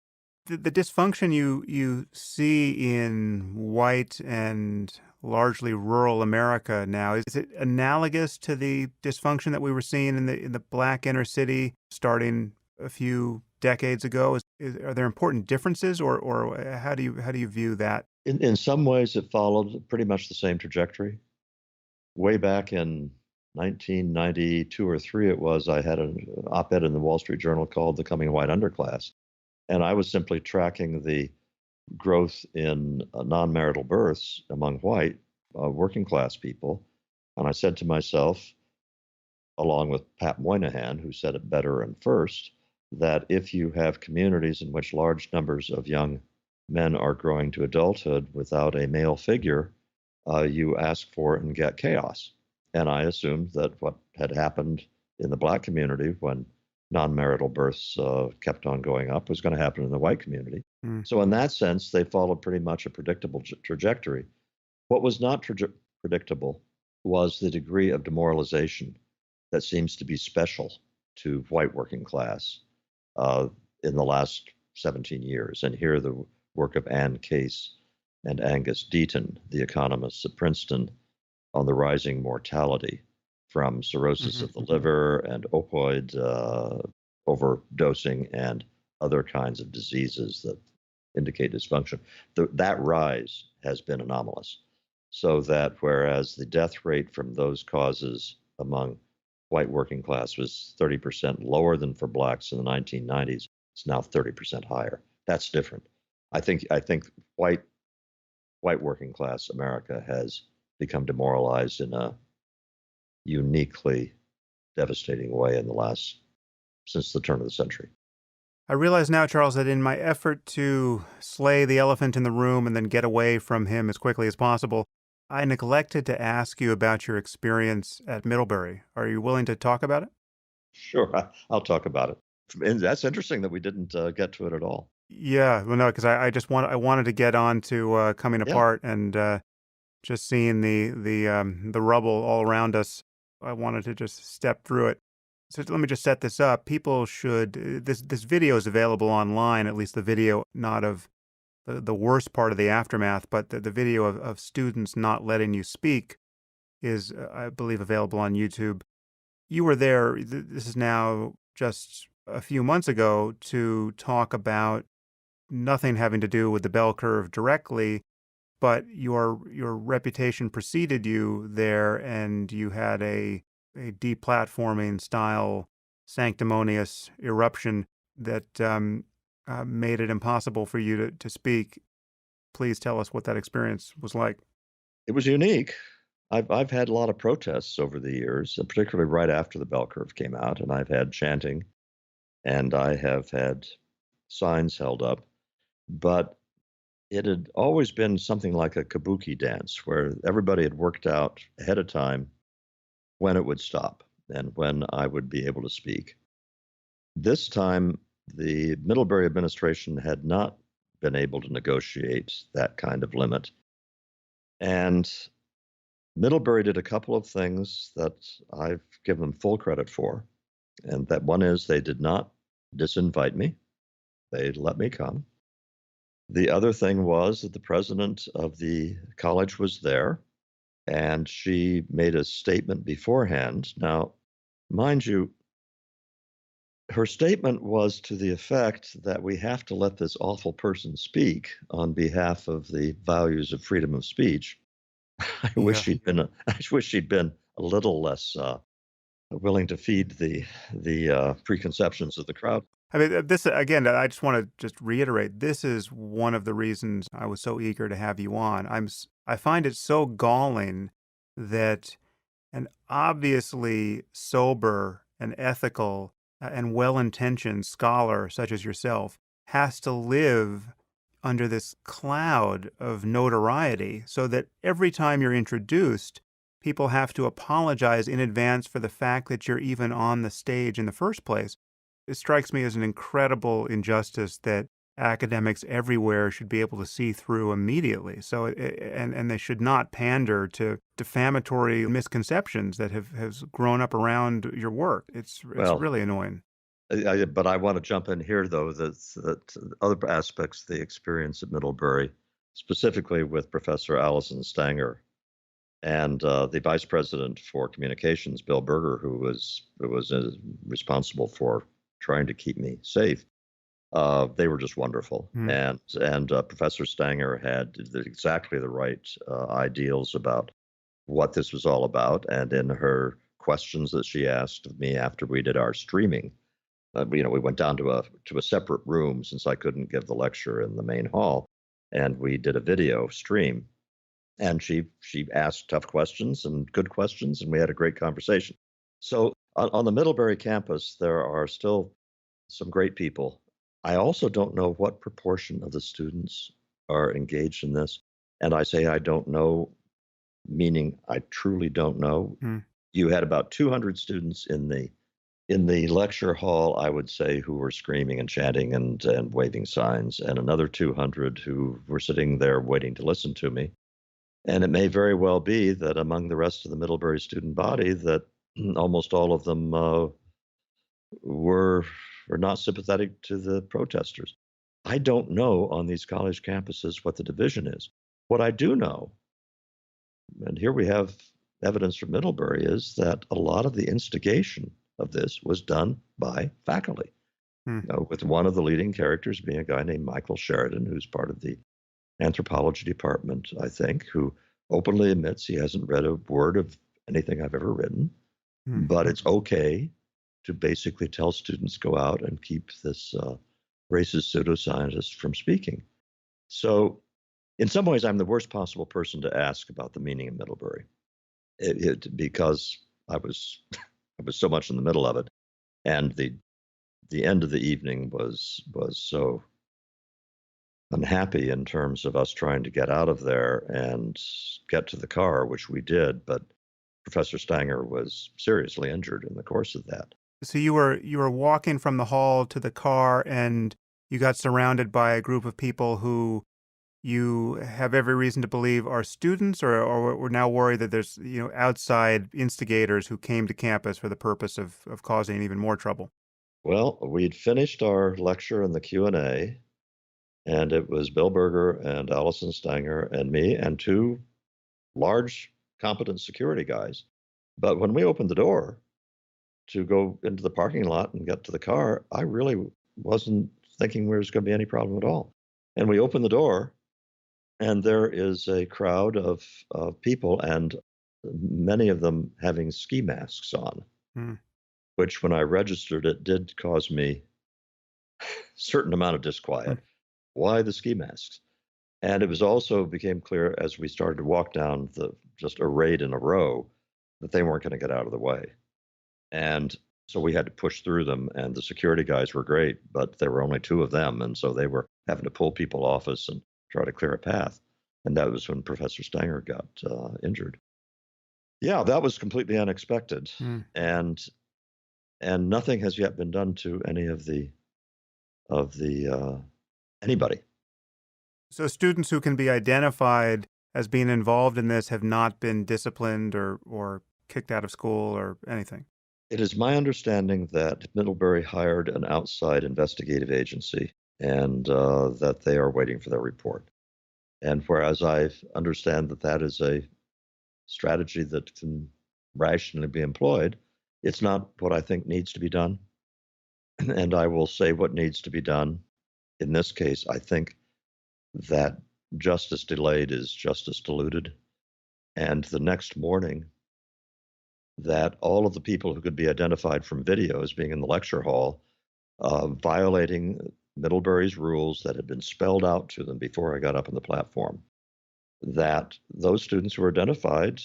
The dysfunction you see in white and largely rural America now, is it analogous to the dysfunction that we were seeing in the black inner city starting a few decades ago? Are there important differences, or how do you view that? In some ways, it followed pretty much the same trajectory. Way back in 1992 or 3, it was, I had an op-ed in the Wall Street Journal called The Coming White Underclass. And I was simply tracking the growth in non-marital births among white working class people. And I said to myself, along with Pat Moynihan, who said it better and first, that if you have communities in which large numbers of young men are growing to adulthood without a male figure, you ask for and get chaos. And I assumed that what had happened in the black community when non-marital births kept on going up was going to happen in the white community. Hmm. So in that sense, they followed pretty much a predictable trajectory. What was not predictable was the degree of demoralization that seems to be special to white working class uh, in the last 17 years. And here the work of Ann Case and Angus Deaton, the economists at Princeton, on the rising mortality from cirrhosis of the liver and opioid overdosing and other kinds of diseases that indicate dysfunction. That rise has been anomalous. So that whereas the death rate from those causes among white working class was 30% lower than for blacks in the 1990s, it's now 30% higher. That's different. I think white working class America has become demoralized in a uniquely devastating way in the last since the turn of the century. I realize now, Charles, that in my effort to slay the elephant in the room and then get away from him as quickly as possible, I neglected to ask you about your experience at Middlebury. Are you willing to talk about it? Sure, I'll talk about it. And that's interesting that we didn't get to it at all. Yeah, well, no, because I wanted to get on to coming Yeah, apart and just seeing the rubble all around us. I wanted to just step through it. So let me just set this up. People should this video is available online, at least the video, not of the worst part of the aftermath, but the video of students not letting you speak is, I believe, available on YouTube. You were there. This is now just a few months ago to talk about nothing having to do with the bell curve directly, but your reputation preceded you there, and you had a deplatforming style sanctimonious eruption that made it impossible for you to speak. Please tell us what that experience was like. it was unique. I've had a lot of protests over the years, and particularly right after the bell curve came out, and I've had chanting, and I have had signs held up, but it had always been something like a kabuki dance where everybody had worked out ahead of time when it would stop and when I would be able to speak. This time, the Middlebury administration had not been able to negotiate that kind of limit. And Middlebury did a couple of things that I've given them full credit for. And that one is they did not disinvite me, they let me come. The other thing was that the president of the college was there and she made a statement beforehand. Now, mind you, Her statement was to the effect that we have to let this awful person speak on behalf of the values of freedom of speech. I wish Yeah. I wish she'd been a little less willing to feed the preconceptions of the crowd. I mean, this again, I just want to just reiterate, this is one of the reasons I was so eager to have you on. I find it so galling that an obviously sober and ethical and well-intentioned scholar such as yourself has to live under this cloud of notoriety so that every time you're introduced, people have to apologize in advance for the fact that you're even on the stage in the first place. It strikes me as an incredible injustice that academics everywhere should be able to see through immediately. So, and they should not pander to defamatory misconceptions that has grown up around your work. It's Well, really annoying. but I want to jump in here, though, that other aspects of the experience at Middlebury, specifically with Professor Allison Stanger and the vice president for communications, Bill Berger, who was responsible for trying to keep me safe. They were just wonderful, Hmm. and Professor Stanger had exactly the right ideals about what this was all about, and in her questions that she asked of me after we did our streaming, we went down to a separate room since I couldn't give the lecture in the main hall, and we did a video stream. And she asked tough questions and good questions, and we had a great conversation. So on the Middlebury campus, there are still some great people. I also don't know what proportion of the students are engaged in this. And I say I don't know, meaning I truly don't know. Hmm. You had about 200 students in the lecture hall, I would say, who were screaming and chanting and waving signs, and another 200 who were sitting there waiting to listen to me. And it may very well be that among the rest of the Middlebury student body, that almost all of them were were not sympathetic to the protesters. I don't know on these college campuses what the division is. What I do know, and here we have evidence from Middlebury, is that a lot of the instigation of this was done by faculty. Hmm. With one of the leading characters being a guy named Michael Sheridan, who's part of the anthropology department, I think, who openly admits he hasn't read a word of anything I've ever written, Hmm. but it's okay to basically tell students go out and keep this racist pseudoscientist from speaking. So, in some ways, I'm the worst possible person to ask about the meaning of Middlebury, because I was I was so much in the middle of it, and the end of the evening was so unhappy in terms of us trying to get out of there and get to the car, which we did, but Professor Stanger was seriously injured in the course of that. So you were walking from the hall to the car, and you got surrounded by a group of people who you have every reason to believe are students, or we're now worried that there's outside instigators who came to campus for the purpose of causing even more trouble. Well, we'd finished our lecture in the Q&A, and it was Bill Berger and Allison Stanger and me and two large, competent security guys. But when we opened the door to go into the parking lot and get to the car, I really wasn't thinking there was going to be any problem at all. And we opened the door, and there is a crowd of people, and many of them having ski masks on, Hmm. which when I registered it did cause me a certain amount of Hmm. disquiet. Why the ski masks? And it was also became clear as we started to walk down the just arrayed in a row that they weren't going to get out of the way. And so we had to push through them, and the security guys were great, but there were only two of them. And so they were having to pull people off us and try to clear a path. And that was when Professor Stanger got injured. Yeah, that was completely unexpected. Hmm. And nothing has yet been done to any of the anybody. So students who can be identified as being involved in this have not been disciplined or kicked out of school or anything. It is my understanding that Middlebury hired an outside investigative agency, and that they are waiting for their report. And whereas I understand that that is a strategy that can rationally be employed, it's not what I think needs to be done. and I will say what needs to be done. In this case, I think that justice delayed is justice diluted. And the next morning, that all of the people who could be identified from video as being in the lecture hall, violating Middlebury's rules that had been spelled out to them before I got up on the platform, that those students who were identified,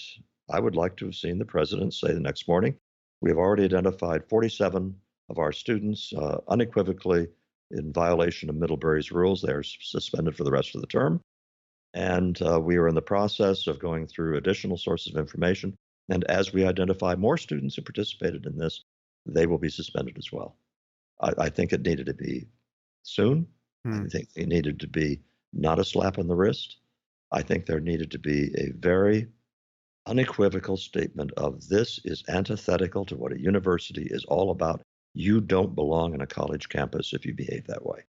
I would like to have seen the president say the next morning, we have already identified 47 of our students unequivocally in violation of Middlebury's rules. They are suspended for the rest of the term. And we are in the process of going through additional sources of information. And as we identify more students who participated in this, they will be suspended as well. I think it needed to be soon. Hmm. I think it needed to be not a slap on the wrist. I think there needed to be a very unequivocal statement of this is antithetical to what a university is all about. You don't belong on a college campus if you behave that way.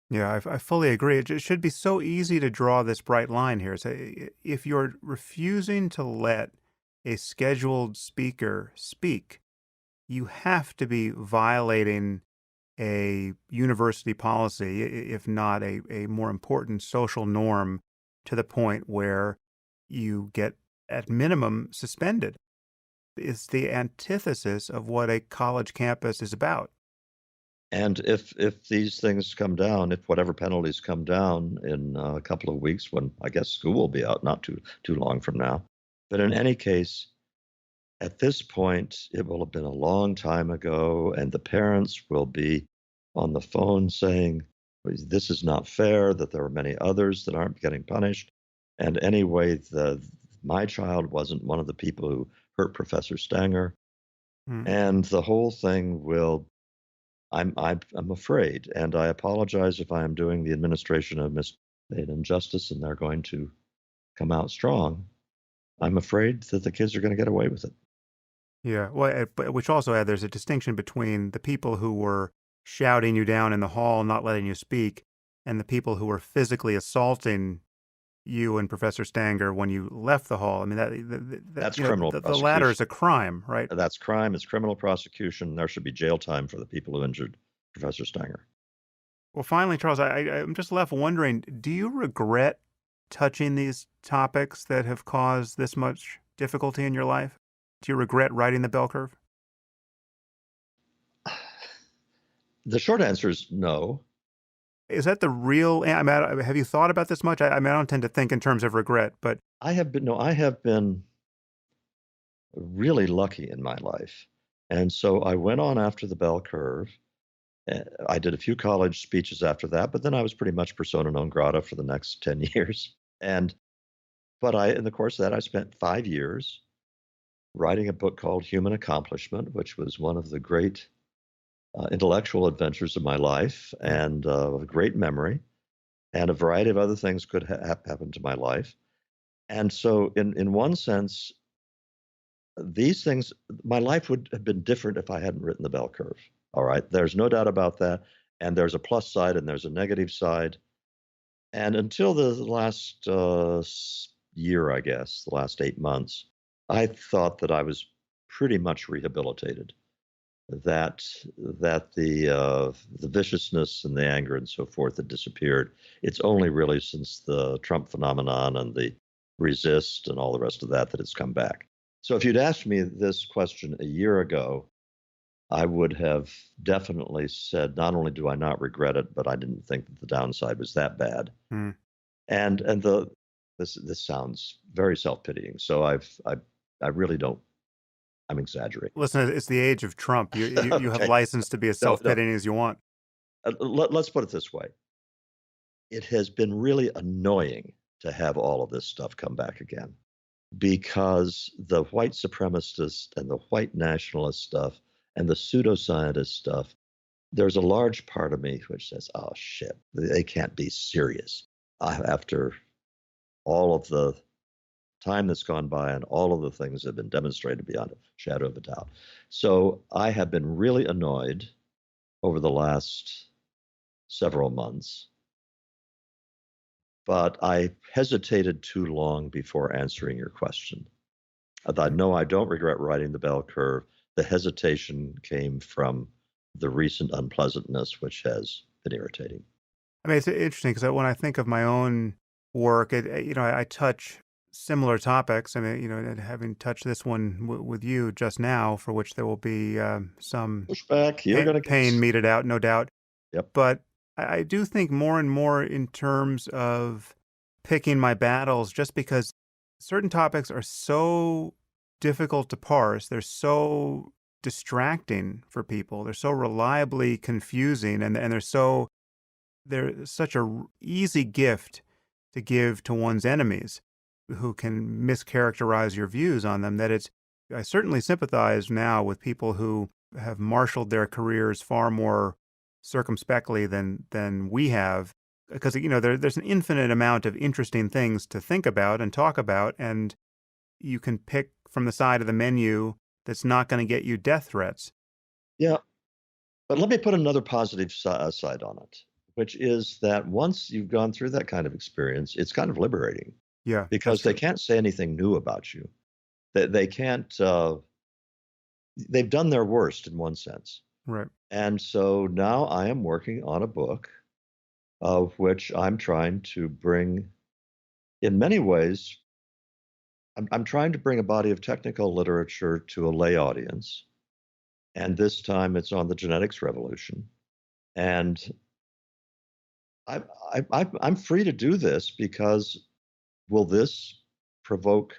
Yeah, I fully agree. It should be so easy to draw this bright line here. So if you're refusing to let a scheduled speaker speak, you have to be violating a university policy, if not a more important social norm, to the point where you get, at minimum, suspended. It's the antithesis of what a college campus is about. And if these things come down, if whatever penalties come down in a couple of weeks, when I guess school will be out, not too long from now, but in any case, at this point, it will have been a long time ago, and the parents will be on the phone saying, this is not fair, that there are many others that aren't getting punished. And anyway, my child wasn't one of the people who hurt Professor Stanger. Mm. And the whole thing will, I'm afraid, and I apologize if I am doing the administration a an injustice and they're going to come out strong. I'm afraid that the kids are going to get away with it. Yeah, well, but which also there's a distinction between the people who were shouting you down in the hall, not letting you speak, and the people who were physically assaulting you and Professor Stanger when you left the hall. I mean, That's criminal the latter is prosecution. a crime, right? That's crime. It's criminal prosecution. There should be jail time for the people who injured Professor Stanger. Well, finally, Charles, I'm just left wondering, do you regret touching these topics that have caused this much difficulty in your life? Do you regret writing the bell curve? The short answer is no. Is that the real? I mean, have you thought about this much? I mean, I don't tend to think in terms of regret, but I have been really lucky in my life. And so I went on after the bell curve. I did a few college speeches after that, but then I was pretty much persona non grata for the next 10 years. And but in the course of that, I spent 5 years writing a book called Human Accomplishment, which was one of the great intellectual adventures of my life and a great memory. And a variety of other things could happen to my life. And so, in one sense, these things, my life would have been different if I hadn't written the bell curve. All right. There's no doubt about that. And there's a plus side and there's a negative side. And until the last year, I guess, the last 8 months, I thought that I was pretty much rehabilitated. That the viciousness and the anger and so forth had disappeared. It's only really since the Trump phenomenon and the resist and all the rest of that it's come back. So if you'd asked me this question a year ago, I would have definitely said, not only do I not regret it, but I didn't think that the downside was that bad. hmm. And this sounds very self-pitying. So I really don't. I'm exaggerating. Listen, it's the age of Trump. You have Okay. license to be as No, no. self-pitying as you want. Let's put it this way. It has been really annoying to have all of this stuff come back again because the white supremacist and the white nationalist stuff and the pseudoscientist stuff, there's a large part of me which says, oh, shit, they can't be serious. After all of the time that's gone by and all of the things that have been demonstrated beyond a shadow of a doubt. So I have been really annoyed over the last several months, but I hesitated too long before answering your question. I thought, no, I don't regret writing the bell curve. The hesitation came from the recent unpleasantness, which has been irritating. I mean, it's interesting because when I think of my own work, I touch similar topics. I mean, and having touched this one with you just now, for which there will be some Pushback, you're going to get. pain meted out, no doubt. Yep. But I do think more and more in terms of picking my battles, just because certain topics are so difficult to parse. They're so distracting for people. They're so reliably confusing, and they're such a easy gift to give to one's enemies who can mischaracterize your views on them, that I certainly sympathize now with people who have marshaled their careers far more circumspectly than we have, because there's an infinite amount of interesting things to think about and talk about, and you can pick from the side of the menu that's not going to get you death threats. Yeah. But let me put another positive side on it, which is that once you've gone through that kind of experience, it's kind of liberating. Yeah. Because they can't say anything new about you. They can't, they've done their worst in one sense. Right. And so now I am working on a book of which I'm trying to bring, in many ways, I'm trying to bring a body of technical literature to a lay audience. And this time it's on the genetics revolution. And I'm free to do this because will this provoke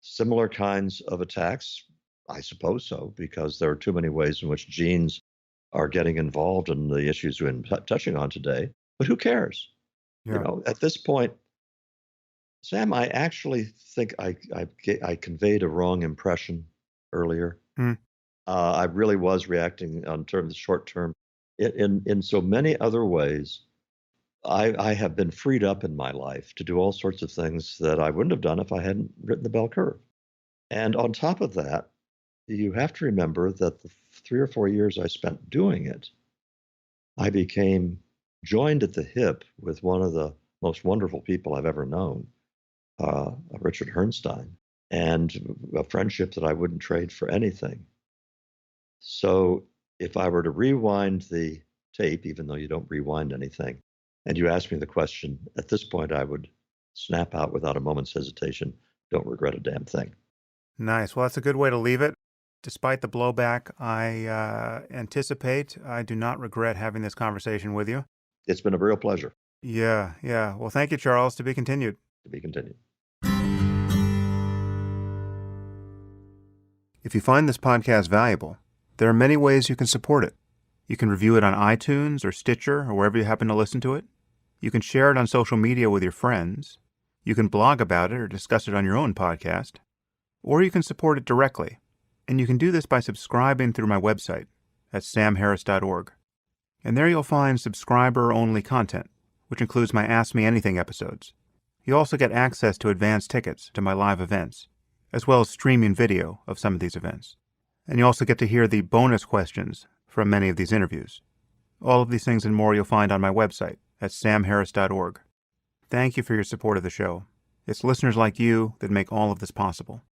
similar kinds of attacks? I suppose so, because there are too many ways in which genes are getting involved in the issues we've been touching on today. But who cares? Yeah. At this point, Sam, I actually think I conveyed a wrong impression earlier. I really was reacting on terms of short term. In so many other ways, I have been freed up in my life to do all sorts of things that I wouldn't have done if I hadn't written the Bell Curve. And on top of that, you have to remember that the 3 or 4 years I spent doing it, I became joined at the hip with one of the most wonderful people I've ever known, Richard Herrnstein, and a friendship that I wouldn't trade for anything. So if I were to rewind the tape, even though you don't rewind anything, and you ask me the question, at this point, I would snap out without a moment's hesitation, don't regret a damn thing. Nice. Well, that's a good way to leave it. Despite the blowback I anticipate, I do not regret having this conversation with you. It's been a real pleasure. Yeah. Well, thank you, Charles. To be continued. To be continued. If you find this podcast valuable, there are many ways you can support it. You can review it on iTunes or Stitcher or wherever you happen to listen to it. You can share it on social media with your friends. You can blog about it or discuss it on your own podcast. Or you can support it directly. And you can do this by subscribing through my website at samharris.org. And there you'll find subscriber-only content, which includes my Ask Me Anything episodes. You also get access to advance tickets to my live events, as well as streaming video of some of these events. And you also get to hear the bonus questions from many of these interviews. All of these things and more you'll find on my website at samharris.org. Thank you for your support of the show. It's listeners like you that make all of this possible.